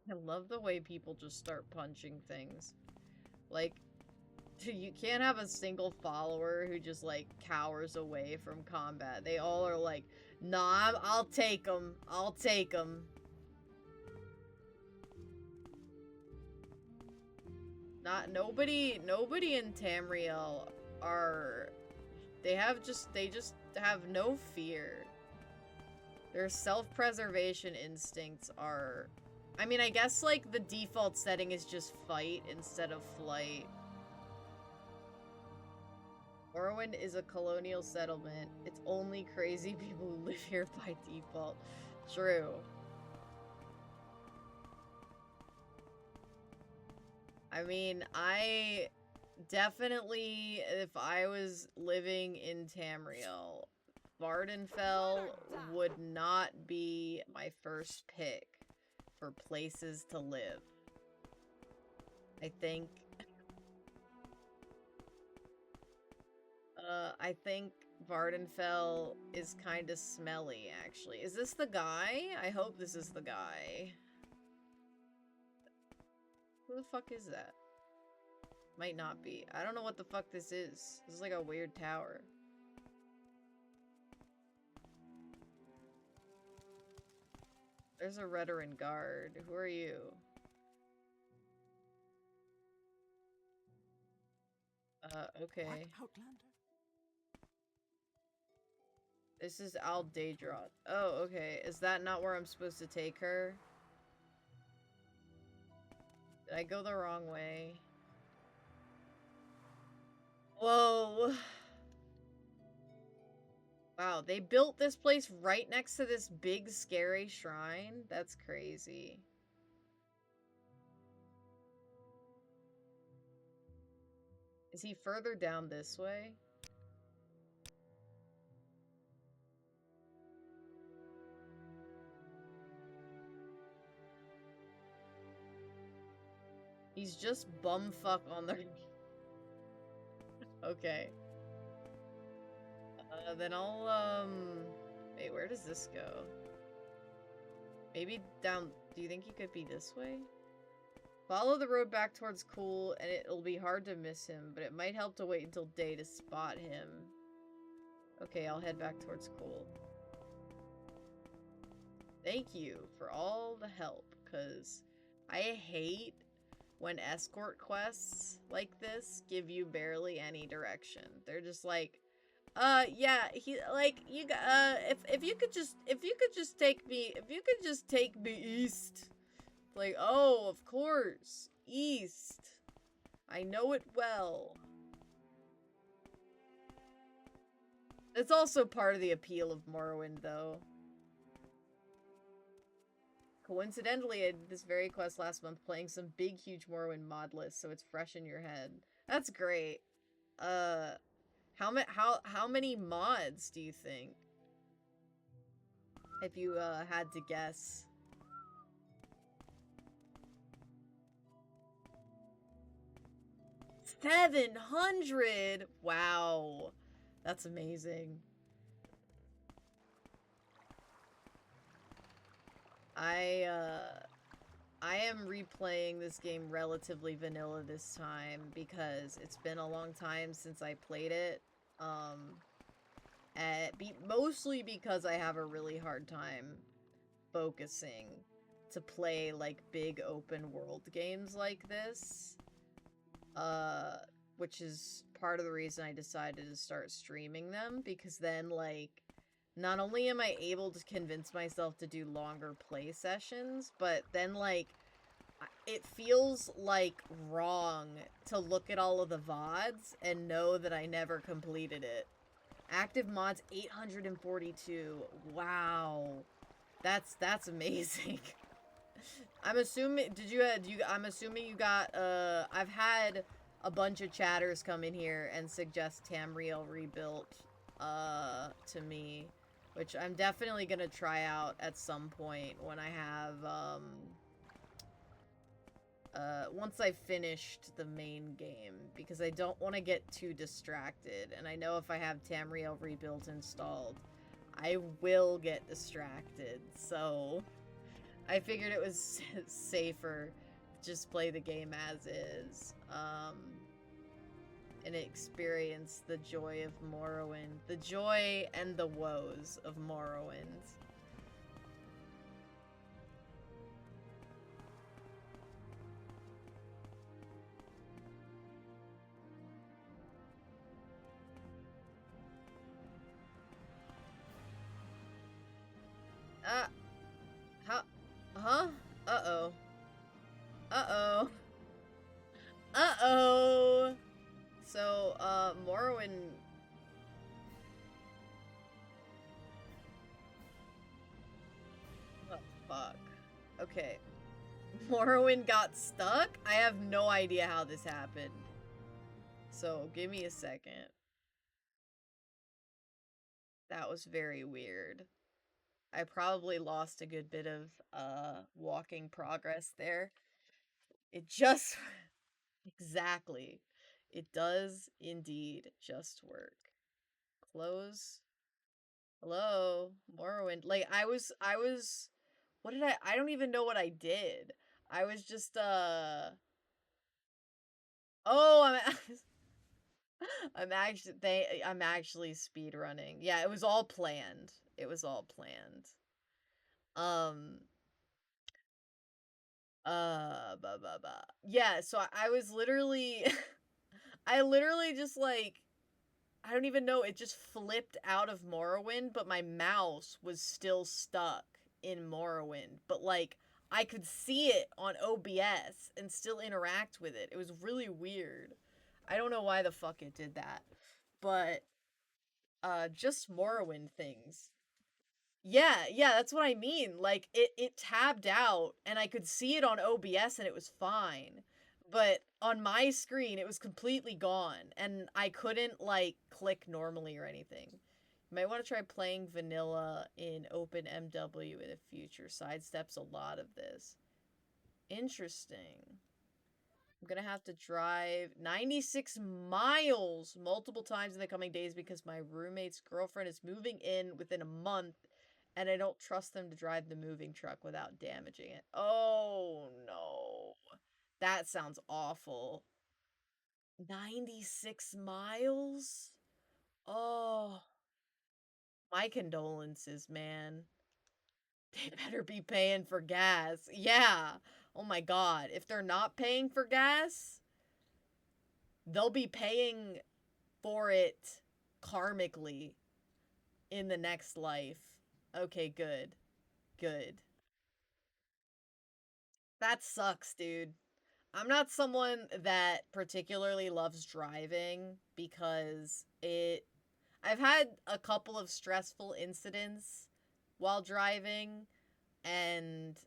I love the way people just start punching things. Like, you can't have a single follower who just, like, cowers away from combat. They all are like, nah, I'll take them. I'll take them. Nobody in Tamriel they just have no fear. Their self-preservation instincts are, I mean, I guess, like, the default setting is just fight instead of flight. Morrowind is a colonial settlement. It's only crazy people who live here by default. True. I mean, I definitely, if I was living in Tamriel, Vardenfell would not be my first pick for places to live. I think Vardenfell is kind of smelly, actually. Is this the guy? I hope this is the guy. Who the fuck is that? Might not be. I don't know what the fuck this is. This is like a weird tower. There's a Redoran guard. Who are you? Okay. What Outlander? This is Aldaedron. Oh, okay. Is that not where I'm supposed to take her? Did I go the wrong way? Whoa. Wow, they built this place right next to this big, scary shrine? That's crazy. Is he further down this way? He's just bumfuck on the... Okay. Then I'll, wait, where does this go? Maybe down... Do you think he could be this way? Follow the road back towards Cool, and it'll be hard to miss him, but it might help to wait until day to spot him. Okay, I'll head back towards Cool. Thank you for all the help, because I hate when escort quests like this give you barely any direction. They're just like, yeah, he, like, you, if you could just take me east. Like, oh, of course, east. I know it well. It's also part of the appeal of Morrowind, though. Coincidentally, I did this very quest last month playing some big, huge Morrowind mod list, so it's fresh in your head. That's great. How many mods do you think? If you, had to guess. $700! Wow. That's amazing. I am replaying this game relatively vanilla this time because it's been a long time since I played it. Mostly because I have a really hard time focusing to play, like, big open world games like this. Which is part of the reason I decided to start streaming them, because then, like, not only am I able to convince myself to do longer play sessions, but then, like, it feels, like, wrong to look at all of the VODs and know that I never completed it. Active mods 842. Wow. That's amazing. I'm assuming, I'm assuming you got, I've had a bunch of chatters come in here and suggest Tamriel rebuilt, to me, which I'm definitely gonna try out at some point when I have, once I've finished the main game, because I don't want to get too distracted, and I know if I have Tamriel rebuilt installed, I will get distracted, so I figured it was safer to just play the game as is, and experience the joy of Morrowind. The joy and the woes of Morrowind. Huh? Uh-oh. Uh-oh. Uh-oh! So, Morrowind... Oh, fuck. Okay. Morrowind got stuck? I have no idea how this happened. So, give me a second. That was very weird. I probably lost a good bit of, walking progress there. It just... Exactly. It does indeed just work. Close. Hello? Morrowind. Like, I was... What did I don't even know what I did. I was just, Oh, I'm actually speedrunning. Yeah, it was all planned. It was all planned. Yeah, so I was literally, I literally just, like, I don't even know, it just flipped out of Morrowind, but my mouse was still stuck in Morrowind, but, like, I could see it on OBS and still interact with it. It was really weird. I don't know why the fuck it did that, but, just Morrowind things. Yeah, that's what I mean. Like, it tabbed out, and I could see it on OBS, and it was fine. But on my screen, it was completely gone, and I couldn't, like, click normally or anything. You might want to try playing vanilla in OpenMW in the future. Sidesteps a lot of this. Interesting. I'm gonna have to drive 96 miles multiple times in the coming days because my roommate's girlfriend is moving in within a month and I don't trust them to drive the moving truck without damaging it. Oh no. That sounds awful. 96 miles? Oh. My condolences, man. They better be paying for gas. Yeah. Oh my god. If they're not paying for gas, they'll be paying for it karmically in the next life. Okay, good. Good. That sucks, dude. I'm not someone that particularly loves driving because I've had a couple of stressful incidents while driving, and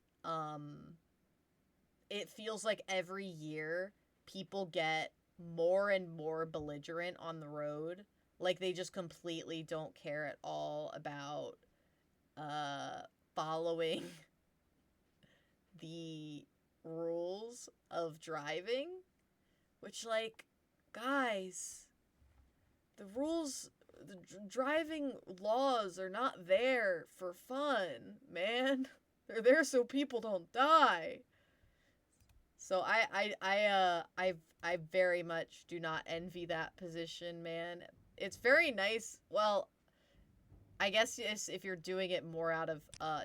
it feels like every year people get more and more belligerent on the road. Like they just completely don't care at all about following the rules of driving, which, like, guys, the rules, the driving laws are not there for fun, man. They're there so people don't die. So I very much do not envy that position, man. It's very nice. Well, I guess if you're doing it more out of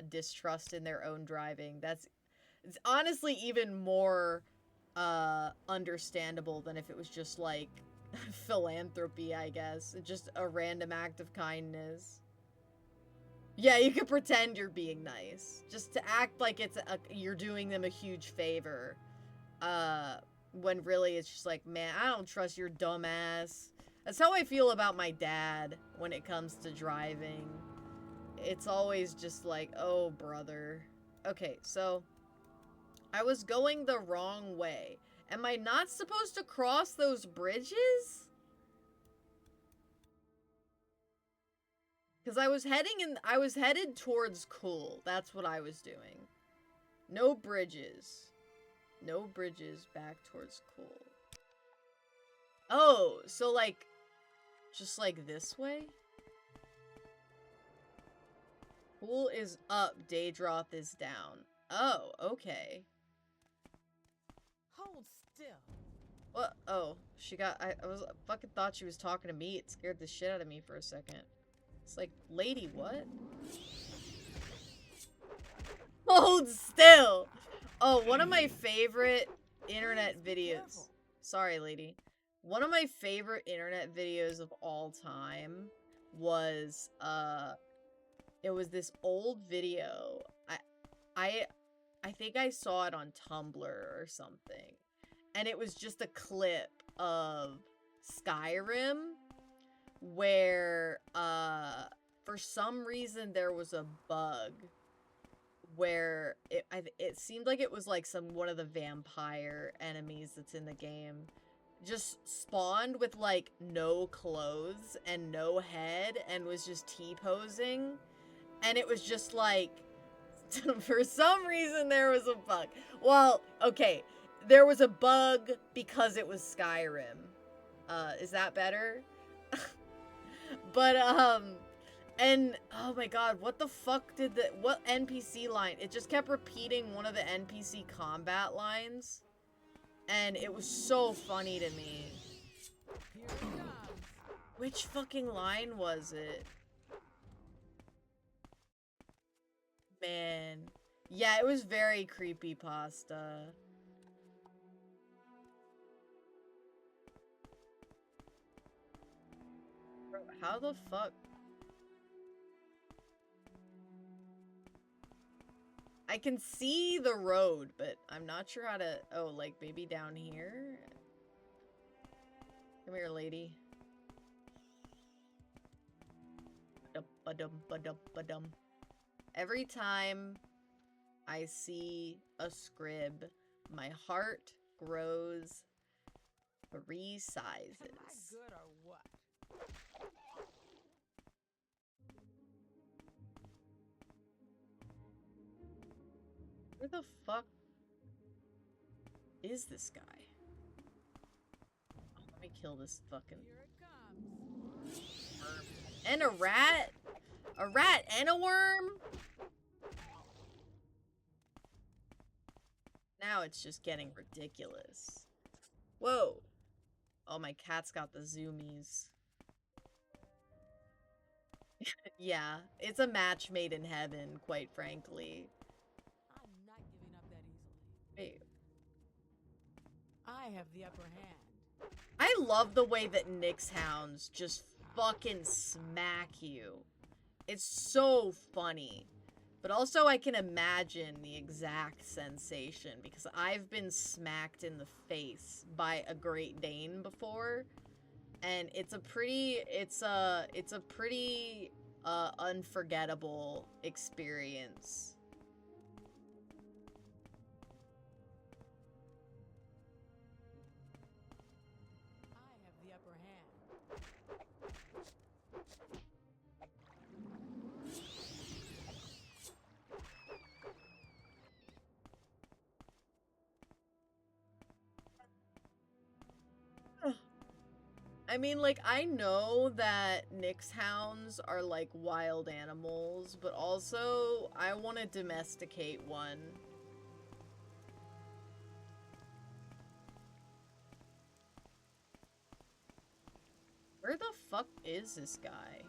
distrust in their own driving, it's honestly even more understandable than if it was just like philanthropy, I guess. Just a random act of kindness. Yeah, you could pretend you're being nice. Just to act like you're doing them a huge favor. When really it's just like, man, I don't trust your dumb ass. That's how I feel about my dad when it comes to driving. It's always just like, oh, brother. Okay, so I was going the wrong way. Am I not supposed to cross those bridges? Because I was headed towards cool. That's what I was doing. No bridges. No bridges back towards cool. Oh, so like, just like this way? Cool is up, Daedroth is down. Oh, okay. Hold still. What? Oh, she got, I fucking thought she was talking to me. It scared the shit out of me for a second. It's like, lady, what? Hold still! Oh, one of my favorite internet videos. Sorry, lady. One of my favorite internet videos of all time was, it was this old video. I think I saw it on Tumblr or something. And it was just a clip of Skyrim where, for some reason there was a bug where it seemed like it was like one of the vampire enemies that's in the game just spawned with like no clothes and no head and was just T-posing, and it was just like for some reason there was a bug. Well, okay, there was a bug because it was Skyrim. Is that better? But and oh my god, what the fuck what NPC line? It just kept repeating one of the NPC combat lines. And it was so funny to me. Which fucking line was it? Man. Yeah, it was very creepypasta. Bro, how the fuck? I can see the road, but I'm not sure how to... Oh, like, maybe down here? Come here, lady. Ba-dum. Every time I see a scrib, my heart grows 3 sizes. Am I good or what? Where the fuck is this guy? me kill this fucking worm. And a rat? A rat and a worm? Now it's just getting ridiculous. Whoa. Oh, my cat's got the zoomies. Yeah, it's a match made in heaven, quite frankly. I'm not giving up that easily. Wait. I have the upper hand. I love the way that Nyx hounds just fucking smack you. It's so funny. But also I can imagine the exact sensation because I've been smacked in the face by a Great Dane before. And it's a pretty unforgettable experience. I have the upper hand. I mean, like, I know that Nyx hounds are, like, wild animals, but also, I want to domesticate one. Where the fuck is this guy?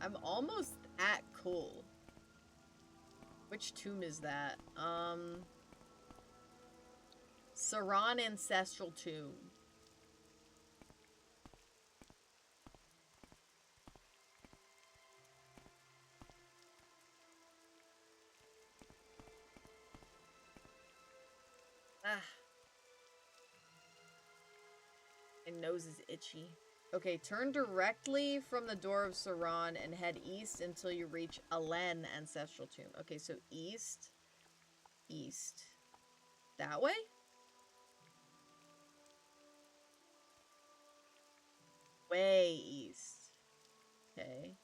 I'm almost at Kull. Which tomb is that? Saran Ancestral Tomb. Ah. My nose is itchy. Okay, turn directly from the door of Saran and head east until you reach Alen Ancestral Tomb. Okay, so east. East. That way? Way east. Okay.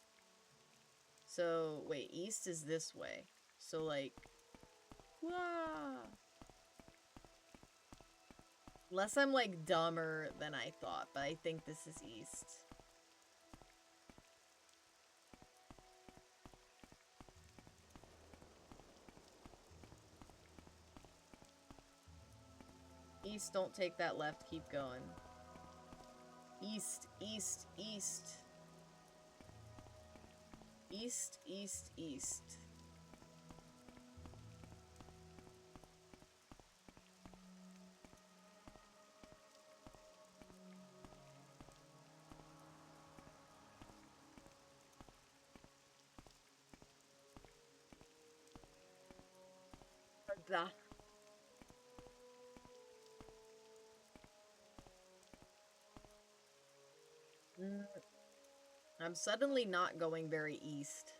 So, wait, east is this way. So, like... Wah! Unless I'm, like, dumber than I thought, but I think this is east. East, don't take that left, keep going. East, east, east. East, east, east. That. I'm suddenly not going very east.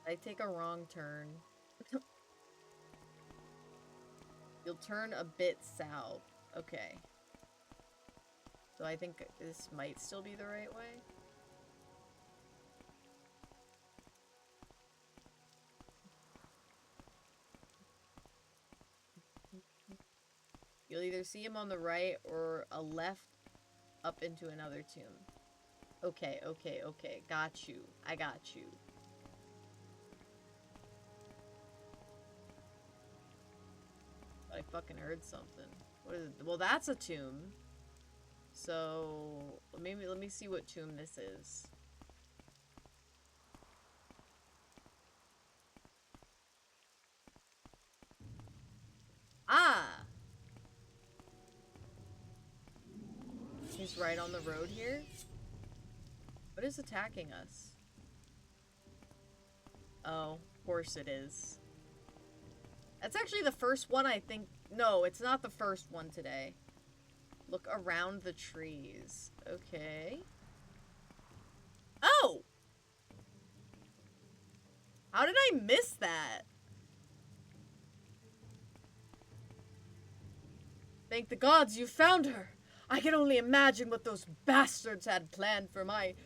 I take a wrong turn. You'll turn a bit south. Okay. So I think this might still be the right way. You'll either see him on the right or a left up into another tomb. Okay, okay, okay. Got you. I got you. I fucking heard something. What is it? Well, that's a tomb. So, maybe let me see what tomb this is. Ah! He's right on the road here. What is attacking us? Oh, of course it is. That's actually the first one, I think. No, it's not the first one today. Look around the trees. Okay. Oh! How did I miss that? Thank the gods you found her. I can only imagine what those bastards had planned for my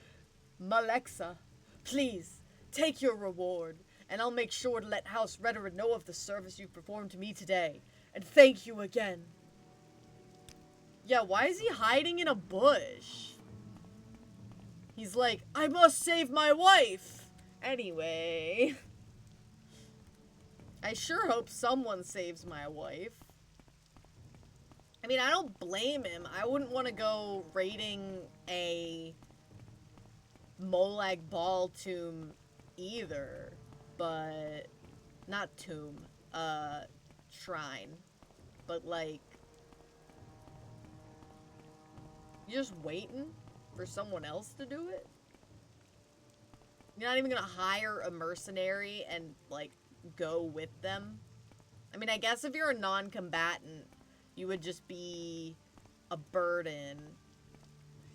Malexa. Please, take your reward and I'll make sure to let House Rhetoric know of the service you've performed to me today. And thank you again. Yeah, why is he hiding in a bush? He's like, I must save my wife! Anyway. I sure hope someone saves my wife. I mean, I don't blame him. I wouldn't want to go raiding a Molag Bal tomb either. But, not tomb, shrine. But like, you're just waiting for someone else to do it? You're not even gonna hire a mercenary and, like, go with them? I mean, I guess if you're a non-combatant, you would just be a burden.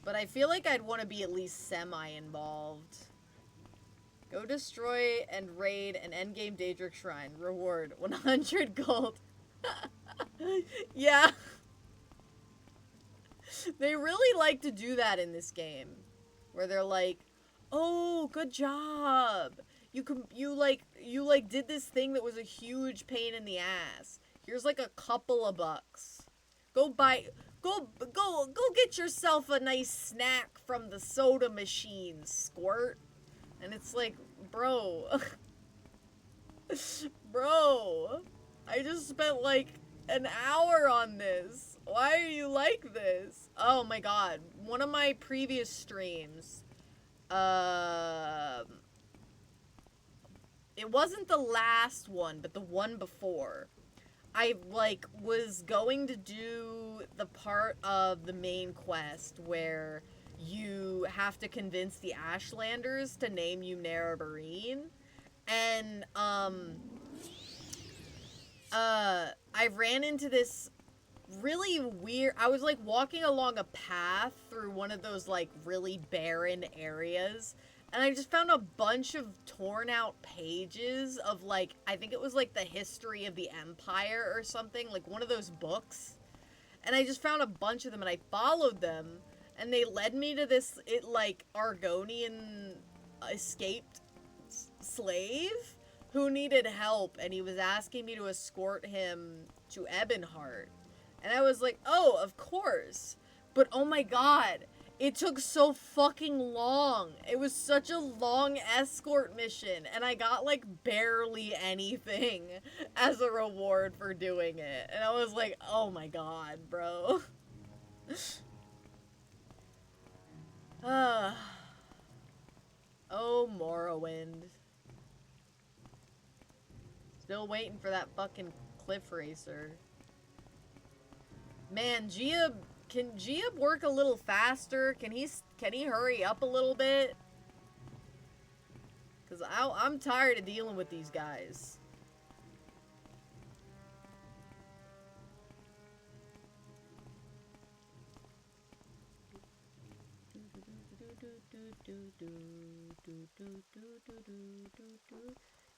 But I feel like I'd want to be at least semi-involved. Go destroy and raid an endgame Daedric shrine. Reward 100 gold. Yeah. They really like to do that in this game. Where they're like, oh, good job. You did this thing that was a huge pain in the ass. Here's like a couple of bucks. Go get yourself a nice snack from the soda machine, squirt. And it's like, bro. Bro. I just spent like an hour on this. Why are you like this? Oh my god. One of my previous streams, it wasn't the last one, but the one before. I, like, was going to do the part of the main quest where you have to convince the Ashlanders to name you Narabareen. And, I ran into this really weird... I was, like, walking along a path through one of those, like, really barren areas, and I just found a bunch of torn out pages of, like, I think it was, like, the history of the Empire or something, like, one of those books. And I just found a bunch of them, and I followed them, and they led me to this, Argonian escaped slave who needed help, and he was asking me to escort him to Ebonheart. And I was like, oh, of course. But, oh my god, it took so fucking long. It was such a long escort mission, and I got, like, barely anything as a reward for doing it. And I was like, oh my god, bro. Oh, Morrowind. Still waiting for that fucking cliff racer. Man, can Giab work a little faster? Can he hurry up a little bit? Cause I'm tired of dealing with these guys.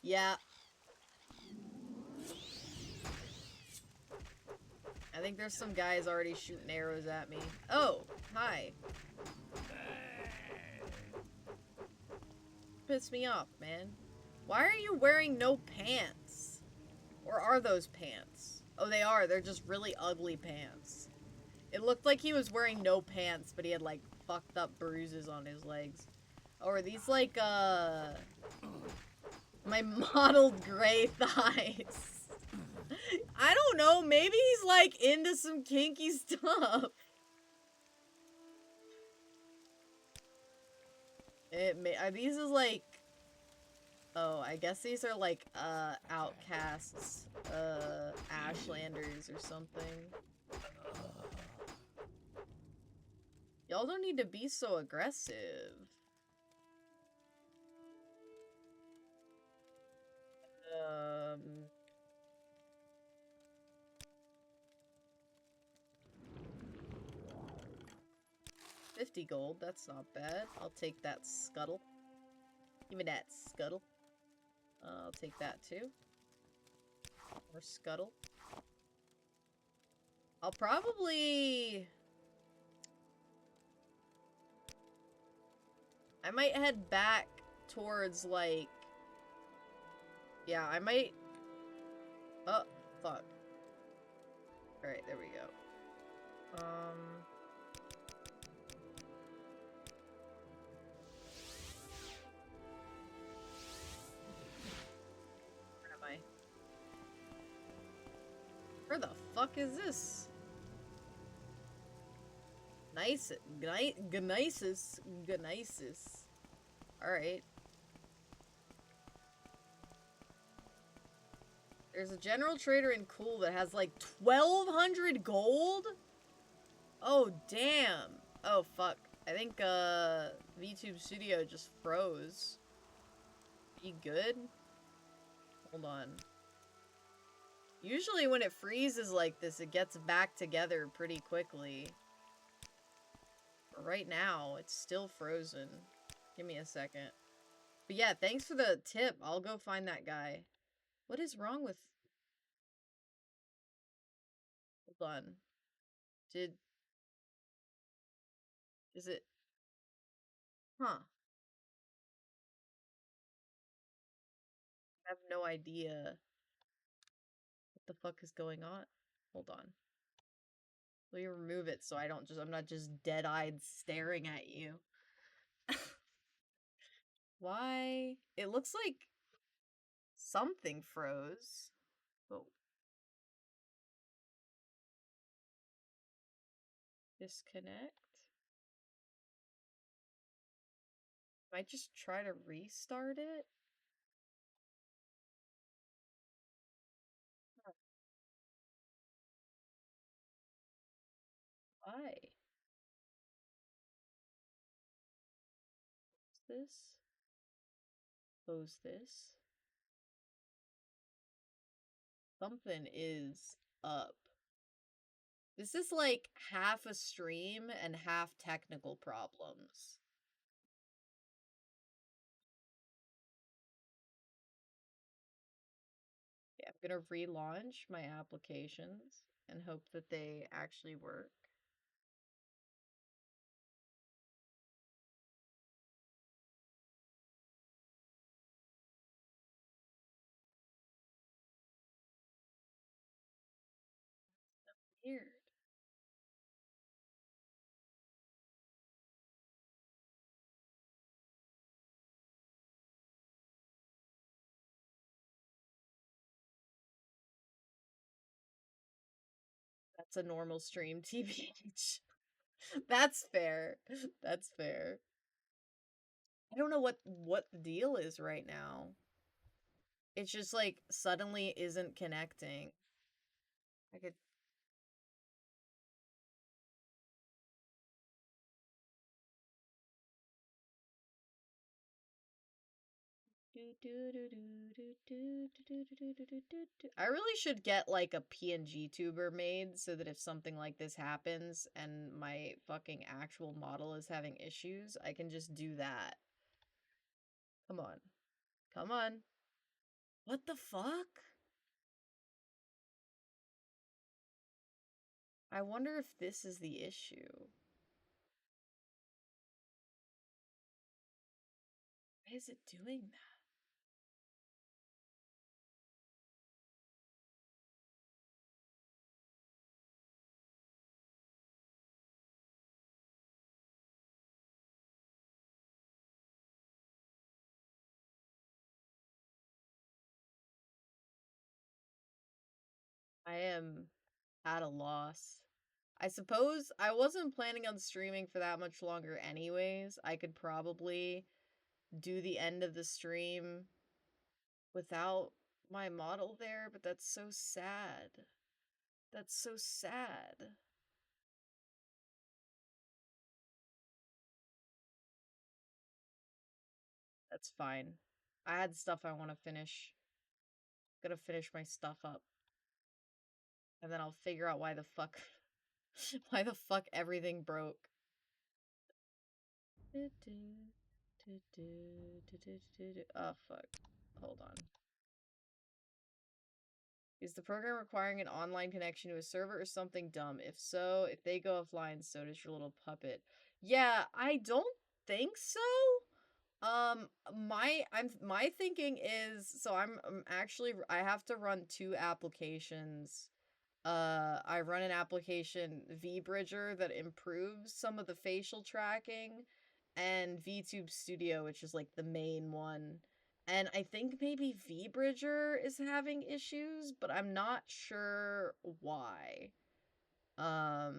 Yeah. I think there's some guys already shooting arrows at me. Oh, hi. Piss me off, man. Why are you wearing no pants? Or are those pants? Oh, they are. They're just really ugly pants. It looked like he was wearing no pants, but he had, like, fucked up bruises on his legs. Oh, are these, like, my mottled gray thighs? I don't know, maybe he's, like, into some kinky stuff. Are these is, like... Oh, I guess these are, like, outcasts, Ashlanders or something. Y'all don't need to be so aggressive. 50 gold, that's not bad. I'll take that scuttle. Give me that scuttle. I'll take that too. More scuttle. I'll probably... I might head back towards, like... Yeah, I might... Oh, fuck. Alright, there we go. Where am I? Where the fuck is this? Nice. Gnisis. Alright. There's a general trader in Cool that has like 1,200 gold? Oh, damn. Oh, fuck. I think, VTube Studio just froze. Be good? Hold on. Usually when it freezes like this, it gets back together pretty quickly. But right now, it's still frozen. Give me a second. But yeah, thanks for the tip. I'll go find that guy. What is wrong with... Hold on. Is it... Huh. I have no idea what the fuck is going on. Hold on. Let me remove it so I'm not just dead-eyed staring at you. Why? It looks like something froze. Oh. Disconnect? Might just try to restart it? Huh. Why? What's this? Close this. Something is up. This is like half a stream and half technical problems. Yeah, I'm gonna relaunch my applications and hope that they actually work. Weird. That's a normal stream, TBH. That's fair. That's fair. I don't know what the deal is right now. It's just like suddenly isn't connecting. I could... I really should get like a PNG tuber made so that if something like this happens and my fucking actual model is having issues, I can just do that. Come on. Come on. What the fuck? I wonder if this is the issue. Why is it doing that? I am at a loss. I suppose I wasn't planning on streaming for that much longer anyways. I could probably do the end of the stream without my model there, but that's so sad. That's so sad. That's fine. I had stuff I want to finish. Gotta finish my stuff up. And then I'll figure out why the fuck... why the fuck everything broke. Oh, fuck. Hold on. Is the program requiring an online connection to a server or something dumb? If so, if they go offline, so does your little puppet. Yeah, I don't think so. My thinking is, so I'm actually, I have to run 2 applications. I run an application, VBridger, that improves some of the facial tracking, and VTube Studio, which is like the main one. And I think maybe VBridger is having issues, but I'm not sure why. Because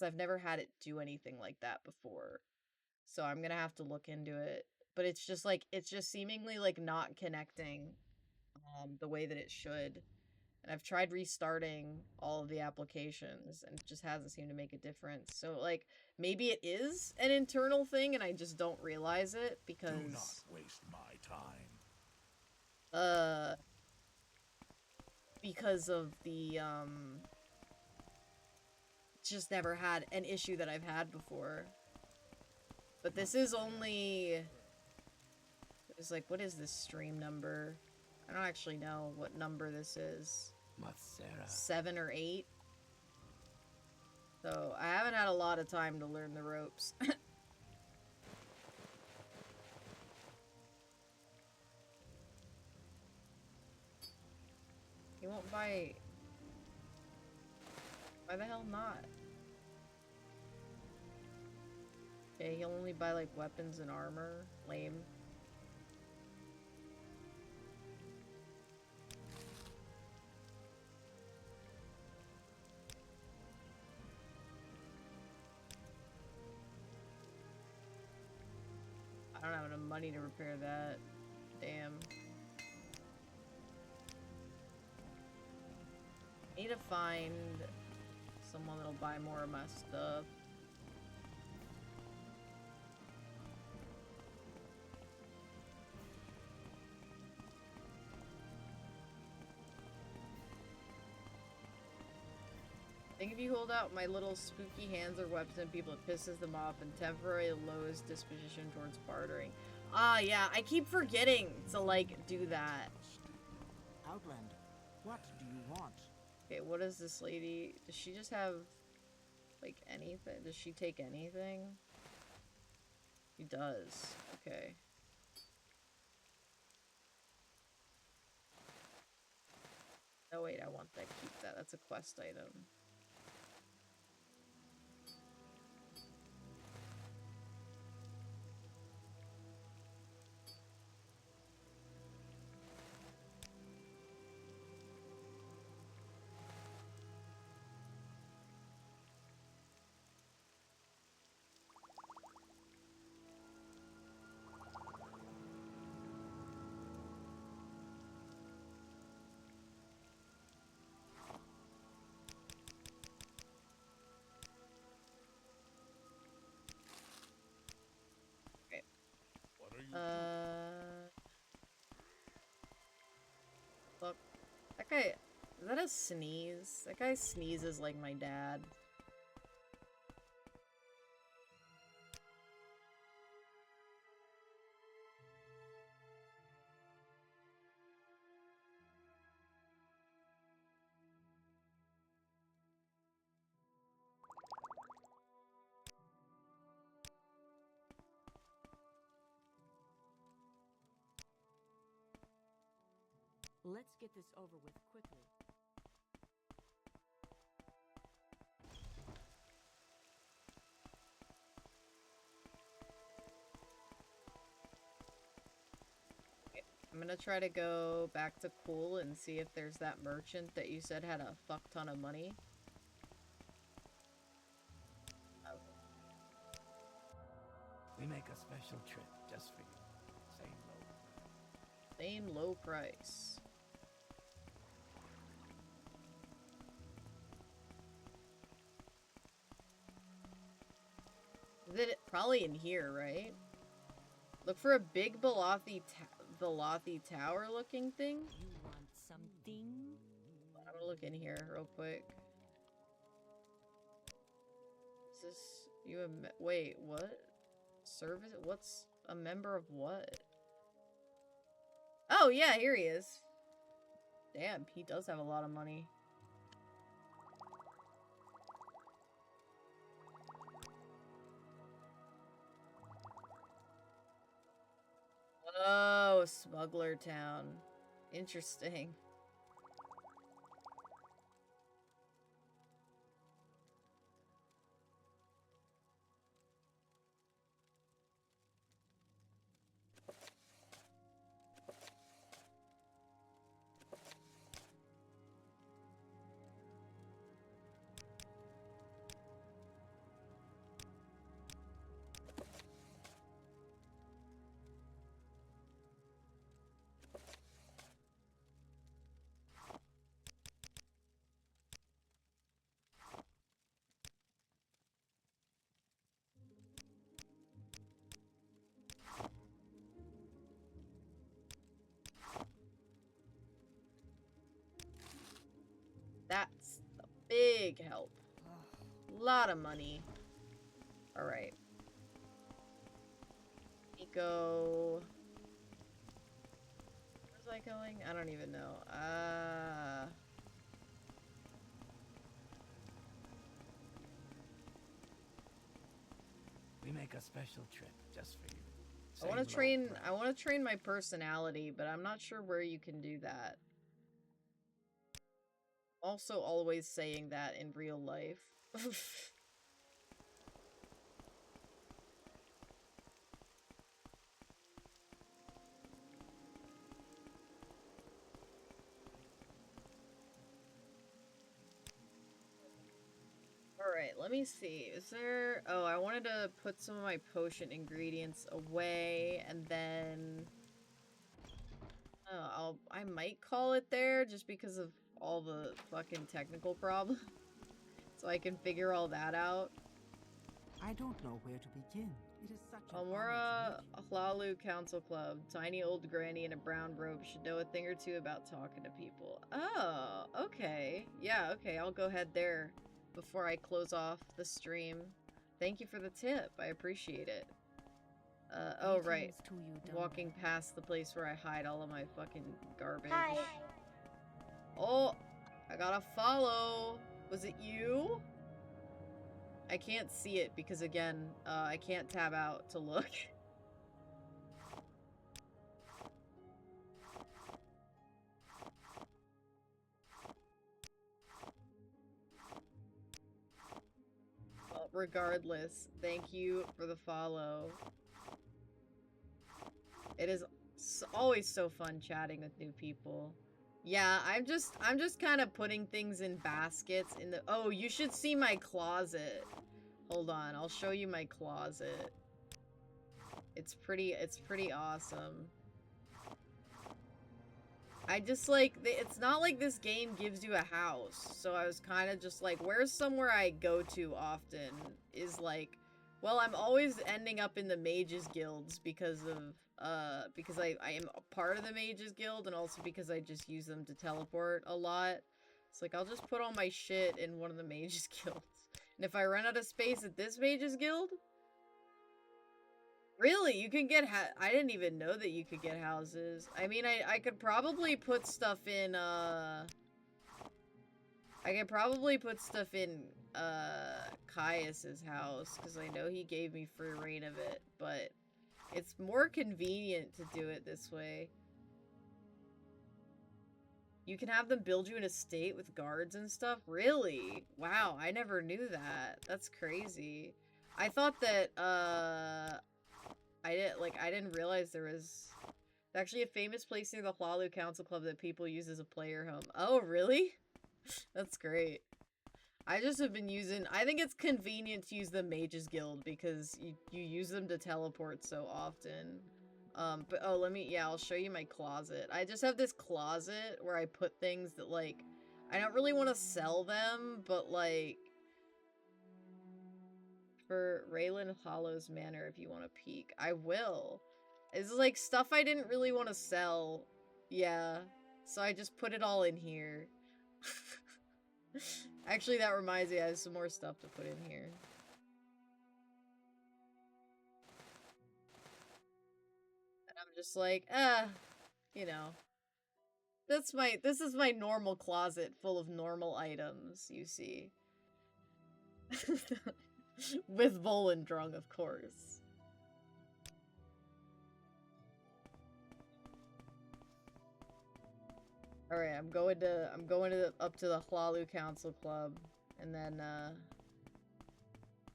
I've never had it do anything like that before. So I'm gonna have to look into it. But it's just like, it's just seemingly like not connecting the way that it should. And I've tried restarting all of the applications and it just hasn't seemed to make a difference. So like, maybe it is an internal thing and I just don't realize it because Do not waste my time. because of the just never had an issue that I've had before. But this is only, it's like, what is this stream number? I don't actually know what number this is. 7 or 8. So I haven't had a lot of time to learn the ropes. He won't buy. Why the hell not? Okay, he'll only buy like weapons and armor. Lame. I don't have enough money to repair that. Damn. Need to find someone that'll buy more of my stuff. I think if you hold out my little spooky hands or weapons on people, it pisses them off and temporarily lowers disposition towards bartering. Ah, yeah, I keep forgetting to, like, do that. Outlander, what do you want? Okay, what is this lady? Does she just have, like, anything? Does she take anything? She does. Okay. Oh, wait, I want that. Keep that. That's a quest item. What are you Fuck. That guy, is that a sneeze? That guy sneezes like my dad. Let's get this over with quickly. I'm gonna try to go back to Cool and see if there's that merchant that you said had a fuck ton of money. We make a special trip just for you. Same low. Same low price. Is it probably in here, right? Look for a big Balathi Tower looking thing. You want something? I'm gonna look in here real quick. Is this you a wait, what? Service? What's a member of what? Oh yeah, here he is. Damn, he does have a lot of money. Oh, Smuggler Town. Interesting. That's a big help. Lot of money. Alright. Nico. Where's I going? I don't even know. We make a special trip just for you. I want to train my personality, but I'm not sure where you can do that. Also always saying that in real life. Alright, let me see. Is there... Oh, I wanted to put some of my potion ingredients away, and then... I might call it there, just because of all the fucking technical problems. So I can figure all that out. I don't know where to begin. It is such an We're honor a Hlalu Council Club. Tiny old granny in a brown robe should know a thing or two about talking to people. Oh, okay. Yeah, okay, I'll go head there before I close off the stream. Thank you for the tip. I appreciate it. Oh, right. Walking past the place where I hide all of my fucking garbage. Hi. Oh, I got a follow. Was it you? I can't see it because, again, I can't tab out to look. Well, regardless, thank you for the follow. It is always so fun chatting with new people. Yeah, I'm just kind of putting things in baskets in the... Oh, you should see my closet. Hold on, I'll show you my closet. It's pretty awesome. I just, like, it's not like this game gives you a house, so I was kind of just like, where's somewhere I go to often is like, well, I'm always ending up in the Mages Guilds because of, because I am a part of the Mages Guild, and also because I just use them to teleport a lot. It's like, I'll just put all my shit in one of the Mages Guilds. And if I run out of space at this Mages Guild... Really? You can get I didn't even know that you could get houses. I mean, I could probably put stuff in, I could probably put stuff in, Caius's house, because I know he gave me free reign of it, but it's more convenient to do it this way. You can have them build you an estate with guards and stuff? Really? Wow, I never knew that. That's crazy. I thought that, I didn't realize there was actually a famous place near the Hlalu Council Club that people use as a player home. Oh, really? That's great. I just have been using... I think it's convenient to use the Mages Guild because you use them to teleport so often. But, oh, I'll show you my closet. I just have this closet where I put things that, like, I don't really want to sell them, but, like, for Raylan Hollow's Manor, if you want to peek, I will. It's, like, stuff I didn't really want to sell. Yeah. So I just put it all in here. Actually, that reminds me, I have some more stuff to put in here. I'm just like, you know. This is my normal closet full of normal items, you see. With Volendrung, of course. All right, I'm going up to the Hlalu Council Club, and then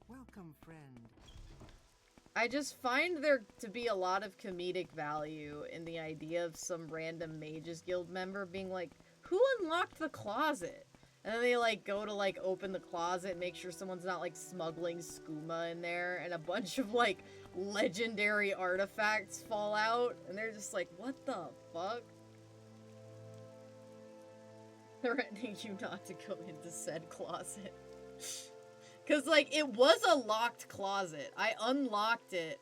Welcome, friend. I just find there to be a lot of comedic value in the idea of some random Mages Guild member being like, "Who unlocked the closet?" And then they like go to like open the closet, make sure someone's not like smuggling skooma in there, and a bunch of like legendary artifacts fall out, and they're just like, "What the fuck?" Threatening you not to go into said closet. Cause like it was a locked closet. I unlocked it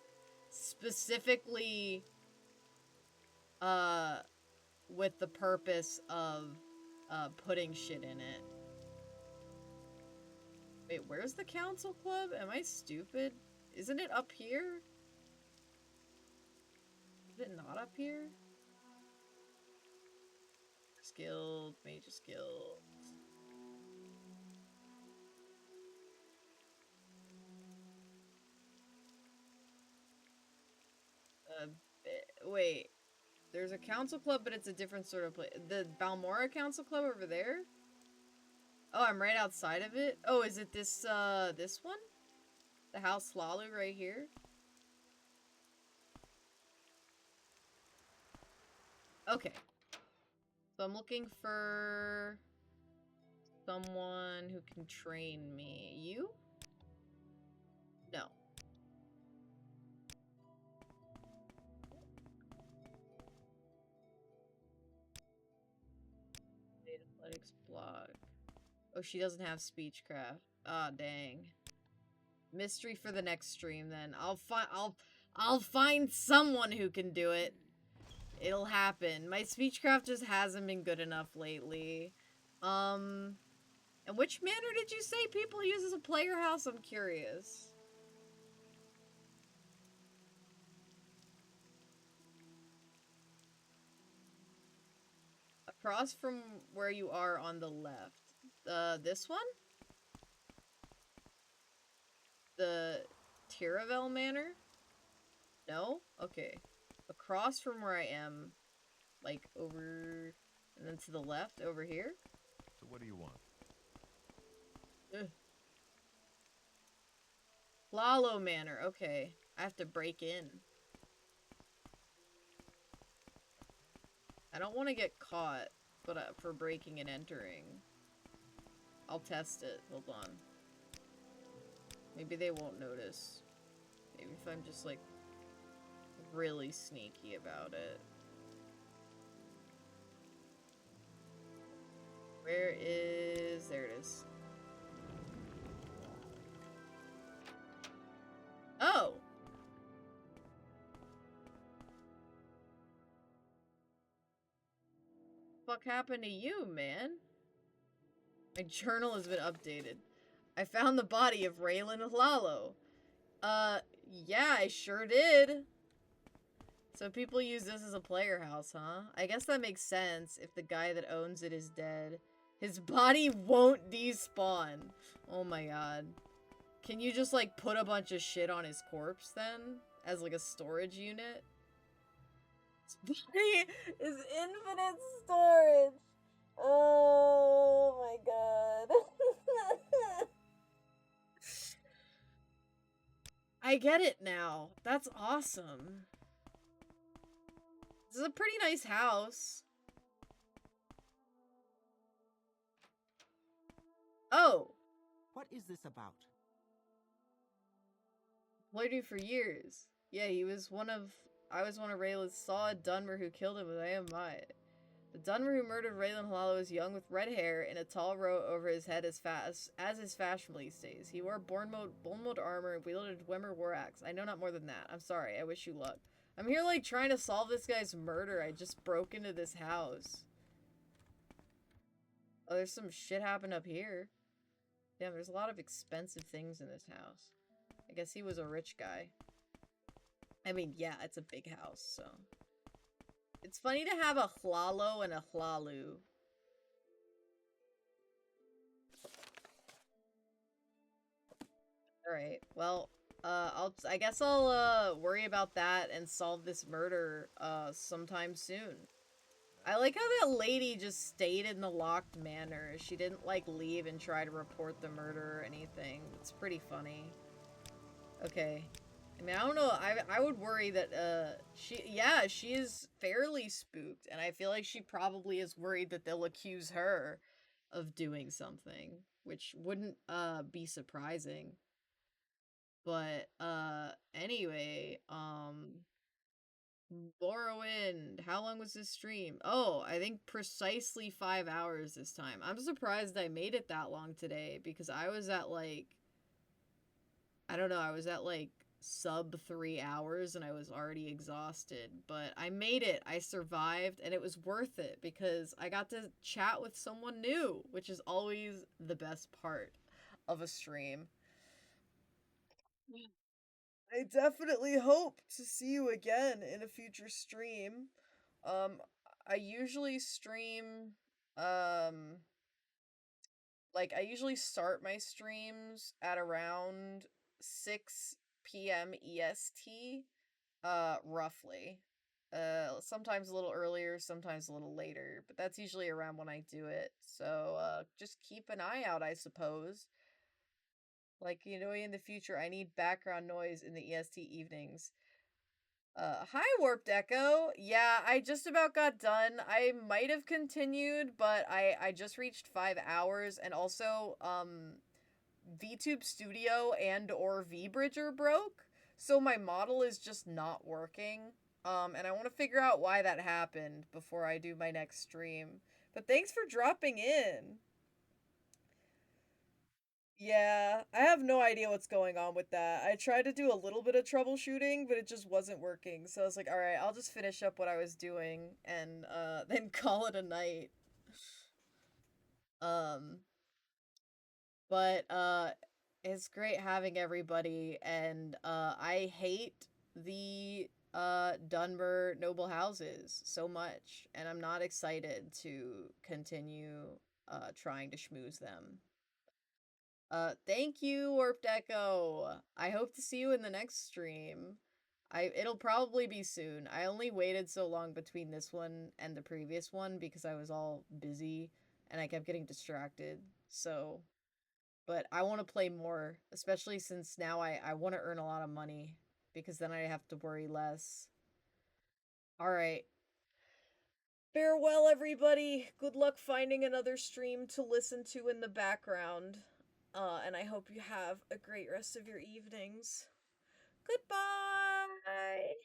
specifically with the purpose of putting shit in it. Wait, where's the council club? Am I stupid? Isn't it up here? Is it not up here? Guild, Mages Guild. Wait. There's a council club, but it's a different sort of place. The Balmora Council Club over there? Oh, I'm right outside of it? Oh, is it this one? The House Hlalu right here? Okay. So I'm looking for someone who can train me. You? No. Athletics blog. Oh, she doesn't have speechcraft. Ah, dang. Mystery for the next stream then. I'll find someone who can do it. It'll happen. My speechcraft just hasn't been good enough lately. And which manor did you say people use as a player house? I'm curious. Across from where you are on the left. This one? The Tiravel Manor? No? Okay. Across from where I am, like over, and then to the left, over here. So what do you want? Lalo Manor, okay. I have to break in. I don't want to get caught, but for breaking and entering. I'll test it. Hold on. Maybe they won't notice. Maybe if I'm just like really sneaky about it. Where is... There it is. Oh! Fuck happened to you, man? My journal has been updated. I found the body of Raylan Hlalo. Yeah, I sure did. So people use this as a player house, huh? I guess that makes sense if the guy that owns it is dead. His body won't despawn. Oh my god. Can you just, like, put a bunch of shit on his corpse, then? As, like, a storage unit? His body is infinite storage! Oh my god. I get it now. That's awesome. This is a pretty nice house. Oh. What is this about? Played you for years. Yeah, I was one of Raylan's saw Dunmer who killed him with AMI. The Dunmer who murdered Raylan Hlalo was young with red hair and a tall robe over his head as is fashionable these days. He wore bone mode armor and wielded a Dwemer war axe. I know not more than that. I'm sorry. I wish you luck. I'm here, like, trying to solve this guy's murder. I just broke into this house. Oh, there's some shit happened up here. Damn, there's a lot of expensive things in this house. I guess he was a rich guy. I mean, yeah, it's a big house, so... It's funny to have a Hlalo and a Hlalu. Alright, well, I guess I'll, worry about that and solve this murder, sometime soon. I like how that lady just stayed in the locked manor. She didn't, like, leave and try to report the murder or anything. It's pretty funny. Okay. I mean, I don't know. I would worry that, she is fairly spooked, and I feel like she probably is worried that they'll accuse her of doing something, which wouldn't, be surprising. But, anyway, Morrowind, how long was this stream? Oh, I think precisely 5 hours this time. I'm surprised I made it that long today, because I was at, like, I don't know, I was at, like, sub 3 hours, and I was already exhausted. But I made it, I survived, and it was worth it, because I got to chat with someone new, which is always the best part of a stream. I definitely hope to see you again in a future stream. I usually stream, like, I usually start my streams at around 6 p.m. EST, roughly. Sometimes a little earlier, sometimes a little later, but that's usually around when I do it. So, just keep an eye out, I suppose. Like, you know, in the future, I need background noise in the EST evenings. Hi, Warped Echo. Yeah, I just about got done. I might have continued, but I just reached 5 hours, and also, VTube Studio and or VBridger broke, so my model is just not working. And I want to figure out why that happened before I do my next stream. But thanks for dropping in. Yeah, I have no idea what's going on with that. I tried to do a little bit of troubleshooting, but it just wasn't working. So I was like, all right, I'll just finish up what I was doing and then call it a night. Um, but it's great having everybody, and I hate the Dunmer noble houses so much, and I'm not excited to continue trying to schmooze them. Thank you, Warped Echo. I hope to see you in the next stream. It'll probably be soon. I only waited so long between this one and the previous one because I was all busy and I kept getting distracted. So, but I want to play more, especially since now I want to earn a lot of money because then I have to worry less. All right. Farewell, everybody. Good luck finding another stream to listen to in the background. And I hope you have a great rest of your evenings. Goodbye!